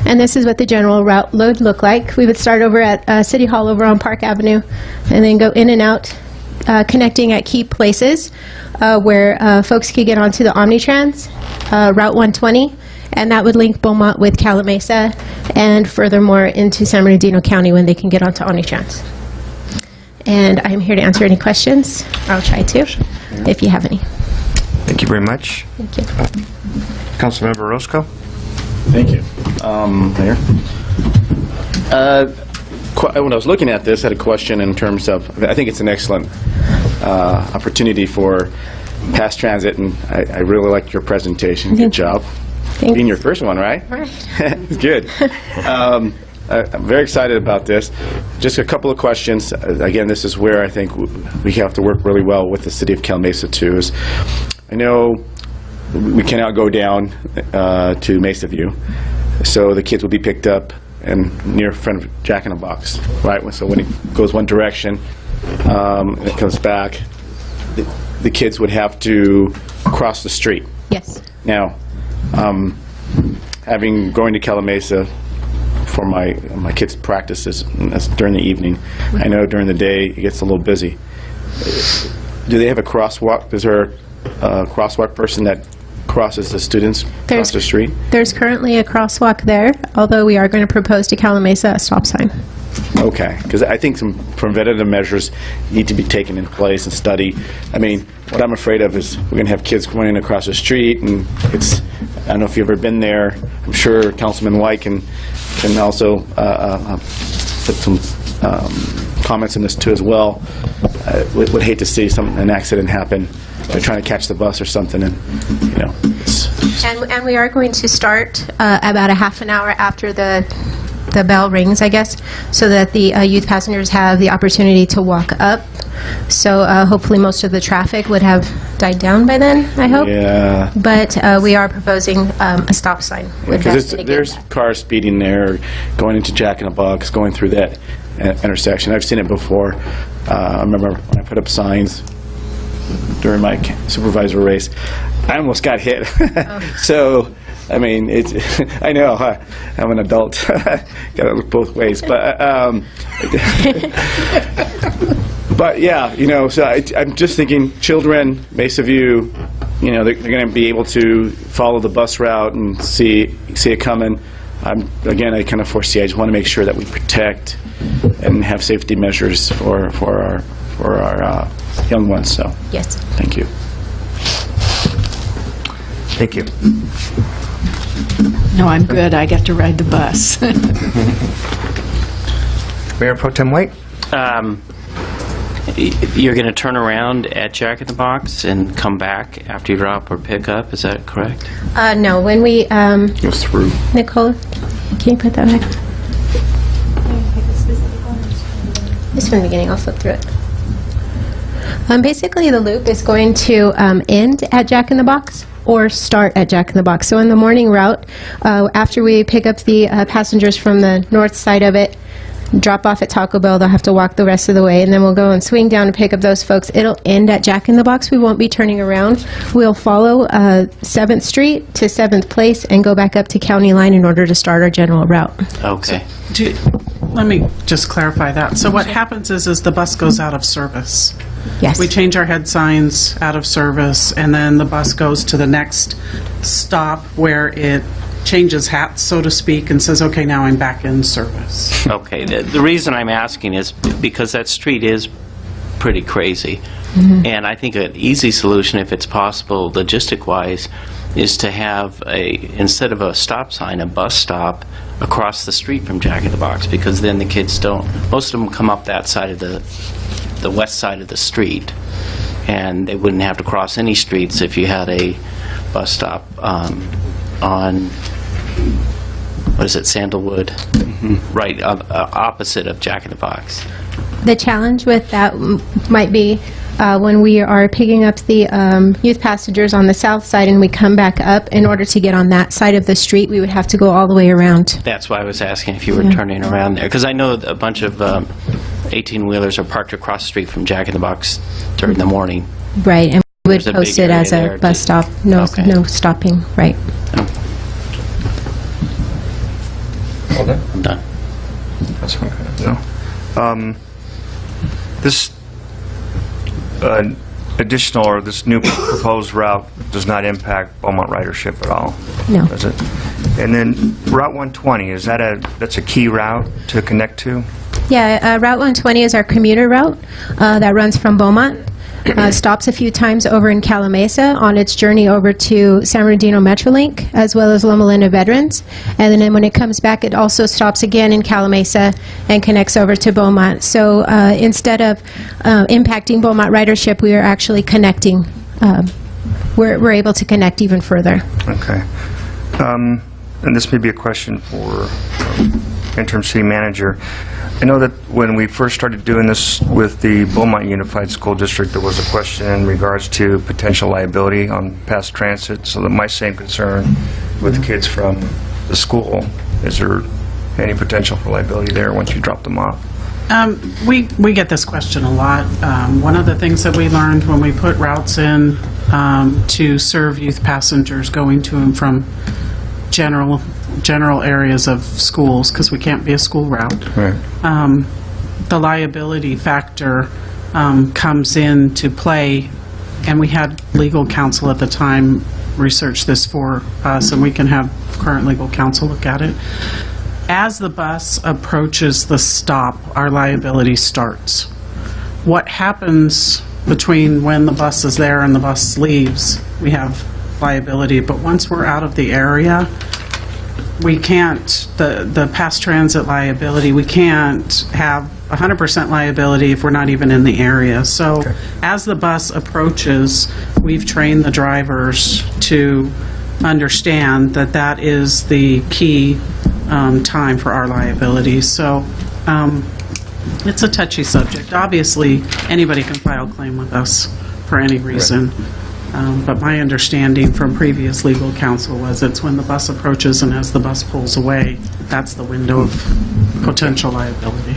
And this is what the general route would look like. We would start over at City Hall over on Park Avenue, and then go in and out, connecting at key places where folks could get onto the Omnitrans, Route 120, and that would link Beaumont with Calimesa, and furthermore into San Bernardino County when they can get onto Omnitrans. And I'm here to answer any questions. I'll try to, if you have any. Thank you very much. Thank you. Councilmember Roscoe? Thank you. Mayor? When I was looking at this, I had a question in terms of, I think it's an excellent opportunity for past transit, and I really liked your presentation. Good job. Thanks. Being your first one, right? Right. Good. I'm very excited about this. Just a couple of questions. Again, this is where I think we have to work really well with the city of Calimesa too. Is I know we cannot go down to Mesa View, so the kids will be picked up and near front of Jack in the Box, right? So when it goes one direction and it comes back, the kids would have to cross the street. Yes. Now, going to Calimesa for my kids' practices, and that's during the evening. I know during the day it gets a little busy. Do they have a crosswalk? Is there a crosswalk person that crosses the students across the street? There's currently a crosswalk there, although we are going to propose to Calimesa a stop sign. Okay, because I think some preventative measures need to be taken in place and studied. I mean, what I'm afraid of is we're going to have kids running across the street, and I don't know if you've ever been there. I'm sure Councilman White can also put some comments in this too as well. Would hate to see an accident happen. They're trying to catch the bus or something, and you know. And we are going to start about a half an hour after the bell rings, I guess, so that the youth passengers have the opportunity to walk up. So hopefully most of the traffic would have died down by then, I hope. Yeah. But we are proposing a stop sign. Because there's cars speeding there, going into Jack in the Box, going through that intersection. I've seen it before. I remember when I put up signs during my supervisor race, I almost got hit. So, I mean, I know, I'm an adult. Got to look both ways. But, but yeah, you know, so I'm just thinking children, Mesa View, you know, they're going to be able to follow the bus route and see it coming. Again, I kind of foresee, I just want to make sure that we protect and have safety measures for our young ones. So yes. Thank you. Thank you. No, I'm good. I get to ride the bus. Mayor Pro Tem White? You're going to turn around at Jack in the Box and come back after you drop or pick up, is that correct? No, when we, Go through. Nicole, can you put that back? Just from the beginning, I'll flip through it. Basically, the loop is going to end at Jack in the Box or start at Jack in the Box. So in the morning route, after we pick up the passengers from the north side of it, drop off at Taco Bell, they'll have to walk the rest of the way, and then we'll go and swing down to pick up those folks. It'll end at Jack in the Box. We won't be turning around. We'll follow 7th Street to 7th Place and go back up to County Line in order to start our general route. Okay. Let me just clarify that. So what happens is the bus goes out of service. Yes. We change our head signs out of service, and then the bus goes to the next stop where it changes hats, so to speak, and says, okay, now I'm back in service. Okay. The reason I'm asking is because that street is pretty crazy. And I think an easy solution, if it's possible logistic-wise, is to have instead of a stop sign, a bus stop across the street from Jack in the Box, because then the kids don't, most of them come up that side of the west side of the street, and they wouldn't have to cross any streets if you had a bus stop on, what is it, Sandalwood? Right opposite of Jack in the Box. The challenge with that might be when we are picking up the youth passengers on the south side and we come back up, in order to get on that side of the street, we would have to go all the way around. That's why I was asking if you were turning around there, because I know a bunch of 18-wheelers are parked across the street from Jack in the Box during the morning. Right, and we would There's a post big it as area a bus stop. No, Okay. no stopping, right. All done? I'm done. That's okay. No. This additional or this new proposed route does not impact Beaumont ridership at all? No. Does it? And then Route 120, that's a key route to connect to? Yeah, Route 120 is our commuter route that runs from Beaumont. Stops a few times over in Calamasa on its journey over to San Bernardino Metrolink, as well as Loma Linda Veterans. And then when it comes back, it also stops again in Calamasa and connects over to Beaumont. So instead of impacting Beaumont ridership, we are actually connecting. We're able to connect even further. Okay. And this may be a question for interim city manager. I know that when we first started doing this with the Beaumont Unified School District, there was a question in regards to potential liability on past transit. So that my same concern with kids from the school, is there any potential for liability there once you drop them off? We get this question a lot. One of the things that we learned when we put routes in to serve youth passengers going to and from general areas of schools, because we can't be a school route. Right. The liability factor comes into play, and we had legal counsel at the time research this for us, and we can have current legal counsel look at it. As the bus approaches the stop, our liability starts. What happens between when the bus is there and the bus leaves, we have liability, but once we're out of the area, we can't, the past transit liability, we can't have 100% liability if we're not even in the area. So as the bus approaches, we've trained the drivers to understand that that is the key time for our liability. So it's a touchy subject. Obviously, anybody can file a claim with us for any reason. But my understanding from previous legal counsel was it's when the bus approaches and as the bus pulls away, that's the window of potential liability.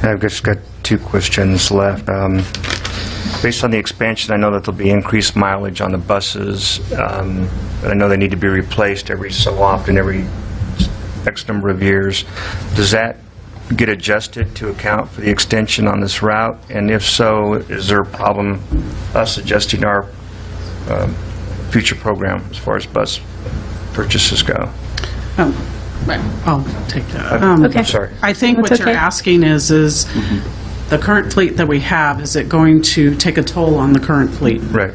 I've just got two questions left. Based on the expansion, I know that there'll be increased mileage on the buses, but I know they need to be replaced every so often, every X number of years. Does that get adjusted to account for the extension on this route? And if so, is there a problem us adjusting our future program as far as bus purchases go? Right. I'll take that. Okay. Sorry. I think That's what okay. you're asking is the current fleet that we have, is it going to take a toll on the current fleet? Right.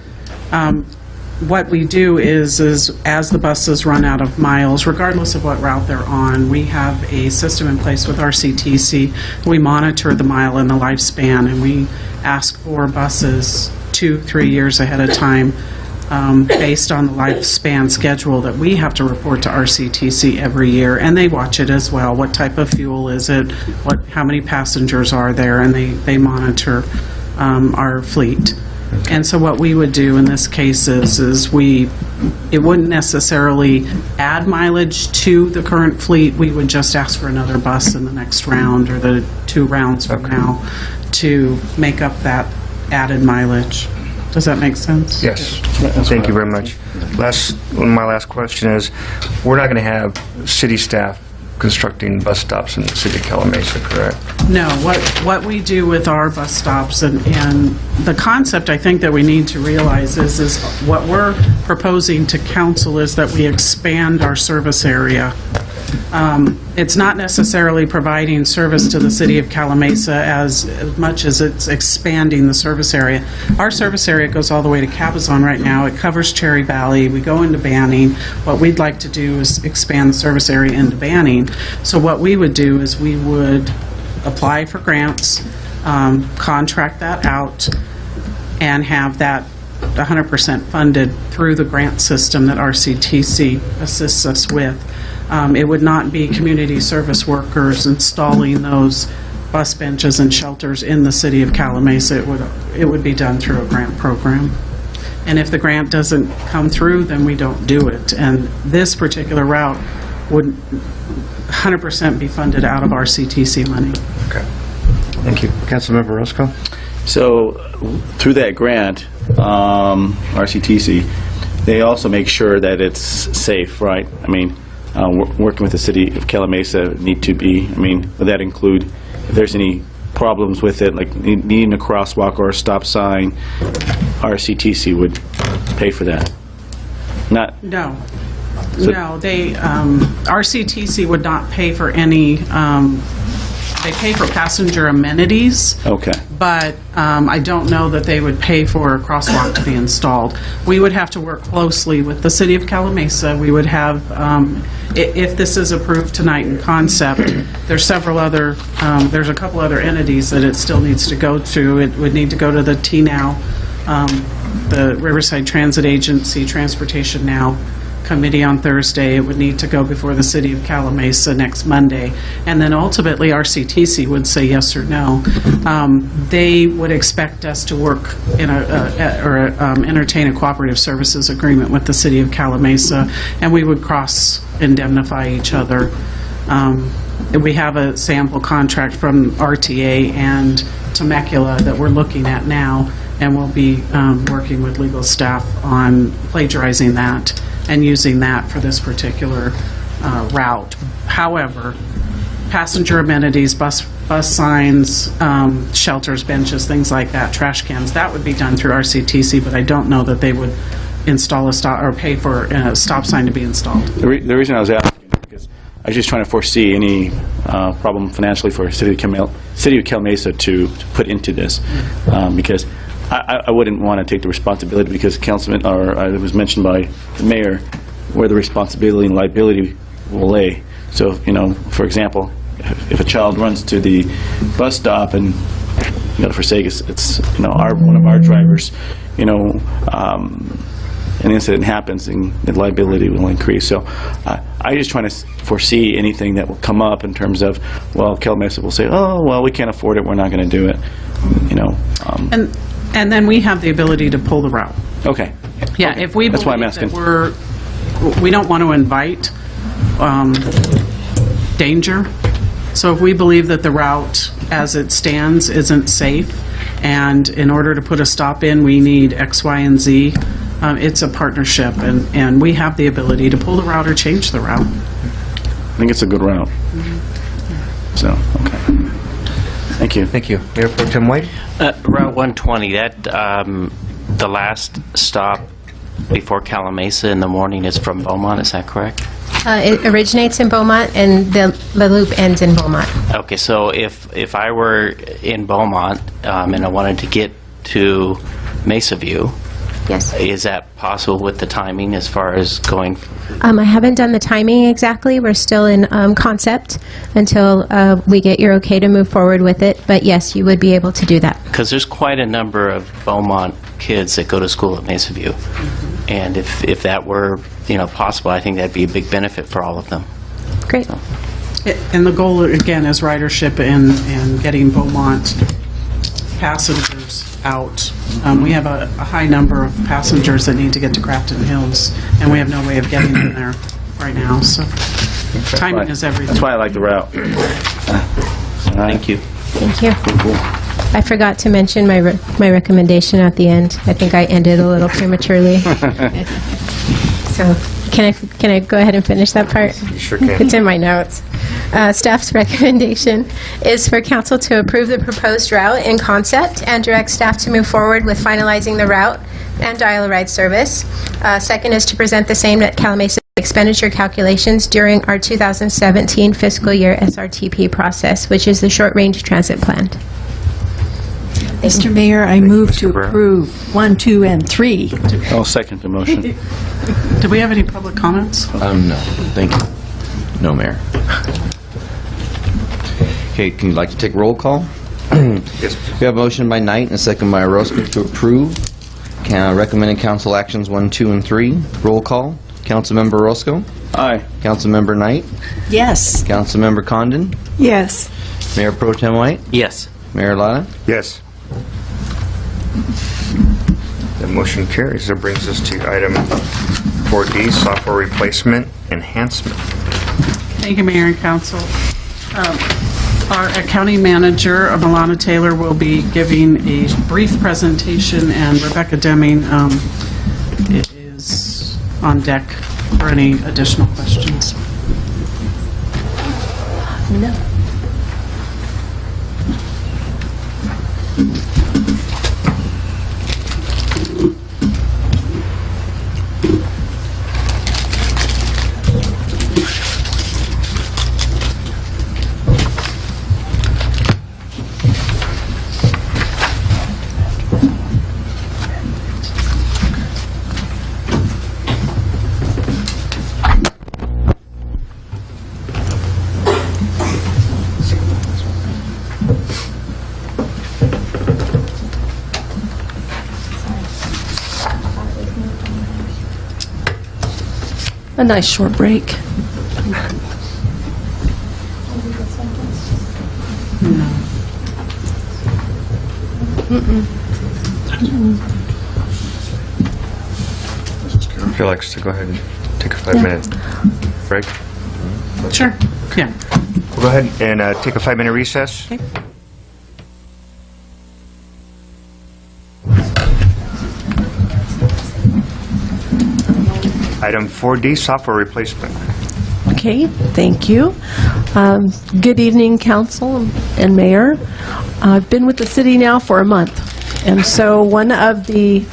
what we do is as the buses run out of miles, regardless of what route they're on, we have a system in place with RCTC. We monitor the mile and the lifespan, and we ask for buses 2-3 years ahead of time based on the lifespan schedule that we have to report to RCTC every year, and they watch it as well. What type of fuel is it? How many passengers are there? And they monitor our fleet. And so what we would do in this case is it wouldn't necessarily add mileage to the current fleet. We would just ask for another bus in the next round or the 2 rounds from now to make up that added mileage. Does that make sense? Yes. Thank you very much. My last question is, we're not going to have city staff constructing bus stops in the city of Calamasa, correct? No. What we do with our bus stops, and the concept I think that we need to realize is what we're proposing to council is that we expand our service area. It's not necessarily providing service to the city of Calamasa as much as it's expanding the service area. Our service area goes all the way to Cabazon right now. It covers Cherry Valley. We go into Banning. What we'd like to do is expand the service area into Banning. So what we would do is we would apply for grants, contract that out, and have that 100% funded through the grant system that RCTC assists us with. It would not be community service workers installing those bus benches and shelters in the city of Calamasa. It would be done through a grant program. And if the grant doesn't come through, then we don't do it. And this particular route would 100% be funded out of RCTC money. Okay. Thank you. Councilmember Roscoe? So through that grant, RCTC, they also make sure that it's safe, right? I mean, working with the city of Calamasa need to be, would that include if there's any problems with it, like needing a crosswalk or a stop sign, RCTC would pay for that? Not? No. No, RCTC would not pay for any, they pay for passenger amenities. Okay. But I don't know that they would pay for a crosswalk to be installed. We would have to work closely with the city of Calamasa. We would have, if this is approved tonight in concept, there's a couple other entities that it still needs to go to. It would need to go to the TNOW, the Riverside Transit Agency, Transportation Now Committee on Thursday. It would need to go before the city of Calamasa next Monday, and then ultimately RCTC would say yes or no. They would expect us to work in entertain a cooperative services agreement with the city of Calamasa, and we would cross-indemnify each other. We have a sample contract from RTA and Temecula that we're looking at now, and we'll be working with legal staff on plagiarizing that and using that for this particular route. However, passenger amenities, bus signs, shelters, benches, things like that, trash cans, that would be done through RCTC, but I don't know that they would install a stop or pay for a stop sign to be installed. The reason I was asking is because I was just trying to foresee any problem financially for city of Calamasa to put into this, because I wouldn't want to take the responsibility, because Councilman, or it was mentioned by the mayor, where the responsibility and liability will lay. So, for example, if a child runs to the bus stop and, forsake it's one of our drivers, an incident happens, and the liability will increase. So I just trying to foresee anything that will come up in terms of, well, Calamasa will say, oh, well, we can't afford it, we're not going to do it, And then we have the ability to pull the route. Okay. Yeah, okay. if we That's why I'm believe asking. that we don't want to invite danger. So if we believe that the route as it stands isn't safe, and in order to put a stop in, we need X, Y, and Z, it's a partnership, and we have the ability to pull the route or change the route. I think it's a good route. So, okay. Thank you. Thank you. Mayor Pro Tem White? Route 120, that the last stop before Calamasa in the morning is from Beaumont, is that correct? It originates in Beaumont, and the loop ends in Beaumont. Okay, so if I were in Beaumont and I wanted to get to Mesa View, Yes. Is that possible with the timing as far as going? I haven't done the timing exactly. We're still in concept until we get your okay to move forward with it. But yes, you would be able to do that. Because there's quite a number of Beaumont kids that go to school at Mesa View. And if that were, possible, I think that'd be a big benefit for all of them. Great. And the goal, again, is ridership and getting Beaumont passengers out. We have a high number of passengers that need to get to Grafton Hills, and we have no way of getting them there right now, so timing is everything. That's why I like the route. Thank you. Thank you. I forgot to mention my recommendation at the end. I think I ended a little prematurely. So can I go ahead and finish that part? You sure can. It's in my notes. Staff's recommendation is for council to approve the proposed route in concept and direct staff to move forward with finalizing the route and dial-a-ride service. Second is to present the same at Calamasa expenditure calculations during our 2017 fiscal year SRTP process, which is the short-range transit plan. Mr. Mayor, I move to approve 1, 2, and 3. I'll second the motion. Do we have any public comments? No, thank you. No, Mayor. Okay, can you like to take roll call? Yes. We have a motion by Knight and a second by Orozco to approve. Recommended council actions 1, 2, and 3. Roll call. Councilmember Orozco? Aye. Councilmember Knight? Yes. Councilmember Condon? Yes. Mayor Pro Tem White? Yes. Mayor Lara? Yes. The motion carries. That brings us to item 4D, software replacement enhancement. Thank you, Mayor and Council. Our accounting manager, Milana Taylor, will be giving a brief presentation, and Rebecca Deming is on deck for any additional questions. No. A nice short break. Would you like us to go ahead and take a 5-minute break? Sure. Yeah. We'll go ahead and take a 5-minute recess. Okay. Item 4D, software replacement. Okay, thank you. Good evening, council and mayor. I've been with the city now for a month, and so one of the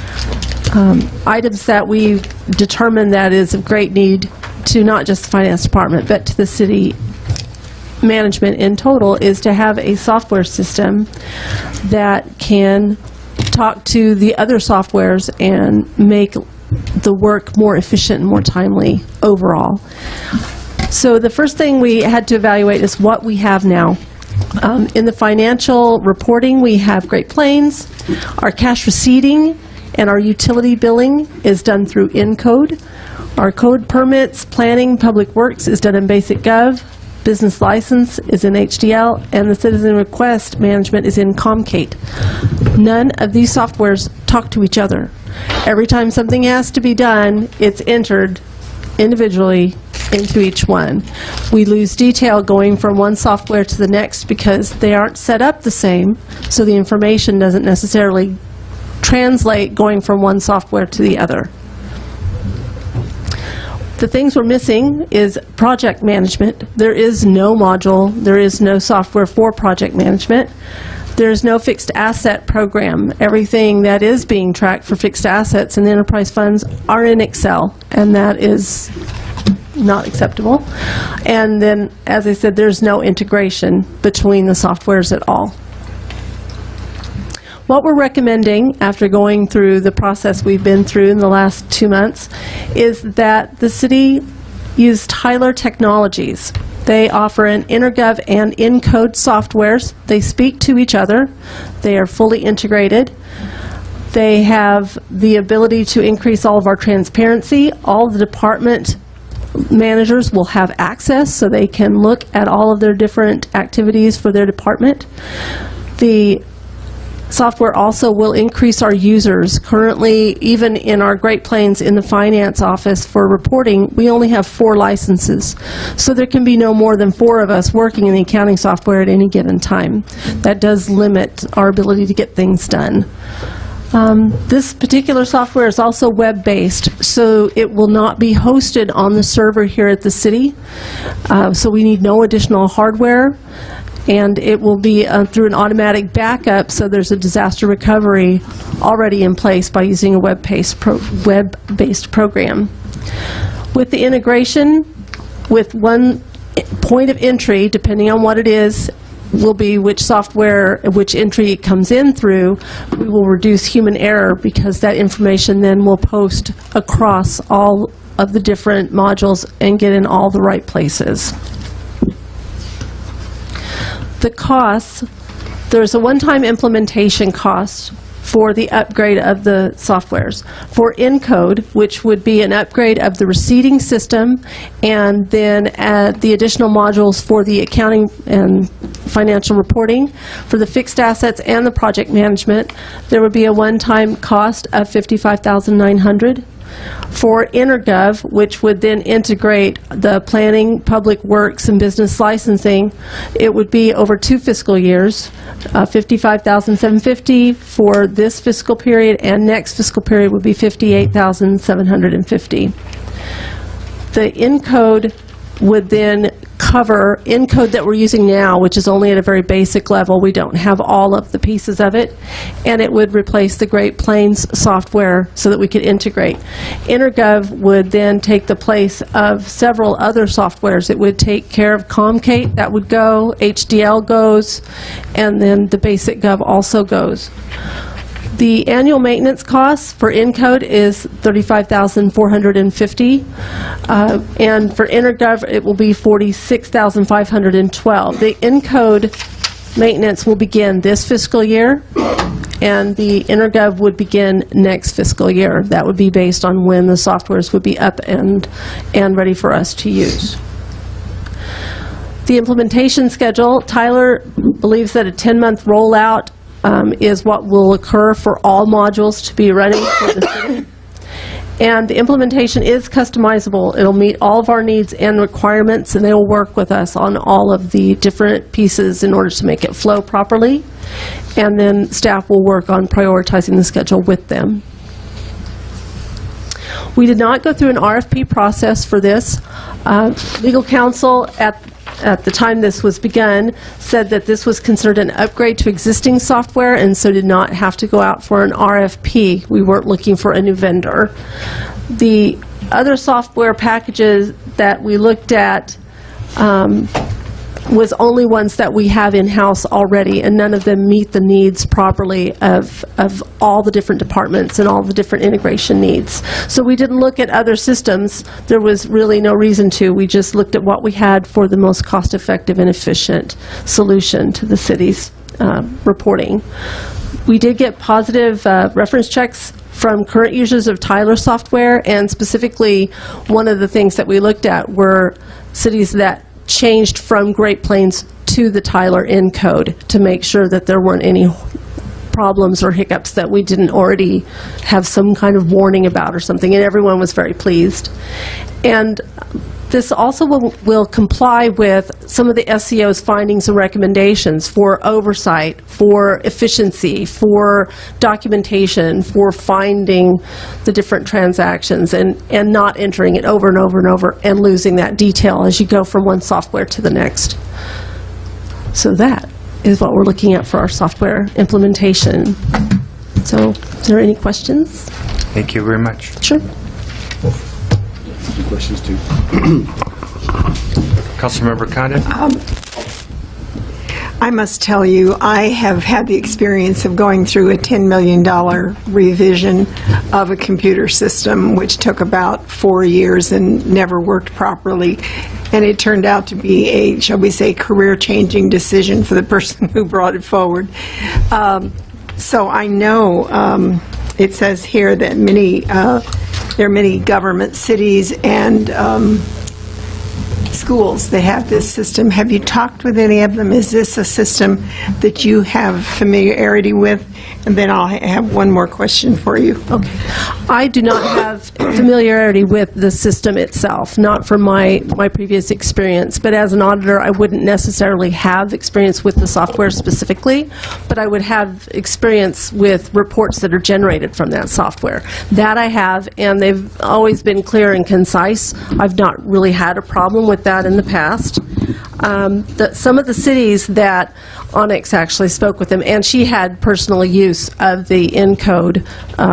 items that we determined that is of great need to not just the finance department, but to the city management in total, is to have a software system that can talk to the other softwares and make the work more efficient and more timely overall. So the first thing we had to evaluate is what we have now. In the financial reporting, we have Great Plains. Our cash receipting and our utility billing is done through Encode. Our code permits, planning, public works is done in Basic Gov. Business license is in HDL, and the citizen request management is in Comcate. None of these softwares talk to each other. Every time something has to be done, it's entered individually into each one. We lose detail going from one software to the next because they aren't set up the same, so the information doesn't necessarily translate going from one software to the other. The things we're missing is project management. There is no module, there is no software for project management. There's no fixed asset program. Everything that is being tracked for fixed assets and the enterprise funds are in Excel, and that is not acceptable. And then, as I said, there's no integration between the softwares at all. What we're recommending, after going through the process we've been through in the last 2 months, is that the city use Tyler Technologies. They offer an InterGov and Encode softwares. They speak to each other. They are fully integrated. They have the ability to increase all of our transparency. All of the department managers will have access so they can look at all of their different activities for their department. The software also will increase our users. Currently, even in our Great Plains in the finance office for reporting, we only have 4 licenses. So there can be no more than 4 of us working in the accounting software at any given time. That does limit our ability to get things done. This particular software is also web-based, so it will not be hosted on the server here at the city. So we need no additional hardware. And it will be through an automatic backup, so there's a disaster recovery already in place by using a web-based program. With the integration, with one point of entry, depending on what it is, will be which software, which entry it comes in through, we will reduce human error because that information then will post across all of the different modules and get in all the right places. The costs, there's a one-time implementation cost for the upgrade of the softwares. For Encode, which would be an upgrade of the receipting system, and then the additional modules for the accounting and financial reporting, for the fixed assets and the project management, there would be a one-time cost of $55,900. For InterGov, which would then integrate the planning, public works, and business licensing, it would be over 2 fiscal years, $55,750 for this fiscal period, and next fiscal period would be $58,750. The Encode would then cover Encode that we're using now, which is only at a very basic level. We don't have all of the pieces of it, and it would replace the Great Plains software so that we could integrate. InterGov would then take the place of several other softwares. It would take care of Comcate, that would go, HDL goes, and then the basic Gov also goes. The annual maintenance cost for Encode is $35,450, and for InterGov it will be $46,512. The Encode maintenance will begin this fiscal year, and the InterGov would begin next fiscal year. That would be based on when the softwares would be up and ready for us to use. The implementation schedule, Tyler believes that a 10-month rollout is what will occur for all modules to be running for the city. And the implementation is customizable. It'll meet all of our needs and requirements, and they will work with us on all of the different pieces in order to make it flow properly. And then staff will work on prioritizing the schedule with them. We did not go through an RFP process for this. Legal counsel at the time this was begun said that this was considered an upgrade to existing software and so did not have to go out for an RFP. We weren't looking for a new vendor. The other software packages that we looked at was only ones that we have in-house already, and none of them meet the needs properly of all the different departments and all the different integration needs. So we didn't look at other systems. There was really no reason to. We just looked at what we had for the most cost-effective and efficient solution to the city's reporting. We did get positive reference checks from current users of Tyler software, and specifically one of the things that we looked at were cities that changed from Great Plains to the Tyler Encode to make sure that there weren't any problems or hiccups that we didn't already have some kind of warning about or something, and everyone was very pleased. And this also will comply with some of the SEO's findings and recommendations for oversight, for efficiency, for documentation, for finding the different transactions and not entering it over and over and over and losing that detail as you go from one software to the next. So that is what we're looking at for our software implementation. So, is there any questions? Thank you very much. Sure. Some questions too. Councilmember Condon? I must tell you, I have had the experience of going through a $10 million revision of a computer system, which took about 4 years and never worked properly. And it turned out to be a, shall we say, career-changing decision for the person who brought it forward. So I know it says here that there are many government, cities, and schools that have this system. Have you talked with any of them? Is this a system that you have familiarity with? And then I'll have one more question for you. Okay. I do not have familiarity with the system itself, not from my previous experience, but as an auditor, I wouldn't necessarily have experience with the software specifically, but I would have experience with reports that are generated from that software. That I have, and they've always been clear and concise. I've not really had a problem with that in the past. Some of the cities that Onyx actually spoke with them, and she had personal use of the Encode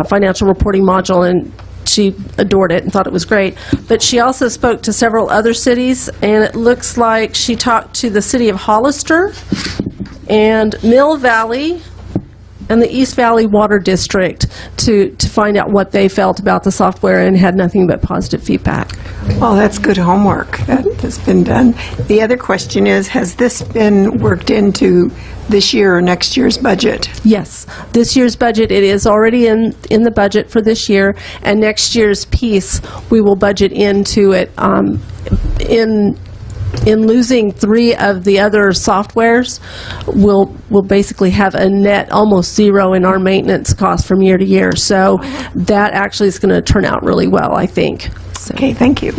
financial reporting module, and she adored it and thought it was great. But she also spoke to several other cities, and it looks like she talked to the city of Hollister and Mill Valley and the East Valley Water District to find out what they felt about the software, and had nothing but positive feedback. Well, that's good homework that has been done. The other question is, has this been worked into this year or next year's budget? Yes, this year's budget, it is already in the budget for this year, and next year's piece, we will budget into it. In losing 3 of the other softwares, we'll basically have a net almost zero in our maintenance costs from year to year. So that actually is going to turn out really well, I think. So. Okay, thank you.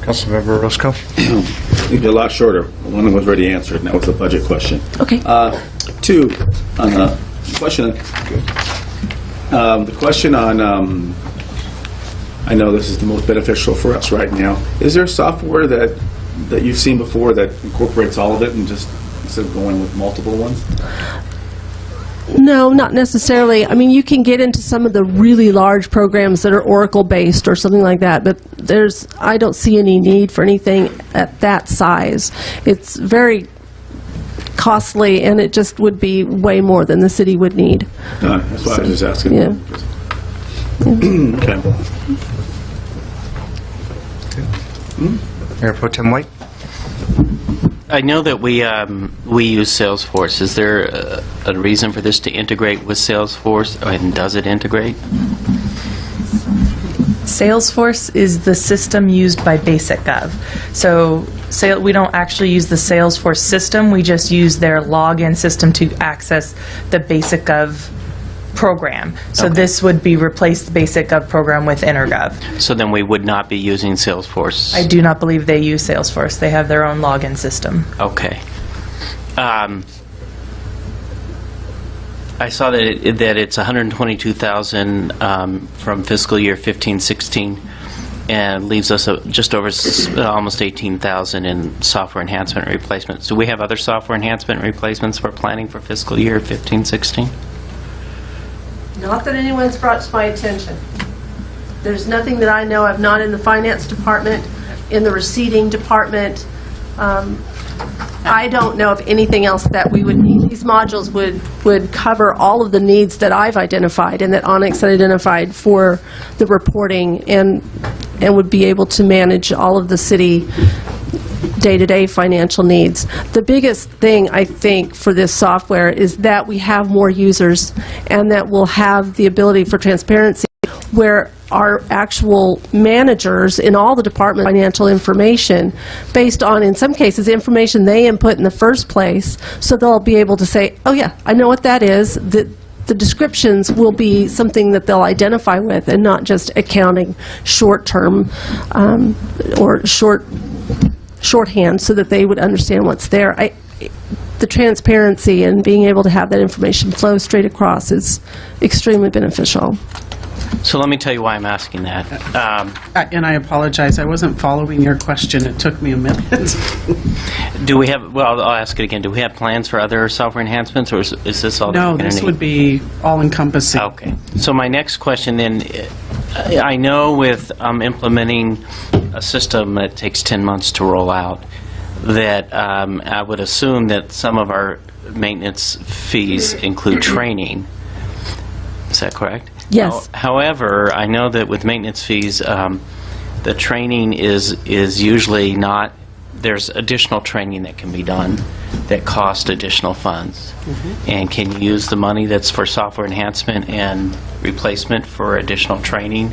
Councilmember Roscoe? Maybe a lot shorter. One was already answered, and that was a budget question. Okay. 2, on the question. The question on, I know this is the most beneficial for us right now. Is there software that you've seen before that incorporates all of it, and just instead of going with multiple ones? No, not necessarily. I mean, you can get into some of the really large programs that are Oracle-based or something like that, but I don't see any need for anything at that size. It's very costly, and it just would be way more than the city would need. That's why I was just asking. Yeah. Okay. Mayor Pro Tem White? I know that we use Salesforce. Is there a reason for this to integrate with Salesforce, and does it integrate? Salesforce is the system used by BasicGov. So we don't actually use the Salesforce system, we just use their login system to access the BasicGov program. So this would be replace the BasicGov program with InterGov. So then we would not be using Salesforce? I do not believe they use Salesforce. They have their own login system. Okay. I saw that it's $122,000 from fiscal year 15-16, and leaves us just over almost $18,000 in software enhancement replacements. Do we have other software enhancement replacements we're planning for fiscal year 15-16? Not that anyone's brought to my attention. There's nothing that I know of, not in the finance department, in the receiving department. I don't know of anything else that we would need. These modules would cover all of the needs that I've identified and that Onyx had identified for the reporting, and would be able to manage all of the city day-to-day financial needs. The biggest thing, I think, for this software is that we have more users, and that we'll have the ability for transparency where our actual managers in all the department financial information based on, in some cases, information they input in the first place, so they'll be able to say, oh yeah, I know what that is. The descriptions will be something that they'll identify with, and not just accounting short-term or shorthand, so that they would understand what's there. The transparency and being able to have that information flow straight across is extremely beneficial. So let me tell you why I'm asking that. And I apologize, I wasn't following your question. It took me a minute. Do we have, well, I'll ask it again. Do we have plans for other software enhancements, or is this all that No, we're gonna this need? would be all-encompassing. Okay. So my next question then, I know with implementing a system that takes 10 months to roll out, that I would assume that some of our maintenance fees include training. Is that correct? Yes. However, I know that with maintenance fees, the training is usually not, there's additional training that can be done that cost additional funds. And can you use the money that's for software enhancement and replacement for additional training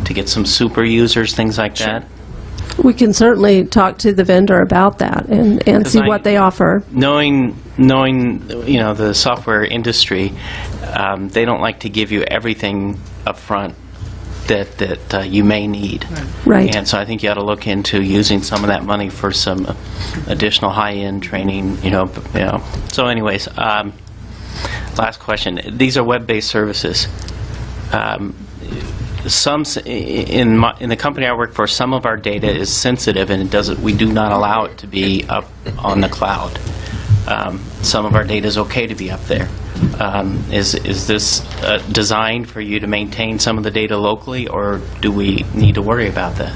to get some super users, things like that? We can certainly talk to the vendor about that and see what they offer. Knowing the software industry, they don't like to give you everything up front that you may need. Right. And so I think you ought to look into using some of that money for some additional high-end training, So anyways, last question. These are web-based services. Some in the company I work for, some of our data is sensitive, and we do not allow it to be up on the cloud. Some of our data is okay to be up there. Is this designed for you to maintain some of the data locally, or do we need to worry about that?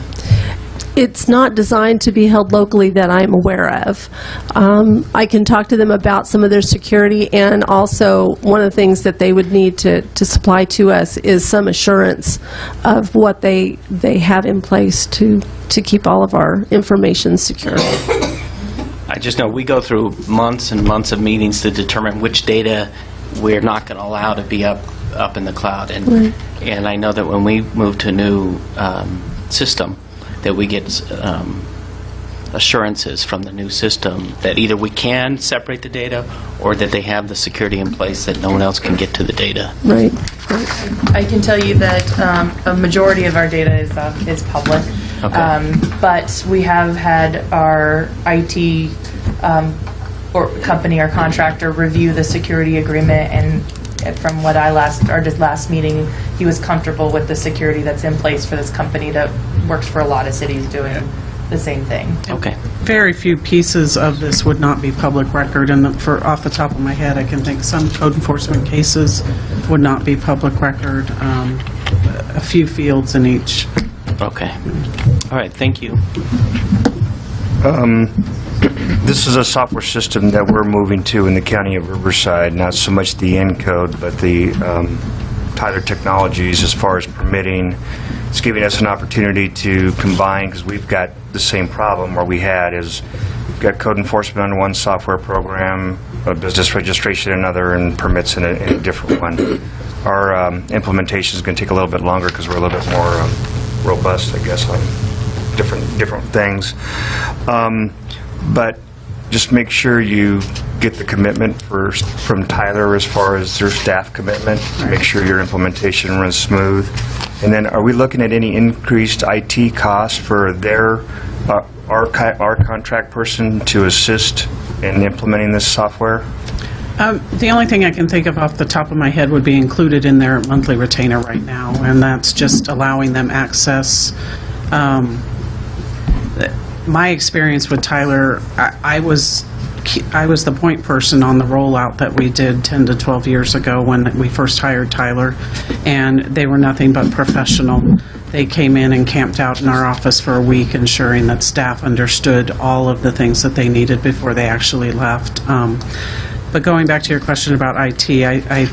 It's not designed to be held locally that I'm aware of. I can talk to them about some of their security, and also one of the things that they would need to supply to us is some assurance of what they have in place to keep all of our information secure. I just know we go through months and months of meetings to determine which data we're not going to allow to be up in the cloud. And I know that when we move to a new system, that we get assurances from the new system that either we can separate the data or that they have the security in place that no one else can get to the data. Right. I can tell you that a majority of our data is public. Okay. But we have had our IT or company or contractor review the security agreement, and from what our last meeting, he was comfortable with the security that's in place for this company that works for a lot of cities doing the same thing. Okay. Very few pieces of this would not be public record, and off the top of my head, I can think some code enforcement cases would not be public record, a few fields in each. Okay. All right, thank you. This is a software system that we're moving to in the county of Riverside, not so much the N code, but the Tyler Technologies as far as permitting. It's giving us an opportunity to combine, because we've got the same problem where we've got code enforcement on one software program, a business registration in another, and permits in a different one. Our implementation is going to take a little bit longer because we're a little bit more robust, I guess, on different things. But just make sure you get the commitment first from Tyler as far as their staff commitment. Make sure your implementation runs smooth. And then, are we looking at any increased IT costs for our contract person to assist in implementing this software? The only thing I can think of off the top of my head would be included in their monthly retainer right now, and that's just allowing them access. My experience with Tyler, I was the point person on the rollout that we did 10 to 12 years ago when we first hired Tyler, and they were nothing but professional. They came in and camped out in our office for a week, ensuring that staff understood all of the things that they needed before they actually left. But going back to your question about IT, I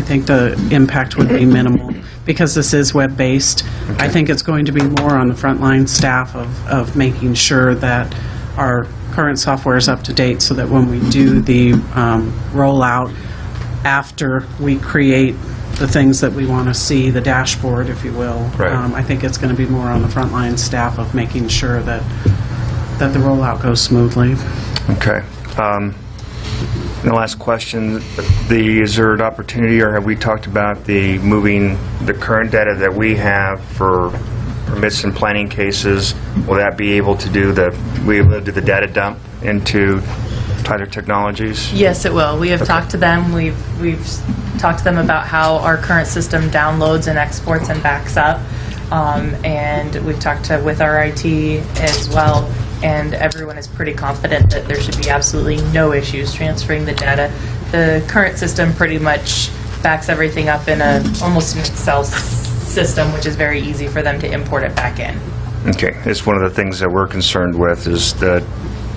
think the impact would be minimal because this is web-based. Okay. I think it's going to be more on the frontline staff of making sure that our current software is up to date so that when we do the rollout, after we create the things that we want to see, the dashboard, if you will, right. I think it's going to be more on the frontline staff of making sure that the rollout goes smoothly. Okay. The last question, is there an opportunity, or have we talked about moving the current data that we have for permits and planning cases? Will that be able to do the data dump into Tyler Technologies? Yes, it will. We have talked to them. We've talked to them about how our current system downloads and exports and backs up, and we've talked with our IT as well. And everyone is pretty confident that there should be absolutely no issues transferring the data. The current system pretty much backs everything up in almost an Excel system, which is very easy for them to import it back in. Okay, it's one of the things that we're concerned with is the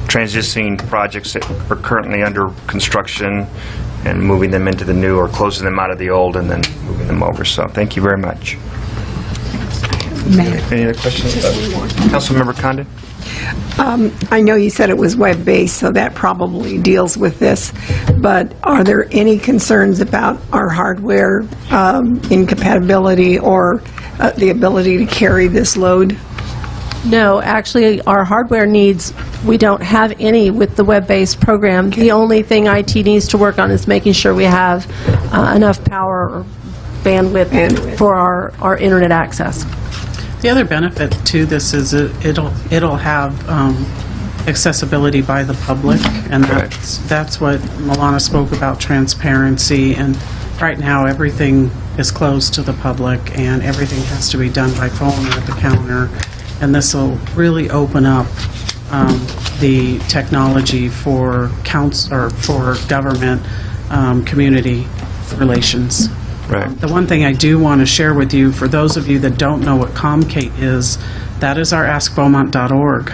transitioning projects that are currently under construction and moving them into the new or closing them out of the old and then moving them over. So thank you very much. Any other questions? Councilmember Condon? I know you said it was web-based, so that probably deals with this, but are there any concerns about our hardware incompatibility or the ability to carry this load? No, actually, our hardware needs, we don't have any with the web-based program. The only thing IT needs to work on is making sure we have enough power or bandwidth for our internet access. The other benefit to this is it'll have accessibility by the public, and that's what Milana spoke about, transparency. And right now, everything is closed to the public, and everything has to be done by phone or at the counter. And this will really open up the technology for council or for government community relations. Right. The one thing I do want to share with you, for those of you that don't know what Comcate is, that is our askbeaumont.org.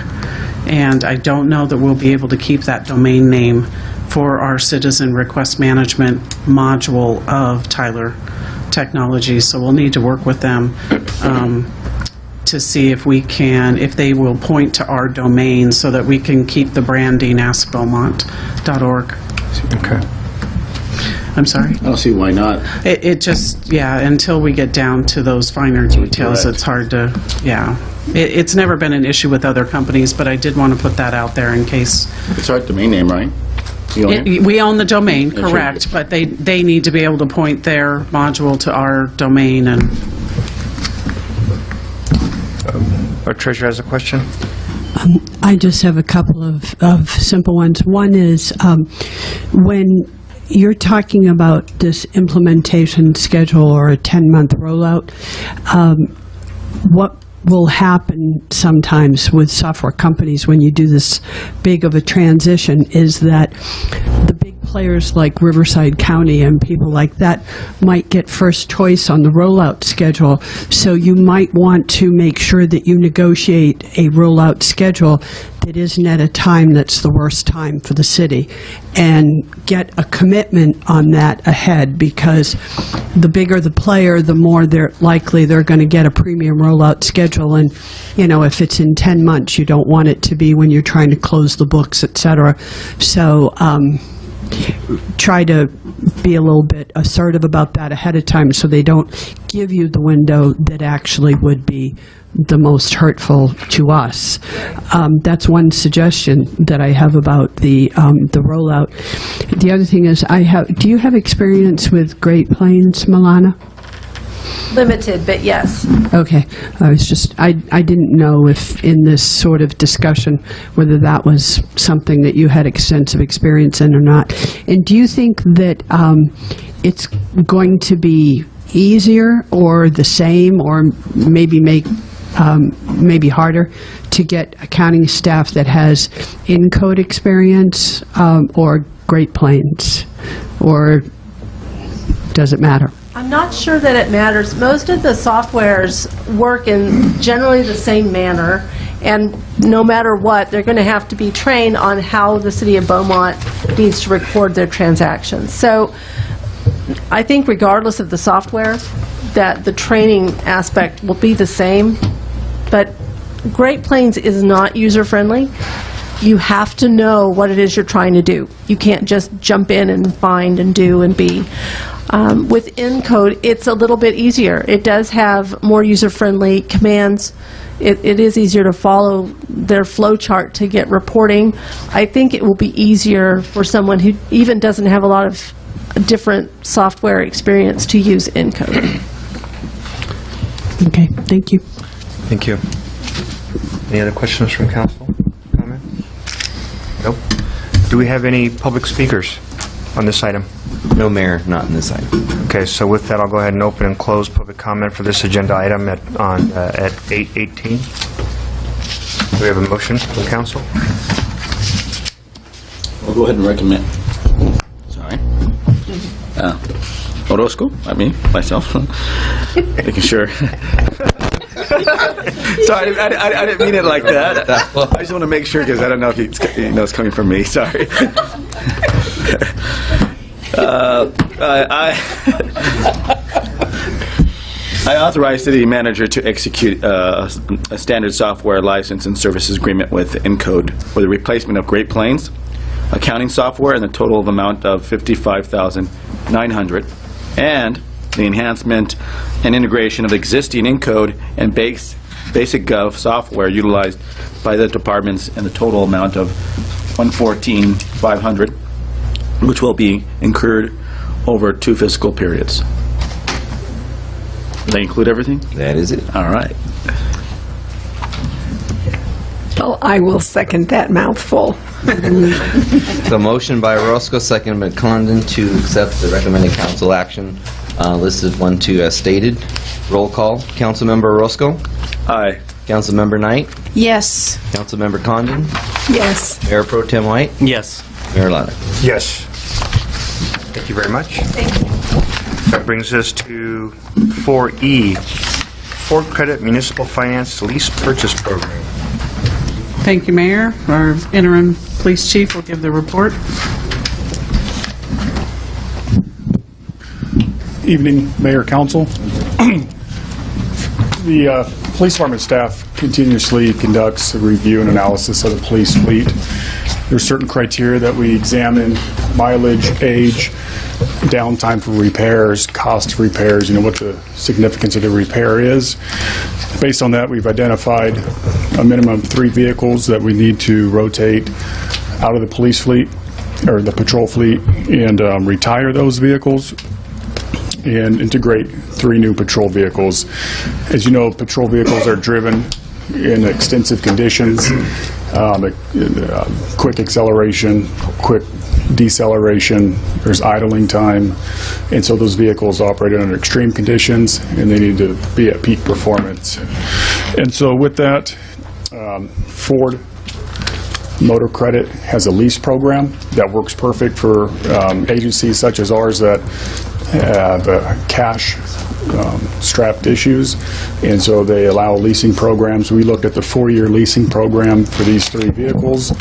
And I don't know that we'll be able to keep that domain name for our citizen request management module of Tyler Technologies. So we'll need to work with them to see if we can, if they will point to our domain so that we can keep the branding askbeaumont.org. Okay. I'm sorry? I don't see why not. It just, yeah, until we get down to those finer details, Correct. it's hard to, yeah. It's never been an issue with other companies, but I did want to put that out there in case. It's our domain name, right? You own it? We own the domain, That's correct, right. but they need to be able to point their module to our domain. And Our treasurer has a question. I just have a couple of simple ones. One is when you're talking about this implementation schedule or a 10-month rollout, what will happen sometimes with software companies when you do this big of a transition is that the big players like Riverside County and people like that might get first choice on the rollout schedule. So you might want to make sure that you negotiate a rollout schedule that isn't at a time that's the worst time for the city, and get a commitment on that ahead, because the bigger the player, the more they're going to get a premium rollout schedule. And, you know, if it's in 10 months, you don't want it to be when you're trying to close the books, et cetera. So try to be a little bit assertive about that ahead of time so they don't give you the window that actually would be the most hurtful to us. That's one suggestion that I have about the rollout. The other thing is, do you have experience with Great Plains, Milana? Limited, but yes. Okay. I didn't know if in this sort of discussion whether that was something that you had extensive experience in or not. And do you think that it's going to be easier or the same, or maybe maybe harder to get accounting staff that has in-code experience or Great Plains? Or does it matter? I'm not sure that it matters. Most of the softwares work in generally the same manner, and no matter what, they're going to have to be trained on how the city of Beaumont needs to record their transactions. So I think regardless of the software, that the training aspect will be the same, but Great Plains is not user-friendly. You have to know what it is you're trying to do. You can't just jump in and find and do and be. With Encode, it's a little bit easier. It does have more user-friendly commands. It is easier to follow their flow chart to get reporting. I think it will be easier for someone who even doesn't have a lot of different software experience to use Encode. Okay, thank you. Thank you. Any other questions from council? Comments? Nope. Do we have any public speakers on this item? No, Mayor, not in this item. Okay, so with that, I'll go ahead and open and close public comment for this agenda item at 8:18. Do we have a motion from council? I'll go ahead and recommend. Sorry. Orozco, myself, making sure. Sorry, I didn't mean it like that. I just want to make sure because I don't know if it's coming from me. Sorry. I authorize city manager to execute a standard software license and services agreement with Encode for the replacement of Great Plains accounting software in the total amount of $55,900, and the enhancement and integration of existing Encode and Basic Gov software utilized by the departments in the total amount of $114,500, which will be incurred over 2 fiscal periods. Did that include everything? That is it. All right. Well, I will second that mouthful. So motion by Orozco, second by Condon to accept the recommended council action listed 1, 2 as stated. Roll call. Councilmember Orozco? Aye. Councilmember Knight? Yes. Councilmember Condon? Yes. Mayor Pro Tem White? Yes. Mayor Ladder? Yes. Thank you very much. That brings us to 4E, Ford Credit Municipal Finance Lease Purchase Program. Thank you, Mayor. Our interim police chief will give the report. Evening, Mayor, Council. The police department staff continuously conducts a review and analysis of the police fleet. There's certain criteria that we examine: mileage, age, downtime for repairs, cost of repairs, what the significance of the repair is. Based on that, we've identified a minimum of 3 vehicles that we need to rotate out of the police fleet, or the patrol fleet, and retire those vehicles and integrate 3 new patrol vehicles. As you know, patrol vehicles are driven in extensive conditions, quick acceleration, quick deceleration, there's idling time, and so those vehicles operate under extreme conditions and they need to be at peak performance. And so with that, Ford Motor Credit has a lease program that works perfect for agencies such as ours that have cash strapped issues, and so they allow leasing programs. We looked at the 4-year leasing program for these 3 vehicles,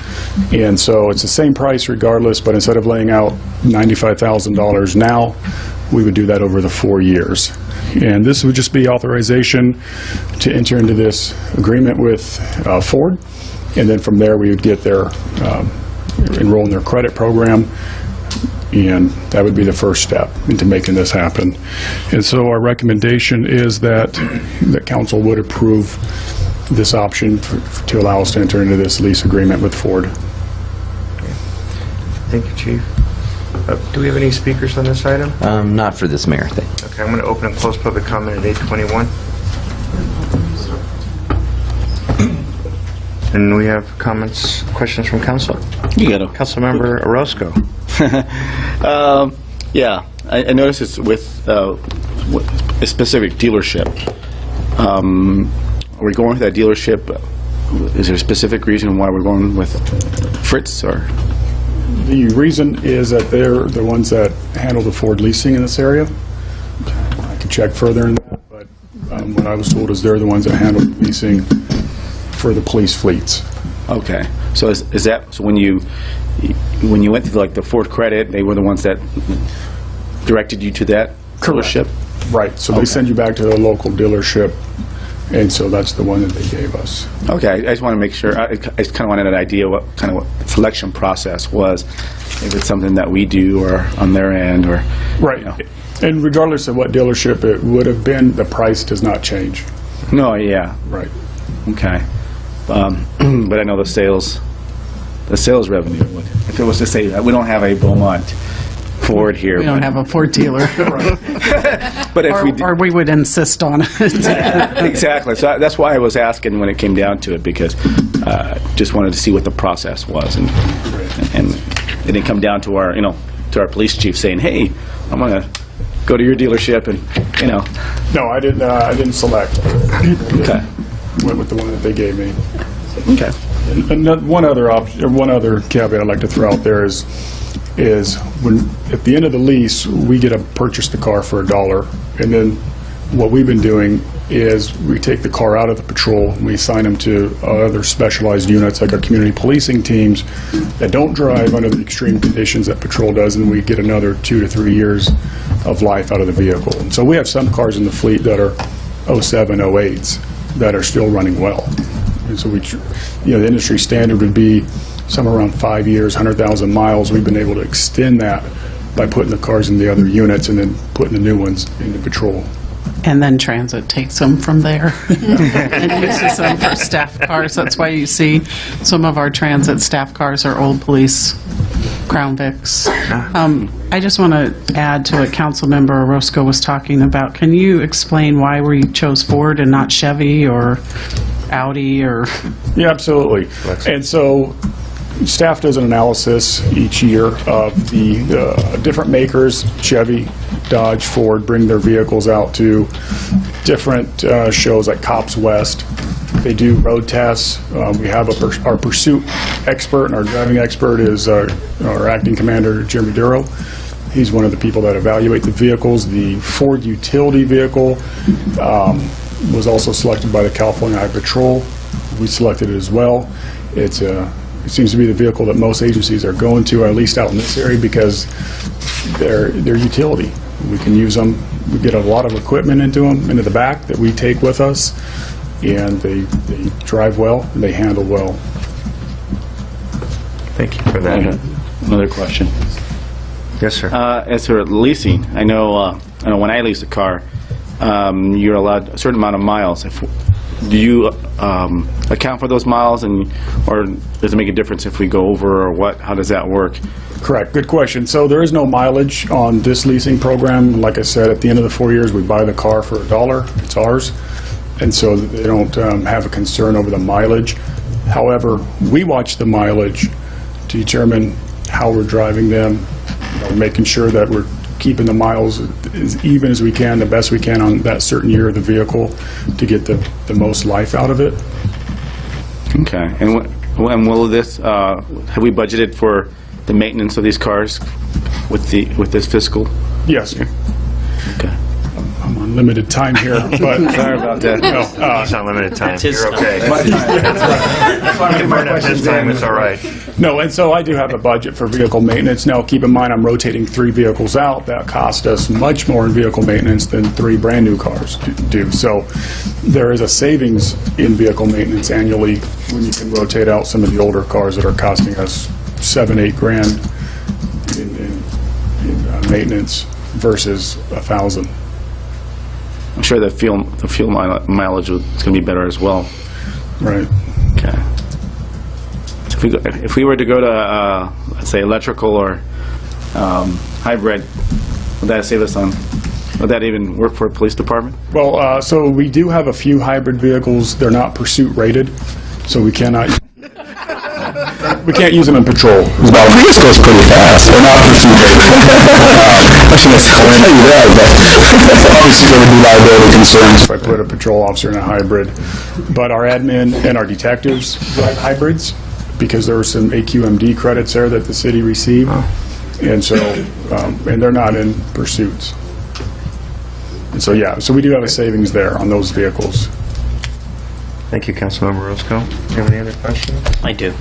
and so it's the same price regardless, but instead of laying out $95,000 now, we would do that over the 4 years. And this would just be authorization to enter into this agreement with Ford, and then from there we would get their enroll in their credit program, and that would be the first step into making this happen. And so our recommendation is that the council would approve this option to allow us to enter into this lease agreement with Ford. Thank you, Chief. Do we have any speakers on this item? Not for this, Mayor. Okay, I'm going to open and close public comment at 8:21. And we have comments, questions from council. You got it. Councilmember Orozco. Yeah, I noticed it's with a specific dealership. Are we going with that dealership? Is there a specific reason why we're going with Fritz, or? The reason is that they're the ones that handle the Ford leasing in this area. I could check further in that, but what I was told is they're the ones that handle leasing for the police fleets. Okay, so is that, so when you went through like the Ford Credit, they were the ones that directed you to that dealership? Right, so they send you back to the local dealership, and so that's the one that they gave us. Okay, I just want to make sure, I just kind of wanted an idea what the selection process was, if it's something that we do or on their end, or... Right, and regardless of what dealership it would have been, the price does not change. No, yeah. Right. Okay. But I know the sales revenue, if it was to say that we don't have a Beaumont Ford here. We don't have a Ford dealer. But if or we would insist on it. Exactly. So that's why I was asking when it came down to it, because just wanted to see what the process was, and it didn't come down to our to our police chief saying, "Hey, I'm gonna go to your dealership," and No, I didn't select. Okay. Went with the one that they gave me. Okay. And one other caveat I'd like to throw out there is is when, at the end of the lease, we get to purchase the car for $1, and then what we've been doing is we take the car out of the patrol and we assign them to other specialized units like our community policing teams that don't drive under the extreme conditions that patrol does, and we get another 2 to 3 years of life out of the vehicle. And so we have some cars in the fleet that are 07, 08s that are still running well. And so the industry standard would be somewhere around 5 years, 100,000 miles. We've been able to extend that by putting the cars in the other units and then putting the new ones into patrol. And then transit takes them from there and uses them for staff cars. That's why you see some of our transit staff cars are old police Crown Vics. I just want to add to what Councilmember Orozco was talking about. Can you explain why we chose Ford and not Chevy or Audi or? Yeah, absolutely. And so staff does an analysis each year of the different makers, Chevy, Dodge, Ford, bring their vehicles out to different shows like Cops West. They do road tests. We have our pursuit expert, and our driving expert is our acting commander, Jeremy Duro. He's one of the people that evaluate the vehicles. The Ford utility vehicle was also selected by the California Highway Patrol. We selected it as well. It seems to be the vehicle that most agencies are going to, at least out in this area, because they're utility. We can use them. We get a lot of equipment into them, into the back that we take with us, and they drive well, and they handle well. Thank you for that. Another question. Yes, sir. As for leasing, I know when I lease a car, you're allowed a certain amount of miles. Do you account for those miles, or does it make a difference if we go over, or what? How does that work? Correct. Good question. So there is no mileage on this leasing program. Like I said, at the end of the 4 years, we buy the car for $1. It's ours. And so they don't have a concern over the mileage. However, we watch the mileage to determine how we're driving them, making sure that we're keeping the miles as even as we can, the best we can on that certain year of the vehicle to get the most life out of it. Okay. And when will this, have we budgeted for the maintenance of these cars with this fiscal? Yes. Okay. I'm on limited time here, but sorry about that. No, It's not limited time. It's his You're okay. time. You can burn up his time, it's all right. No, and so I do have a budget for vehicle maintenance. Now, keep in mind, I'm rotating 3 vehicles out. That cost us much more in vehicle maintenance than 3 brand-new cars do. So there is a savings in vehicle maintenance annually when you can rotate out some of the older cars that are costing us $7-8 grand in maintenance versus $1,000. I'm sure the fuel mileage is going to be better as well. Right. Okay. So if we were to go to, let's say, electrical or hybrid, would that save us on? Would that even work for a police department? Well, so we do have a few hybrid vehicles. They're not pursuit rated, so we cannot. We can't use them in patrol. Well, Prius goes pretty fast. They're not pursuit rated. I shouldn't tell you that, but obviously there would be liability concerns. If I put a patrol officer in a hybrid, but our admin and our detectives drive hybrids because there were some AQMD credits there that the city received, and so and they're not in pursuits. And so yeah, so we do have a savings there on those vehicles. Thank you, Councilmember Roscoe. Do you have any other questions? I do.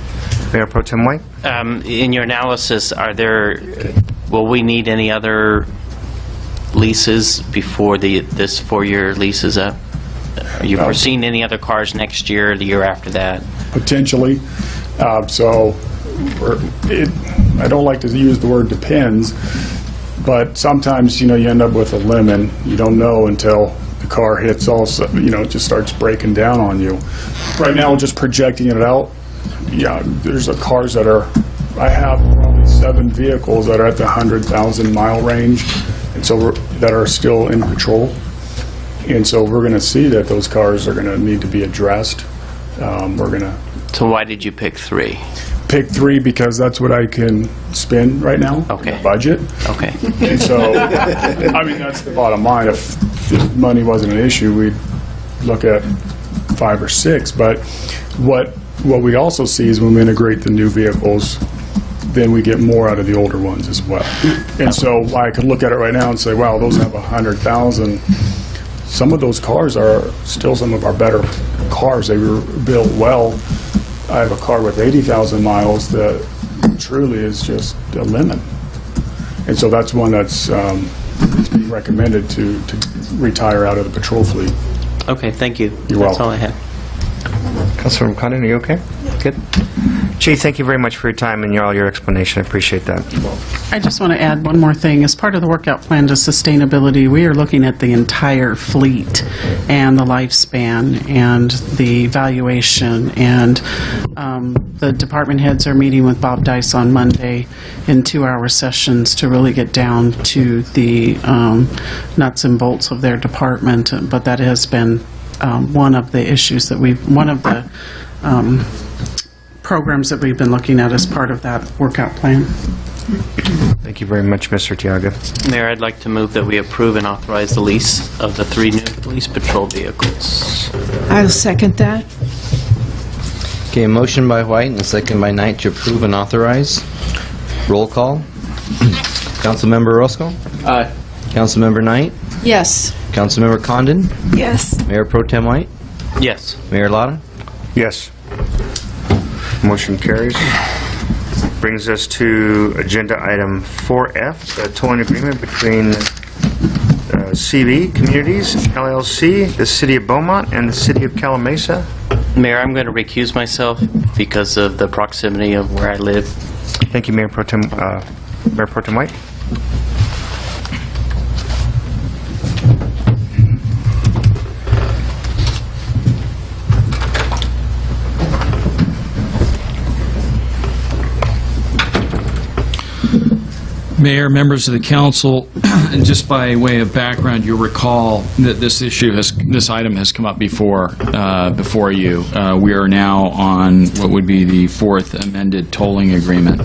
Mayor Pro Tem White? In your analysis, will we need any other leases before this 4-year lease is up? Are you foreseeing any other cars next year, the year after that? Potentially. So I don't like to use the word depends, but sometimes, you end up with a lemon. You don't know until the car hits also, it just starts breaking down on you. Right now, just projecting it out, yeah, there's cars that I have probably 7 vehicles that are at the 100,000 mile range, and so that are still in patrol. And so we're going to see that those cars are going to need to be addressed. So why did you pick 3? Pick 3 because that's what I can spend right now. Okay. In the budget. Okay. And so, I mean, that's the bottom line. If money wasn't an issue, we'd look at 5 or 6. But what we also see is when we integrate the new vehicles, then we get more out of the older ones as well. And so I could look at it right now and say, wow, those have 100,000. Some of those cars are still some of our better cars. They were built well. I have a car with 80,000 miles that truly is just a lemon. And so that's one that's being recommended to retire out of the patrol fleet. Okay, thank you. You're That's welcome. all I had. Councilmember Condon, are you okay? Good. Chief, thank you very much for your time and all your explanation. I appreciate that. I just want to add one more thing. As part of the workout plan to sustainability, we are looking at the entire fleet and the lifespan and the valuation. And the department heads are meeting with Bob Dice on Monday in 2-hour sessions to really get down to the nuts and bolts of their department. But that has been one of the issues that one of the programs that we've been looking at as part of that workout plan. Thank you very much, Mr. Tiaga. Mayor, I'd like to move that we approve and authorize the lease of the 3 new police patrol vehicles. I'll second that. Okay, a motion by White and a second by Knight to approve and authorize. Roll call. Councilmember Orozco? Aye. Councilmember Knight? Yes. Councilmember Condon? Yes. Mayor Pro Tem White? Yes. Mayor Lara? Yes. Motion carries. Brings us to agenda item 4F, the tolling agreement between CV Communities, LLC, the City of Beaumont, and the City of Calamasa. Mayor, I'm going to recuse myself because of the proximity of where I live. Thank you, Mayor Pro Tem White. Mayor, members of the council, and just by way of background, you'll recall that this item has come up before you. We are now on what would be the 4th amended tolling agreement.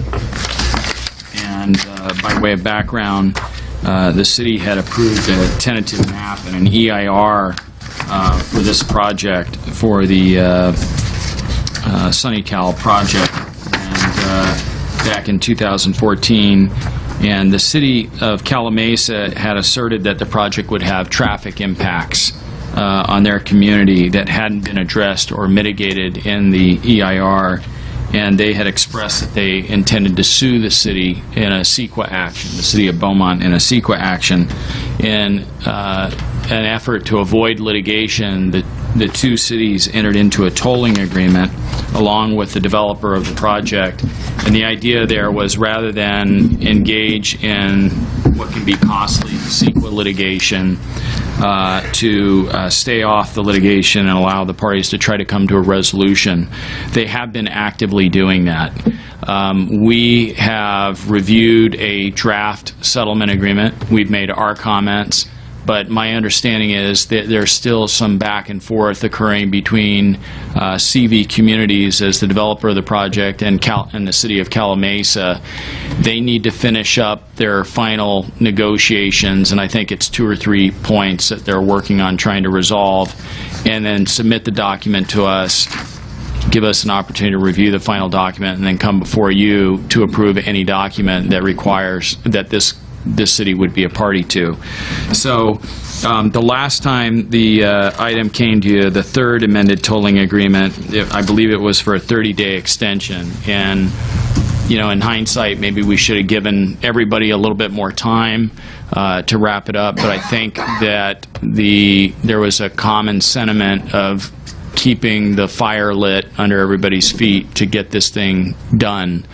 And by way of background, the city had approved a tentative map and an EIR for this project for the Sunny Cal project, and back in 2014. And the City of Calamasa had asserted that the project would have traffic impacts on their community that hadn't been addressed or mitigated in the EIR, and they had expressed that they intended to sue the city in a CEQA action, the City of Beaumont in a CEQA action. In an effort to avoid litigation, the 2 cities entered into a tolling agreement along with the developer of the project. And the idea there was, rather than engage in what can be costly CEQA litigation, to stay off the litigation and allow the parties to try to come to a resolution. They have been actively doing that. We have reviewed a draft settlement agreement. We've made our comments. But my understanding is that there's still some back and forth occurring between CV Communities as the developer of the project and the City of Calamasa. They need to finish up their final negotiations, and I think it's 2 or 3 points that they're working on trying to resolve, and then submit the document to us, give us an opportunity to review the final document, and then come before you to approve any document that requires that this city would be a party to. So the last time the item came to you, the 3rd amended tolling agreement, I believe it was for a 30-day extension. And, in hindsight, maybe we should have given everybody a little bit more time to wrap it up. But I think that there was a common sentiment of keeping the fire lit under everybody's feet to get this thing done.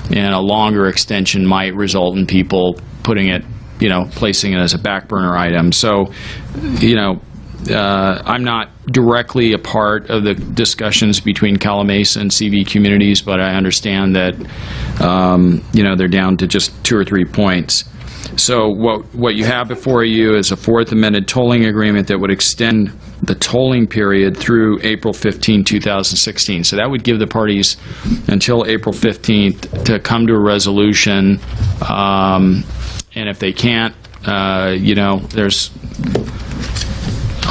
And a longer extension might result in people putting it, placing it as a back burner item. So, I'm not directly a part of the discussions between Calamasa and CV Communities, but I understand that, they're down to just 2 or 3 points. So what you have before you is a 4th amended tolling agreement that would extend the tolling period through April 15, 2016. So that would give the parties until April 15th to come to a resolution. And if they can't, there's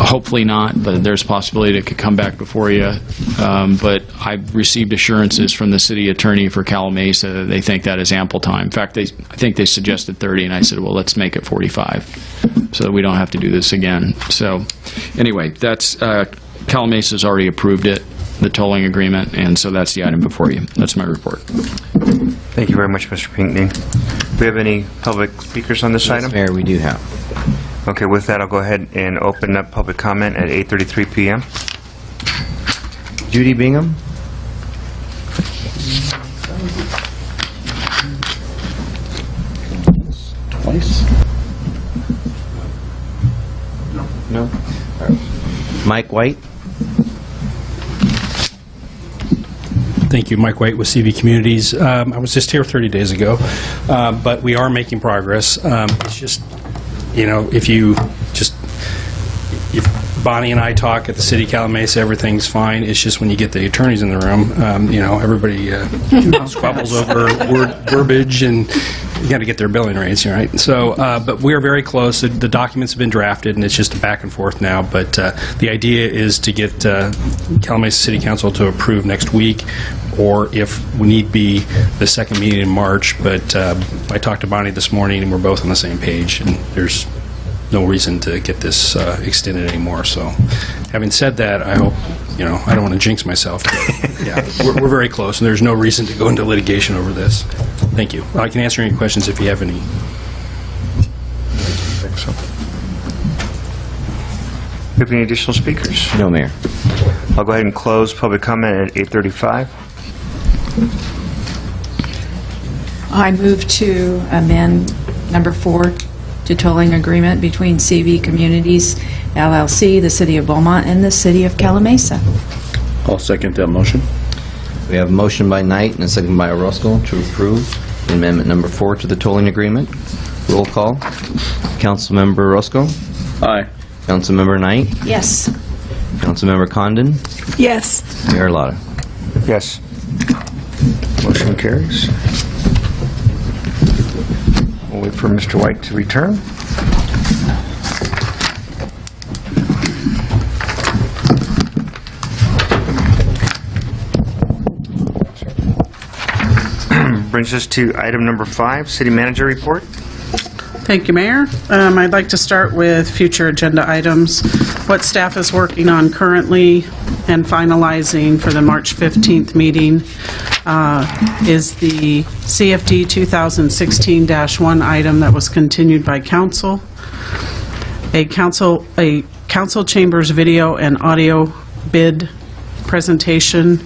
hopefully not, but there's a possibility it could come back before you. But I've received assurances from the city attorney for Calamasa that they think that is ample time. In fact, I think they suggested 30, and I said, well, let's make it 45 so that we don't have to do this again. So anyway, that's Calamasa's already approved it, the tolling agreement, and so that's the item before you. That's my report. Thank you very much, Mr. Pinckney. Do we have any public speakers on this item? Mayor, we do have. Okay, with that, I'll go ahead and open up public comment at 8:33 p.m. Judy Bingham? Twice? No. Mike White? Thank you, Mike White with CV Communities. I was just here 30 days ago, but we are making progress. It's just, if Bonnie and I talk at the city of Calamasa, everything's fine. It's just when you get the attorneys in the room, everybody squabbles over verbiage, and you got to get their billing rates, right? So, but we're very close. The documents have been drafted, and it's just a back and forth now. But the idea is to get Calamasa City Council to approve next week, or if we need be, the second meeting in March. But I talked to Bonnie this morning, and we're both on the same page, and there's no reason to get this extended anymore. So, having said that, I hope, I don't want to jinx myself, but yeah, we're very close, and there's no reason to go into litigation over this. Thank you. I can answer any questions if you have any. Do you have any additional speakers? No, Mayor. I'll go ahead and close public comment at 8:35. I move to amend number 4 to tolling agreement between CV Communities, LLC, the City of Beaumont, and the City of Calamasa. I'll second that motion. We have a motion by Knight and a second by Orozco to approve amendment number 4 to the tolling agreement. Roll call. Councilmember Orozco? Aye. Councilmember Knight? Yes. Councilmember Condon? Yes. Mayor Lotta? Yes. Motion carries. We'll wait for Mr. White to return. Brings us to item number 5, City Manager Report. Thank you, Mayor. I'd like to start with future agenda items. What staff is working on currently and finalizing for the March 15th meeting is the CFD 2016-1 item that was continued by council. A council chambers video and audio bid presentation,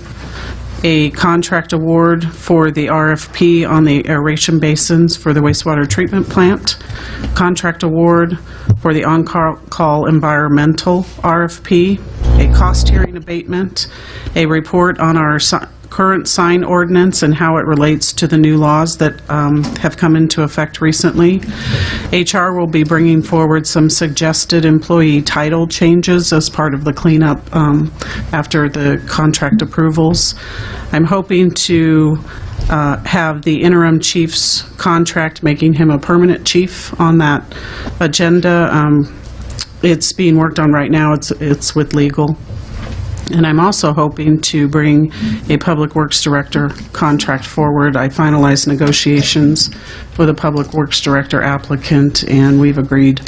a contract award for the RFP on the aeration basins for the wastewater treatment plant, contract award for the on-call environmental RFP, a cost hearing abatement, a report on our current sign ordinance and how it relates to the new laws that have come into effect recently. HR will be bringing forward some suggested employee title changes as part of the cleanup after the contract approvals. I'm hoping to have the interim chief's contract, making him a permanent chief, on that agenda. It's being worked on right now. It's with legal. And I'm also hoping to bring a Public Works Director contract forward. I finalized negotiations with a Public Works Director applicant, and we've agreed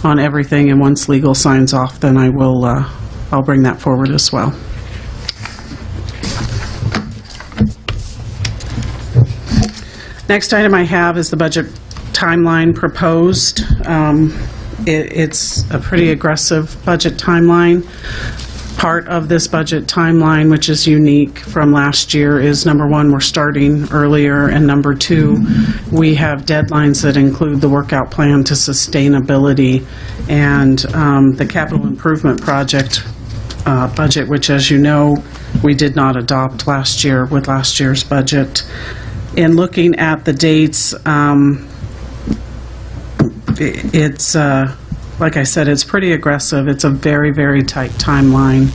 on everything. And once legal signs off, then I'll bring that forward as well. Next item I have is the budget timeline proposed. It's a pretty aggressive budget timeline. Part of this budget timeline, which is unique from last year, is number 1, we're starting earlier, and number 2, we have deadlines that include the workout plan to sustainability and the capital improvement project budget, which, as you know, we did not adopt last year with last year's budget. In looking at the dates, it's like I said, it's pretty aggressive. It's a very, very tight timeline.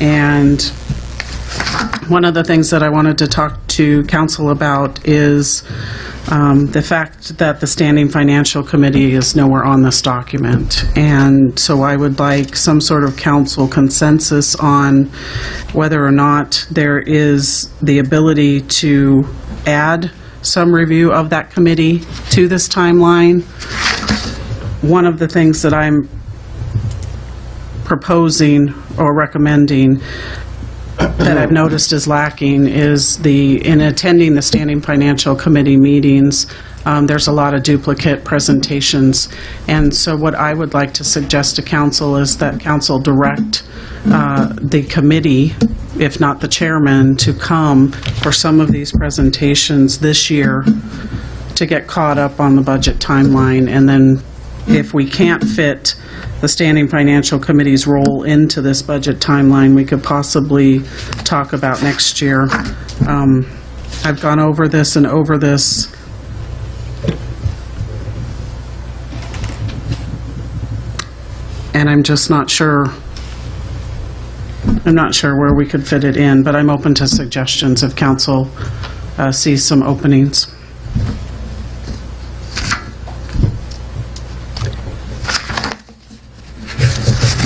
And one of the things that I wanted to talk to council about is the fact that the Standing Financial Committee is nowhere on this document. And so I would like some sort of council consensus on whether or not there is the ability to add some review of that committee to this timeline. One of the things that I'm proposing or recommending that I've noticed is lacking is in attending the Standing Financial Committee meetings, there's a lot of duplicate presentations. And so what I would like to suggest to council is that council direct the committee, if not the chairman, to come for some of these presentations this year to get caught up on the budget timeline. And then if we can't fit the Standing Financial Committee's role into this budget timeline, we could possibly talk about next year. I've gone over this and over this. And I'm just not sure. I'm not sure where we could fit it in, but I'm open to suggestions if council sees some openings.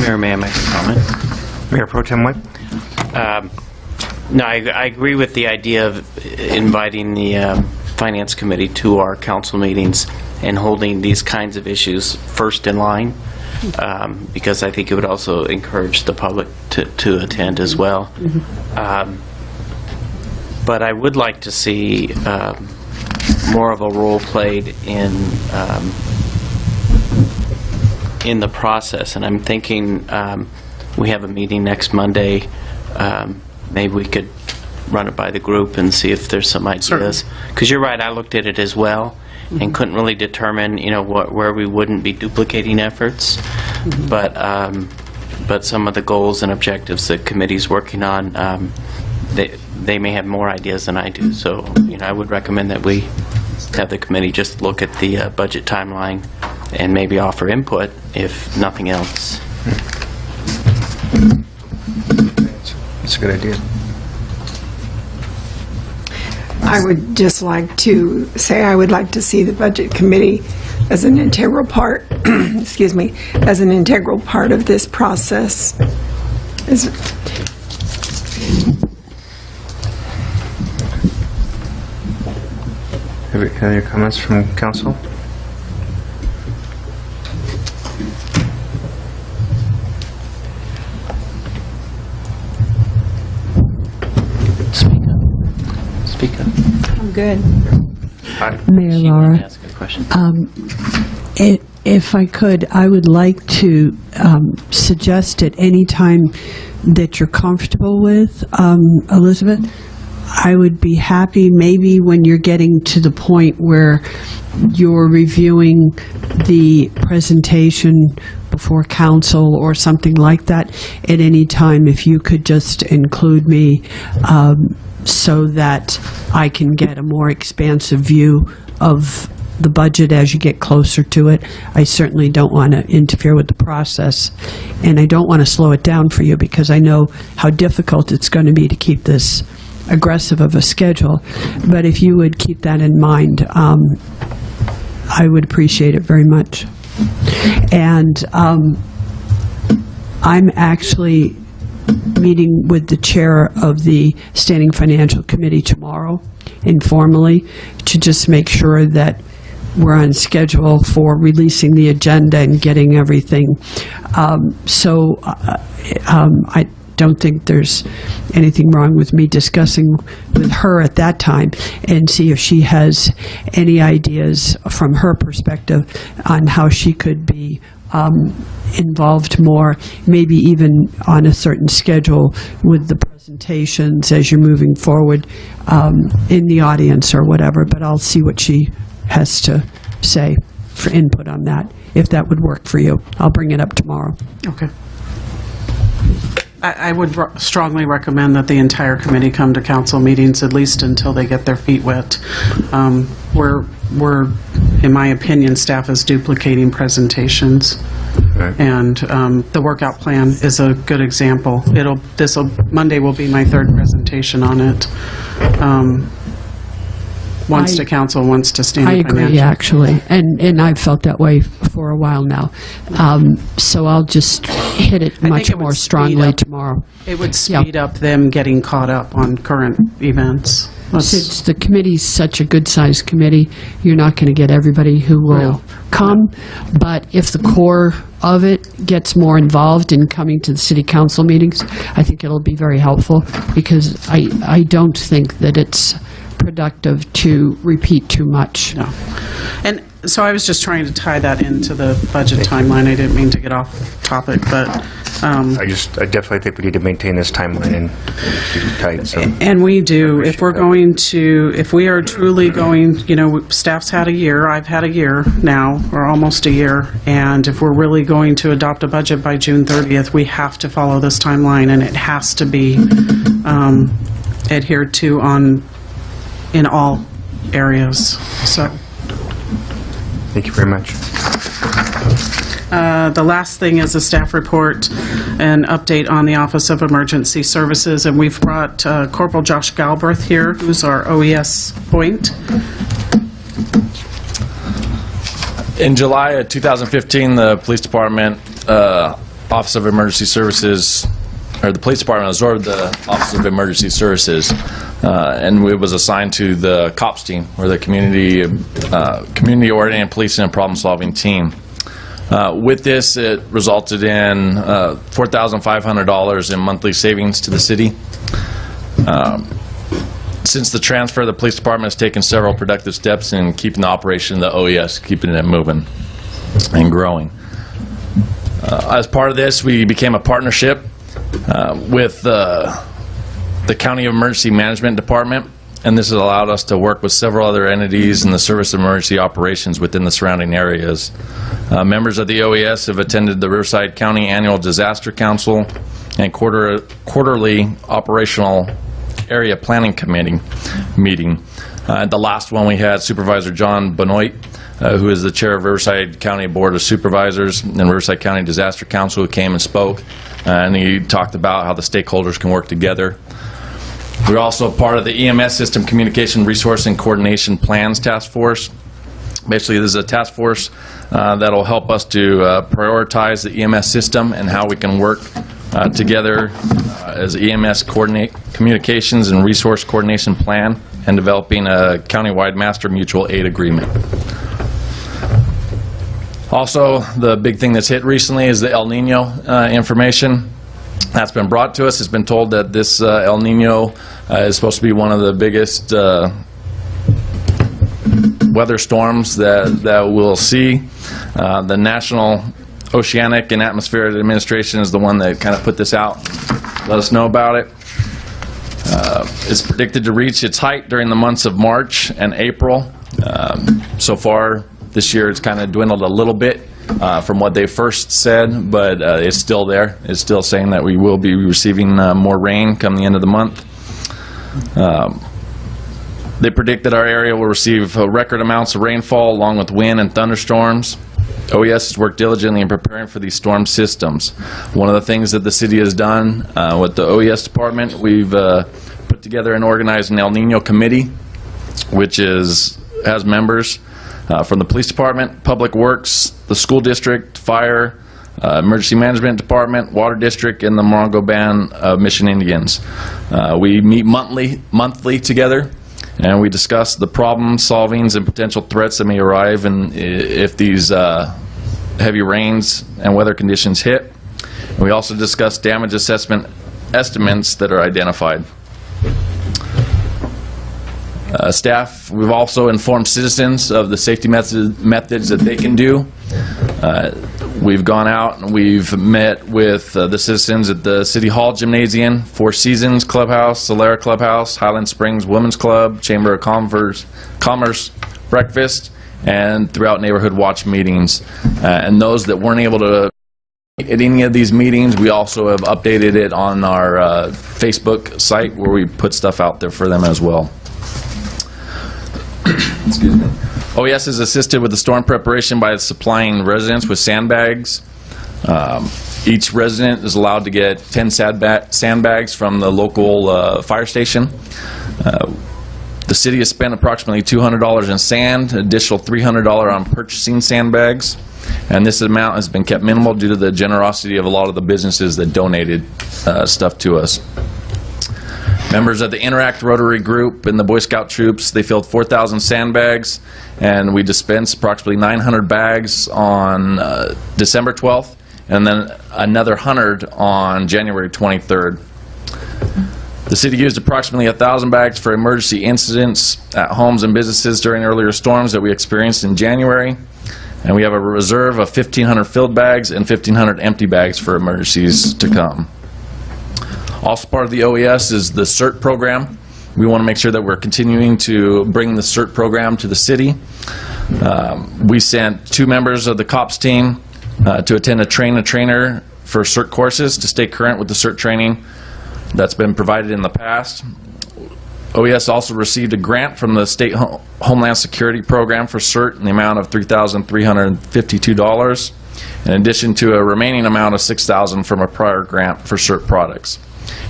Mayor, may I make a comment? Mayor Pro Tem White? No, I agree with the idea of inviting the Finance Committee to our council meetings and holding these kinds of issues first in line, because I think it would also encourage the public to attend as well. But I would like to see more of a role played in the process, and I'm thinking we have a meeting next Monday. Maybe we could run it by the group and see if there's some ideas. Because you're right, I looked at it as well and couldn't really determine, where we wouldn't be duplicating efforts. But some of the goals and objectives the committee's working on, they may have more ideas than I do. So, I would recommend that we have the committee just look at the budget timeline and maybe offer input, if nothing else. That's a good idea. I would just like to say I would like to see the Budget Committee as an integral part, excuse me, as an integral part of this process. Any other comments from council? Speak up. I'm good. Mayor Laura, Ask a question. if I could, I would like to suggest at any time that you're comfortable with, Elizabeth, I would be happy maybe when you're getting to the point where you're reviewing the presentation before council or something like that, at any time if you could just include me so that I can get a more expansive view of the budget as you get closer to it. I certainly don't want to interfere with the process, and I don't want to slow it down for you because I know how difficult it's going to be to keep this aggressive of a schedule. But if you would keep that in mind, I would appreciate it very much. And I'm actually meeting with the chair of the Standing Financial Committee tomorrow, informally, to just make sure that we're on schedule for releasing the agenda and getting everything. I don't think there's anything wrong with me discussing with her at that time and see if she has any ideas from her perspective on how she could be involved more, maybe even on a certain schedule with the presentations as you're moving forward in the audience or whatever. But I'll see what she has to say for input on that, if that would work for you. I'll bring it up tomorrow. Okay. I would strongly recommend that the entire committee come to council meetings, at least until they get their feet wet. We're, in my opinion, staff is duplicating presentations. Right. And the workout plan is a good example. Monday will be my third presentation on it. once to council, once to I standing agree, financial. actually, and I've felt that way for a while now. So I'll just hit it think much it would more speed strongly up- tomorrow. It would speed up them getting caught up on current events. Since the committee's such a good-sized committee, you're not going to get everybody who will come, but if the core of it gets more involved in coming to the city council meetings, I think it'll be very helpful, because I don't think that it's productive to repeat too much. No. And so I was just trying to tie that into the budget timeline. I didn't mean to get off topic, but... I definitely think we need to maintain this timeline and keep it tight, so. And we do. If we're going to, if we are truly going, you know, staff's had a year, I've had a year now, or almost a year, and if we're really going to adopt a budget by June 30th, we have to follow this timeline, and it has to be adhered to in all areas, so. Thank you very much. The last thing is a staff report and update on the Office of Emergency Services, and we've brought Corporal Josh Galbraith here, who's our OES point. In July of 2015, the police department, Office of Emergency Services, or the police department absorbed the Office of Emergency Services, and it was assigned to the COPS team, or the Community Oriented Policing and Problem Solving Team. With this, it resulted in $4,500 in monthly savings to the city. Since the transfer, the police department has taken several productive steps in keeping the operation of the OES, keeping it moving and growing. As part of this, we became a partnership with the County Emergency Management Department, and this has allowed us to work with several other entities in the service of emergency operations within the surrounding areas. Members of the OES have attended the Riverside County Annual Disaster Council and quarterly operational area planning committee meeting. At the last one, we had Supervisor John Benoit, who is the chair of Riverside County Board of Supervisors and Riverside County Disaster Council, who came and spoke, and he talked about how the stakeholders can work together. We're also part of the EMS System Communication Resource and Coordination Plans Task Force. Basically, this is a task force that'll help us to prioritize the EMS system and how we can work together as EMS communications and resource coordination plan, and developing a countywide master mutual aid agreement. Also, the big thing that's hit recently is the El Nino information that's been brought to us. It's been told that this El Nino is supposed to be one of the biggest weather storms that we'll see. The National Oceanic and Atmospheric Administration is the one that kind of put this out, let us know about it. It's predicted to reach its height during the months of March and April. So far this year, it's kind of dwindled a little bit from what they first said, but it's still there. It's still saying that we will be receiving more rain come the end of the month. They predict that our area will receive record amounts of rainfall along with wind and thunderstorms. OES has worked diligently in preparing for these storm systems. One of the things that the city has done with the OES department, we've put together and organized an El Nino committee, which has members from the police department, public works, the school district, fire, emergency management department, water district, and the Morongo Band of Mission Indians. We meet monthly together, and we discuss the problem solvings and potential threats that may arrive and if these heavy rains and weather conditions hit. And we also discuss damage assessment estimates that are identified. Staff, we've also informed citizens of the safety methods that they can do. We've gone out and we've met with the citizens at the City Hall Gymnasium, Four Seasons Clubhouse, Solera Clubhouse, Highland Springs Women's Club, Chamber of Commerce Breakfast, and throughout neighborhood watch meetings. And those that weren't able to at any of these meetings, we also have updated it on our Facebook site, where we put stuff out there for them as well. Excuse me. OES is assisted with the storm preparation by supplying residents with sandbags. Each resident is allowed to get 10 sandbags from the local fire station. The city has spent approximately $200 in sand, an additional $300 on purchasing sandbags, and this amount has been kept minimal due to the generosity of a lot of the businesses that donated stuff to us. Members of the Interact Rotary Group and the Boy Scout troops, they filled 4,000 sandbags, and we dispensed approximately 900 bags on December 12th, and then another 100 on January 23rd. The city used approximately 1,000 bags for emergency incidents at homes and businesses during earlier storms that we experienced in January, and we have a reserve of 1,500 filled bags and 1,500 empty bags for emergencies to come. Also part of the OES is the CERT program. We want to make sure that we're continuing to bring the CERT program to the city. We sent 2 members of the COPS team to attend a trainer for CERT courses to stay current with the CERT training that's been provided in the past. OES also received a grant from the State Homeland Security Program for CERT in the amount of $3,352, in addition to a remaining amount of $6,000 from a prior grant for CERT products.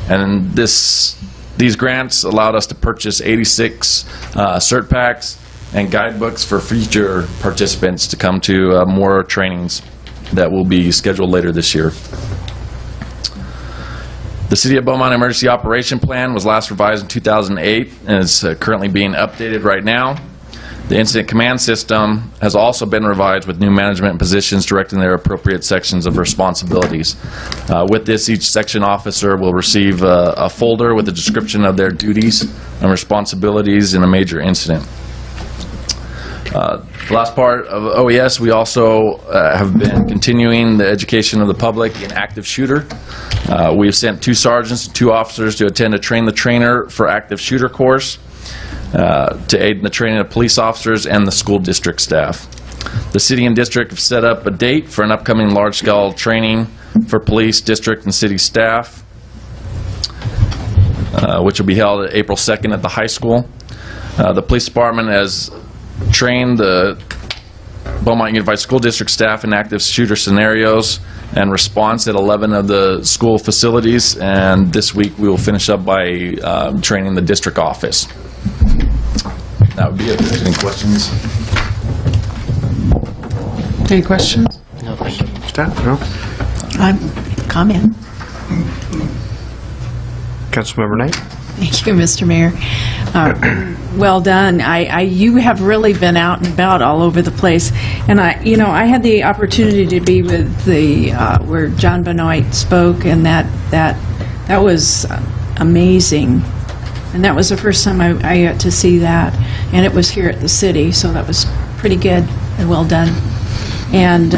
And these grants allowed us to purchase 86 CERT packs and guidebooks for future participants to come to more trainings that will be scheduled later this year. The City of Beaumont Emergency Operation Plan was last revised in 2008 and is currently being updated right now. The Incident Command System has also been revised with new management positions directing their appropriate sections of responsibilities. With this, each section officer will receive a folder with a description of their duties and responsibilities in a major incident. The last part of OES, we also have been continuing the education of the public in active shooter. We have sent 2 sergeants and 2 officers to attend a Train the Trainer for active shooter course to aid in the training of police officers and the school district staff. The city and district have set up a date for an upcoming large-scale training for police, district, and city staff, which will be held at April 2nd at the high school. The police department has trained the Beaumont Unified School District staff in active shooter scenarios and response at 11 of the school facilities, and this week we will finish up by training the district office. That would be it. Any questions? Any questions? No, thank you. Staff, no? Comment. Councilmember Knight? Thank you, Mr. Mayor. Well done. You have really been out and about all over the place, and I had the opportunity to be with the where John Benoit spoke, and that was amazing, and that was the first time I got to see that, and it was here at the city, so that was pretty good and well done. And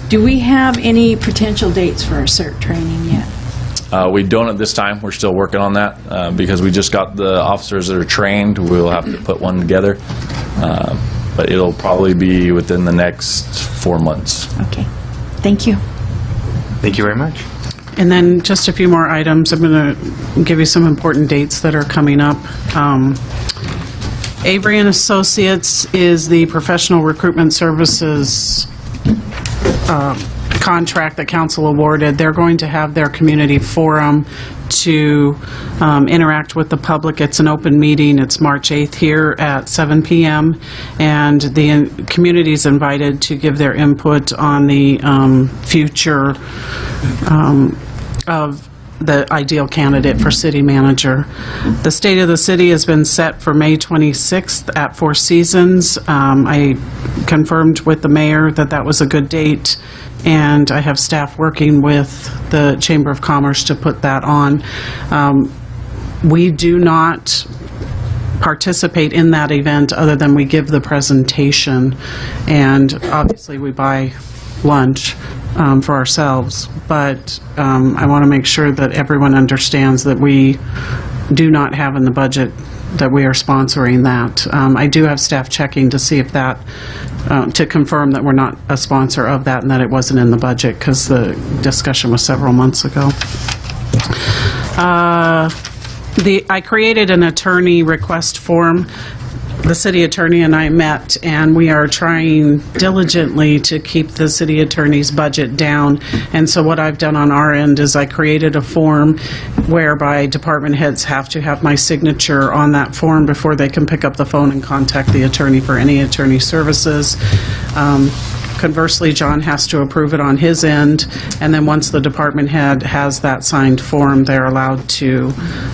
do we have any potential dates for our CERT training yet? We don't at this time. We're still working on that because we just got the officers that are trained. We'll have to put one together, but it'll probably be within the next 4 months. Okay. Thank you. Thank you very much. And then just a few more items. I'm going to give you some important dates that are coming up. Avery and Associates is the professional recruitment services contract that council awarded. They're going to have their community forum to interact with the public. It's an open meeting. It's March 8th here at 7 p.m. and the community is invited to give their input on the future of the ideal candidate for city manager. The State of the City has been set for May 26th at Four Seasons. I confirmed with the mayor that that was a good date, and I have staff working with the Chamber of Commerce to put that on. We do not participate in that event other than we give the presentation, and obviously we buy lunch for ourselves, but I want to make sure that everyone understands that we do not have in the budget that we are sponsoring that. I do have staff checking to see if that, to confirm that we're not a sponsor of that and that it wasn't in the budget, because the discussion was several months ago. I created an attorney request form the city attorney and I met, and we are trying diligently to keep the city attorney's budget down. And so what I've done on our end is I created a form whereby department heads have to have my signature on that form before they can pick up the phone and contact the attorney for any attorney services. Conversely, John has to approve it on his end, and then once the department head has that signed form, they're allowed to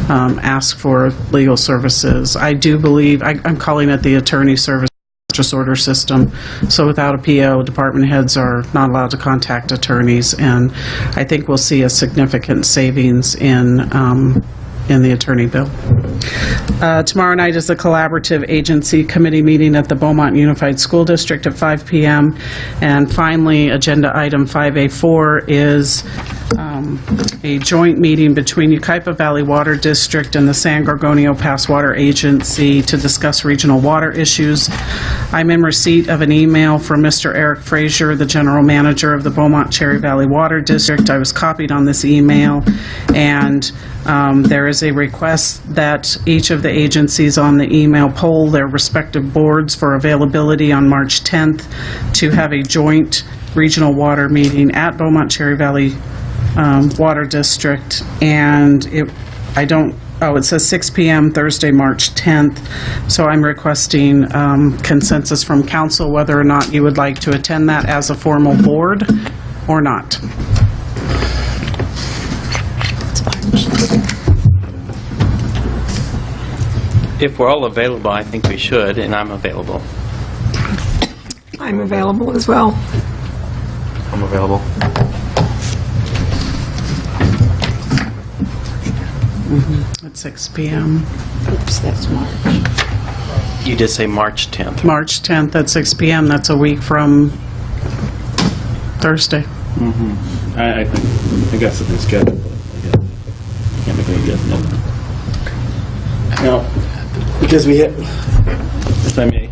ask for legal services. I do believe, I'm calling it the attorney service purchase order system, so without a PO, department heads are not allowed to contact attorneys, and I think we'll see a significant savings in the attorney bill. Tomorrow night is a collaborative agency committee meeting at the Beaumont Unified School District at 5 p.m. And finally, agenda item 5A4 is a joint meeting between Yucaipa Valley Water District and the San Gorgonio Pass Water Agency to discuss regional water issues. I'm in receipt of an email from Mr. Eric Frazier, the general manager of the Beaumont Cherry Valley Water District. I was copied on this email, and there is a request that each of the agencies on the email poll their respective boards for availability on March 10th to have a joint regional water meeting at Beaumont Cherry Valley Water District. And it says 6 p.m. Thursday, March 10th. So I'm requesting consensus from council whether or not you would like to attend that as a formal board or not. If we're all available, I think we should, and I'm available. I'm available as well. I'm available. At 6 p.m. Oops, that's March. You did say March 10th. March 10th at 6 p.m. That's a week from Thursday. I think that's something scheduled, but I can't make any guess. Now, because we have, if I may,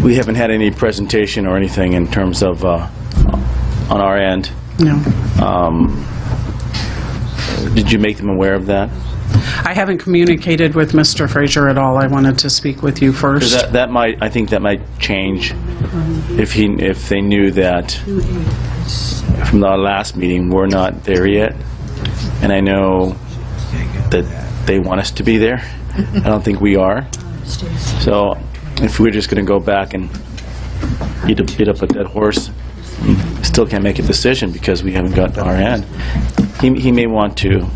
we haven't had any presentation or anything in terms of on our end. No. Did you make them aware of that? I haven't communicated with Mr. Frazier at all. I wanted to speak with you first. I think that might change if they knew that from the last meeting we're not there yet, and I know that they want us to be there. I don't think we are. So if we're just going to go back and beat up a dead horse, still can't make a decision because we haven't got our end. He may want to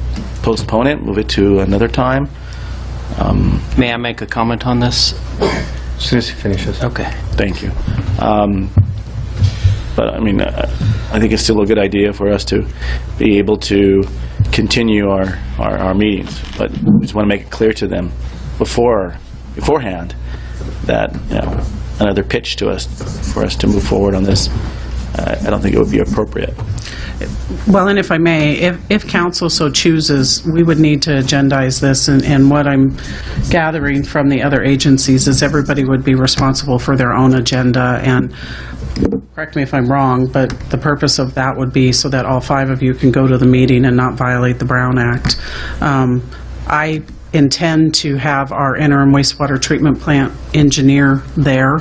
postpone it, move it to another time. May I make a comment on this? As soon as he finishes. Okay. Thank you. But I think it's still a good idea for us to be able to continue our meetings. But we just want to make it clear to them beforehand that another pitch to us for us to move forward on this. I don't think it would be appropriate. Well, and if I may, if council so chooses, we would need to agendize this, and what I'm gathering from the other agencies is everybody would be responsible for their own agenda, and correct me if I'm wrong, but the purpose of that would be so that all 5 of you can go to the meeting and not violate the Brown Act. I intend to have our interim wastewater treatment plant engineer there.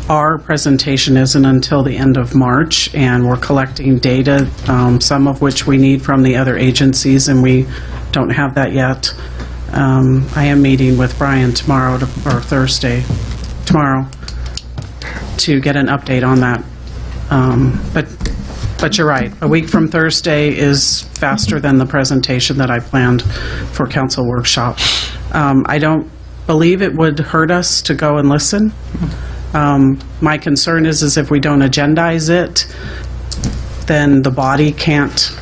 Our presentation isn't until the end of March, and we're collecting data, some of which we need from the other agencies, and we don't have that yet. I am meeting with Brian tomorrow, or Thursday, tomorrow, to get an update on that. But you're right, a week from Thursday is faster than the presentation that I planned for council workshop. I don't believe it would hurt us to go and listen. My concern is if we don't agendize it, then the body can't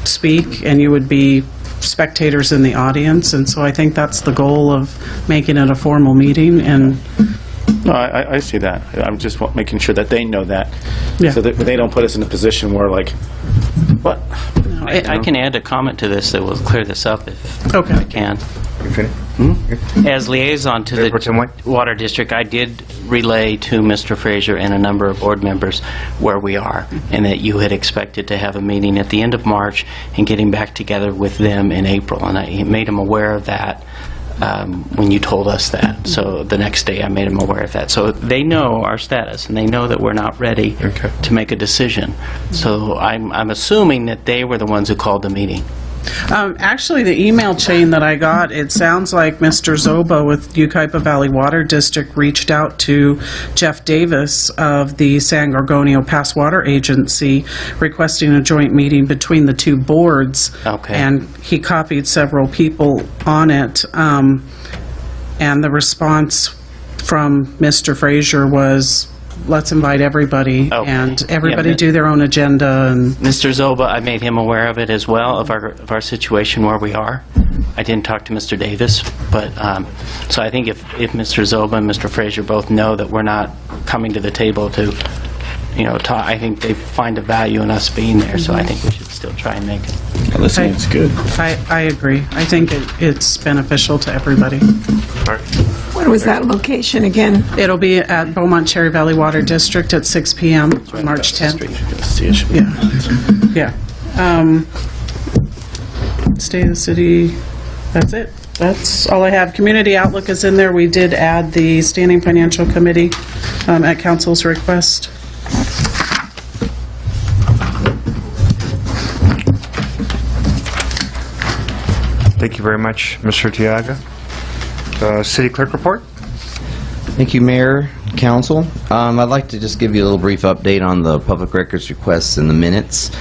speak, and you would be spectators in the audience, and so I think that's the goal of making it a formal meeting. And no, I see that. I'm just making sure that they know that, Yeah. so that they don't put us in a position where, like, what? I can add a comment to this that will clear this up if I can. You finished? As liaison to the Water District, I did relay to Mr. Frazier and a number of board members where we are, and that you had expected to have a meeting at the end of March and getting back together with them in April. And I made them aware of that when you told us that. So the next day I made them aware of that. So they know our status, and they know that we're not ready to make a decision. So I'm assuming that they were the ones who called the meeting. Actually, the email chain that I got, it sounds like Mr. Zoba with Yucaipa Valley Water District reached out to Jeff Davis of the San Gorgonio Pass Water Agency requesting a joint meeting between the two boards. Okay. And he copied several people on it. And the response from Mr. Frazier was, let's invite everybody, and everybody do their own agenda. And Mr. Zoba, I made him aware of it as well, of our situation where we are. I didn't talk to Mr. Davis, but so I think if Mr. Zoba and Mr. Frazier both know that we're not coming to the table to, talk, I think they find a value in us being there. So I think we should still try and make it. Listening is good. I agree. I think it's beneficial to everybody. Where was that location again? It'll be at Beaumont Cherry Valley Water District at 6 p.m. on March 10th. Yeah. State of the city, that's it. That's all I have. Community Outlook is in there. We did add the Standing Financial Committee at Council's request. Thank you very much, Mr. Tiaga. City Clerk report? Thank you, Mayor, Council. I'd like to just give you a little brief update on the public records requests and the minutes.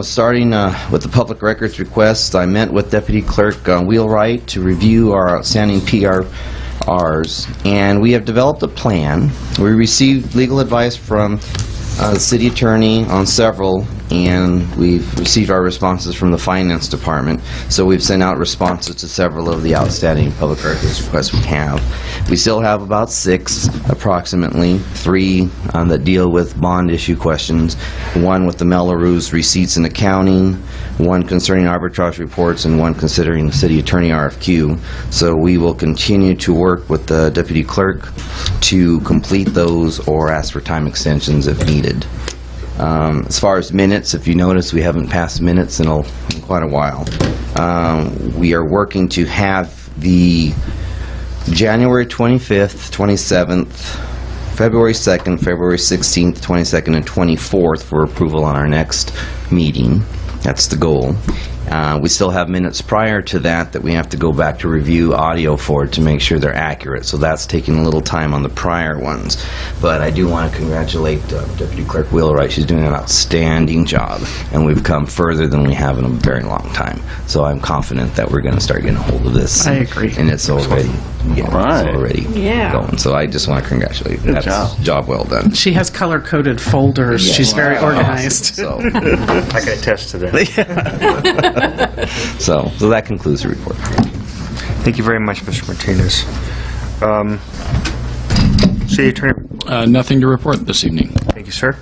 Starting with the public records request, I met with Deputy Clerk Wheelwright to review our outstanding PRRs, and we have developed a plan. We received legal advice from the City Attorney on several, and we've received our responses from the Finance Department. So we've sent out responses to several of the outstanding public records requests we have. We still have about 6, approximately, 3 that deal with bond issue questions, 1 with the Melrose receipts and accounting, 1 concerning arbitrage reports, and 1 considering the City Attorney RFQ. So we will continue to work with the Deputy Clerk to complete those or ask for time extensions if needed. As far as minutes, if you notice, we haven't passed minutes in quite a while. We are working to have the January 25th, 27th, February 2nd, February 16th, 22nd, and 24th for approval on our next meeting. That's the goal. We still have minutes prior to that we have to go back to review audio for to make sure they're accurate. So that's taking a little time on the prior ones. But I do want to congratulate Deputy Clerk Wheelwright. She's doing an outstanding job, and we've come further than we have in a very long time. So I'm confident that we're going to start getting a hold of this. I agree. And it's already, it's already going. So I just want to congratulate you. That's job well done. She has color-coded folders. Yeah. She's very organized. So I can attest to that. So that concludes the report. Thank you very much, Mr. Martinez. City Attorney? Nothing to report this evening. Thank you, sir.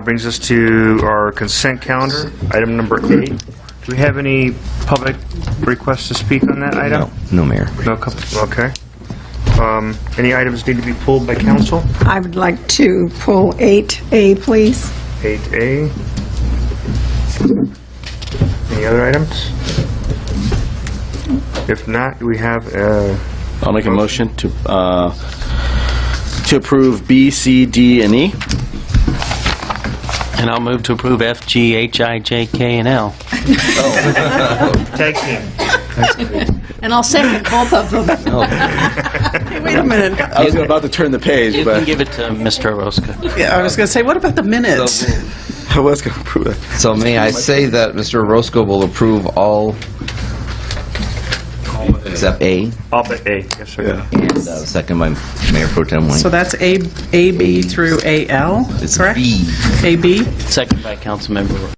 Brings us to our consent calendar, item number 8. Do we have any public requests to speak on that item? No, Mayor. No, okay. Any items need to be pulled by council? I would like to pull 8A, please. 8A. Any other items? If not, we have I'll make a motion to approve B, C, D, and E. And I'll move to approve F, G, H, I, J, K, and L. Tag team. And I'll second both of them. Hey, wait a minute. I was about to turn the page, You but can give it to Mr. Orozco. Yeah, I was going to say, what about the minutes? I was going to approve that. So may I say that Mr. Orozco will approve all except A? All but A, yes, sir. And second by Mayor Pro Tem White. So that's A, B through AL, It's correct? B. A, B? Second by Councilmember.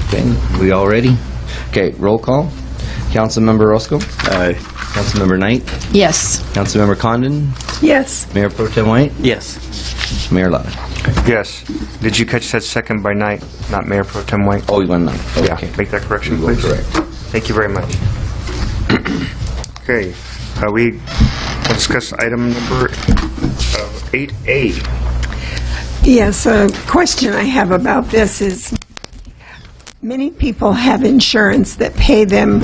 Okay, we all ready? Okay, roll call. Councilmember Orozco? Aye. Councilmember Knight? Yes. Councilmember Condon? Yes. Mayor Pro Tem White? Yes. Mayor Lotta? Yes. Did you catch that second by Knight, not Mayor Pro Tem White? Oh, you want Knight? Yeah, Okay. make that correction, You are please. correct. Thank you very much. Okay, We will discuss item number 8A. Yes, a question I have about this is, many people have insurance that pay them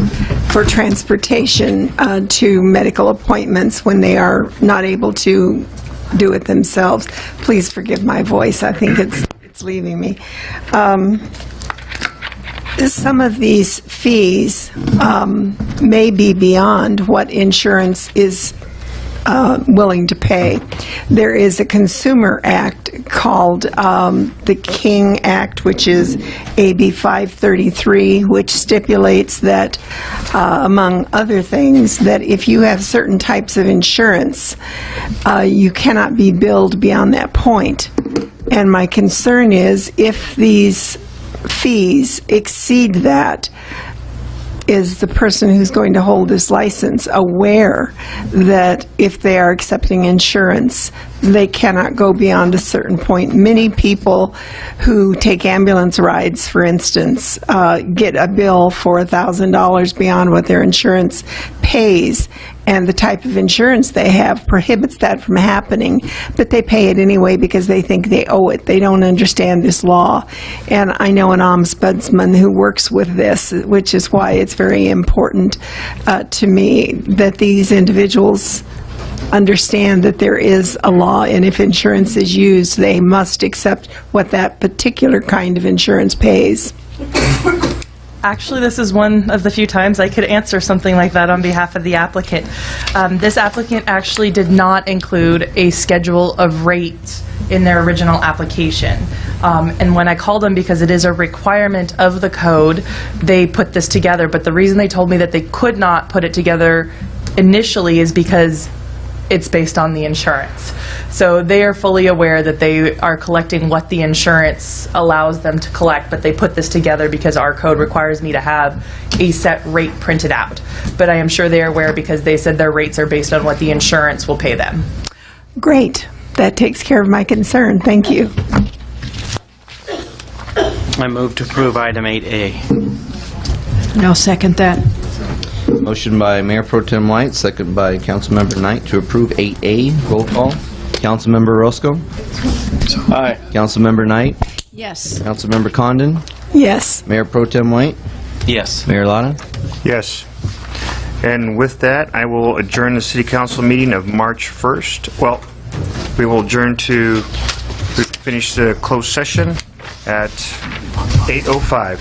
for transportation to medical appointments when they are not able to do it themselves. Please forgive my voice. I think it's leaving me. Some of these fees may be beyond what insurance is willing to pay. There is a consumer act called the King Act, which is AB 533, which stipulates that, among other things, that if you have certain types of insurance, you cannot be billed beyond that point. And my concern is, if these fees exceed that, is the person who's going to hold this license aware that if they are accepting insurance, they cannot go beyond a certain point? Many people who take ambulance rides, for instance, get a bill for $1,000 beyond what their insurance pays, and the type of insurance they have prohibits that from happening, but they pay it anyway because they think they owe it. They don't understand this law. And I know an ombudsman who works with this, which is why it's very important to me that these individuals understand that there is a law, and if insurance is used, they must accept what that particular kind of insurance pays. Actually, this is one of the few times I could answer something like that on behalf of the applicant. This applicant actually did not include a schedule of rates in their original application. And when I called them, because it is a requirement of the code, they put this together. But the reason they told me that they could not put it together initially is because it's based on the insurance. So they are fully aware that they are collecting what the insurance allows them to collect, but they put this together because our code requires me to have a set rate printed out. But I am sure they are aware because they said their rates are based on what the insurance will pay them. Great. That takes care of my concern. Thank you. I move to approve item 8A. No, second that. Motion by Mayor Pro Tem White, second by Councilmember Knight to approve 8A. Roll call. Councilmember Roscoe? Aye. Councilmember Knight? Yes. Councilmember Condon? Yes. Mayor Pro Tem White? Yes. Mayor Lotta? Yes. And with that, I will adjourn the City Council meeting of March 1st. Well, we will adjourn to finish the closed session at 8:05.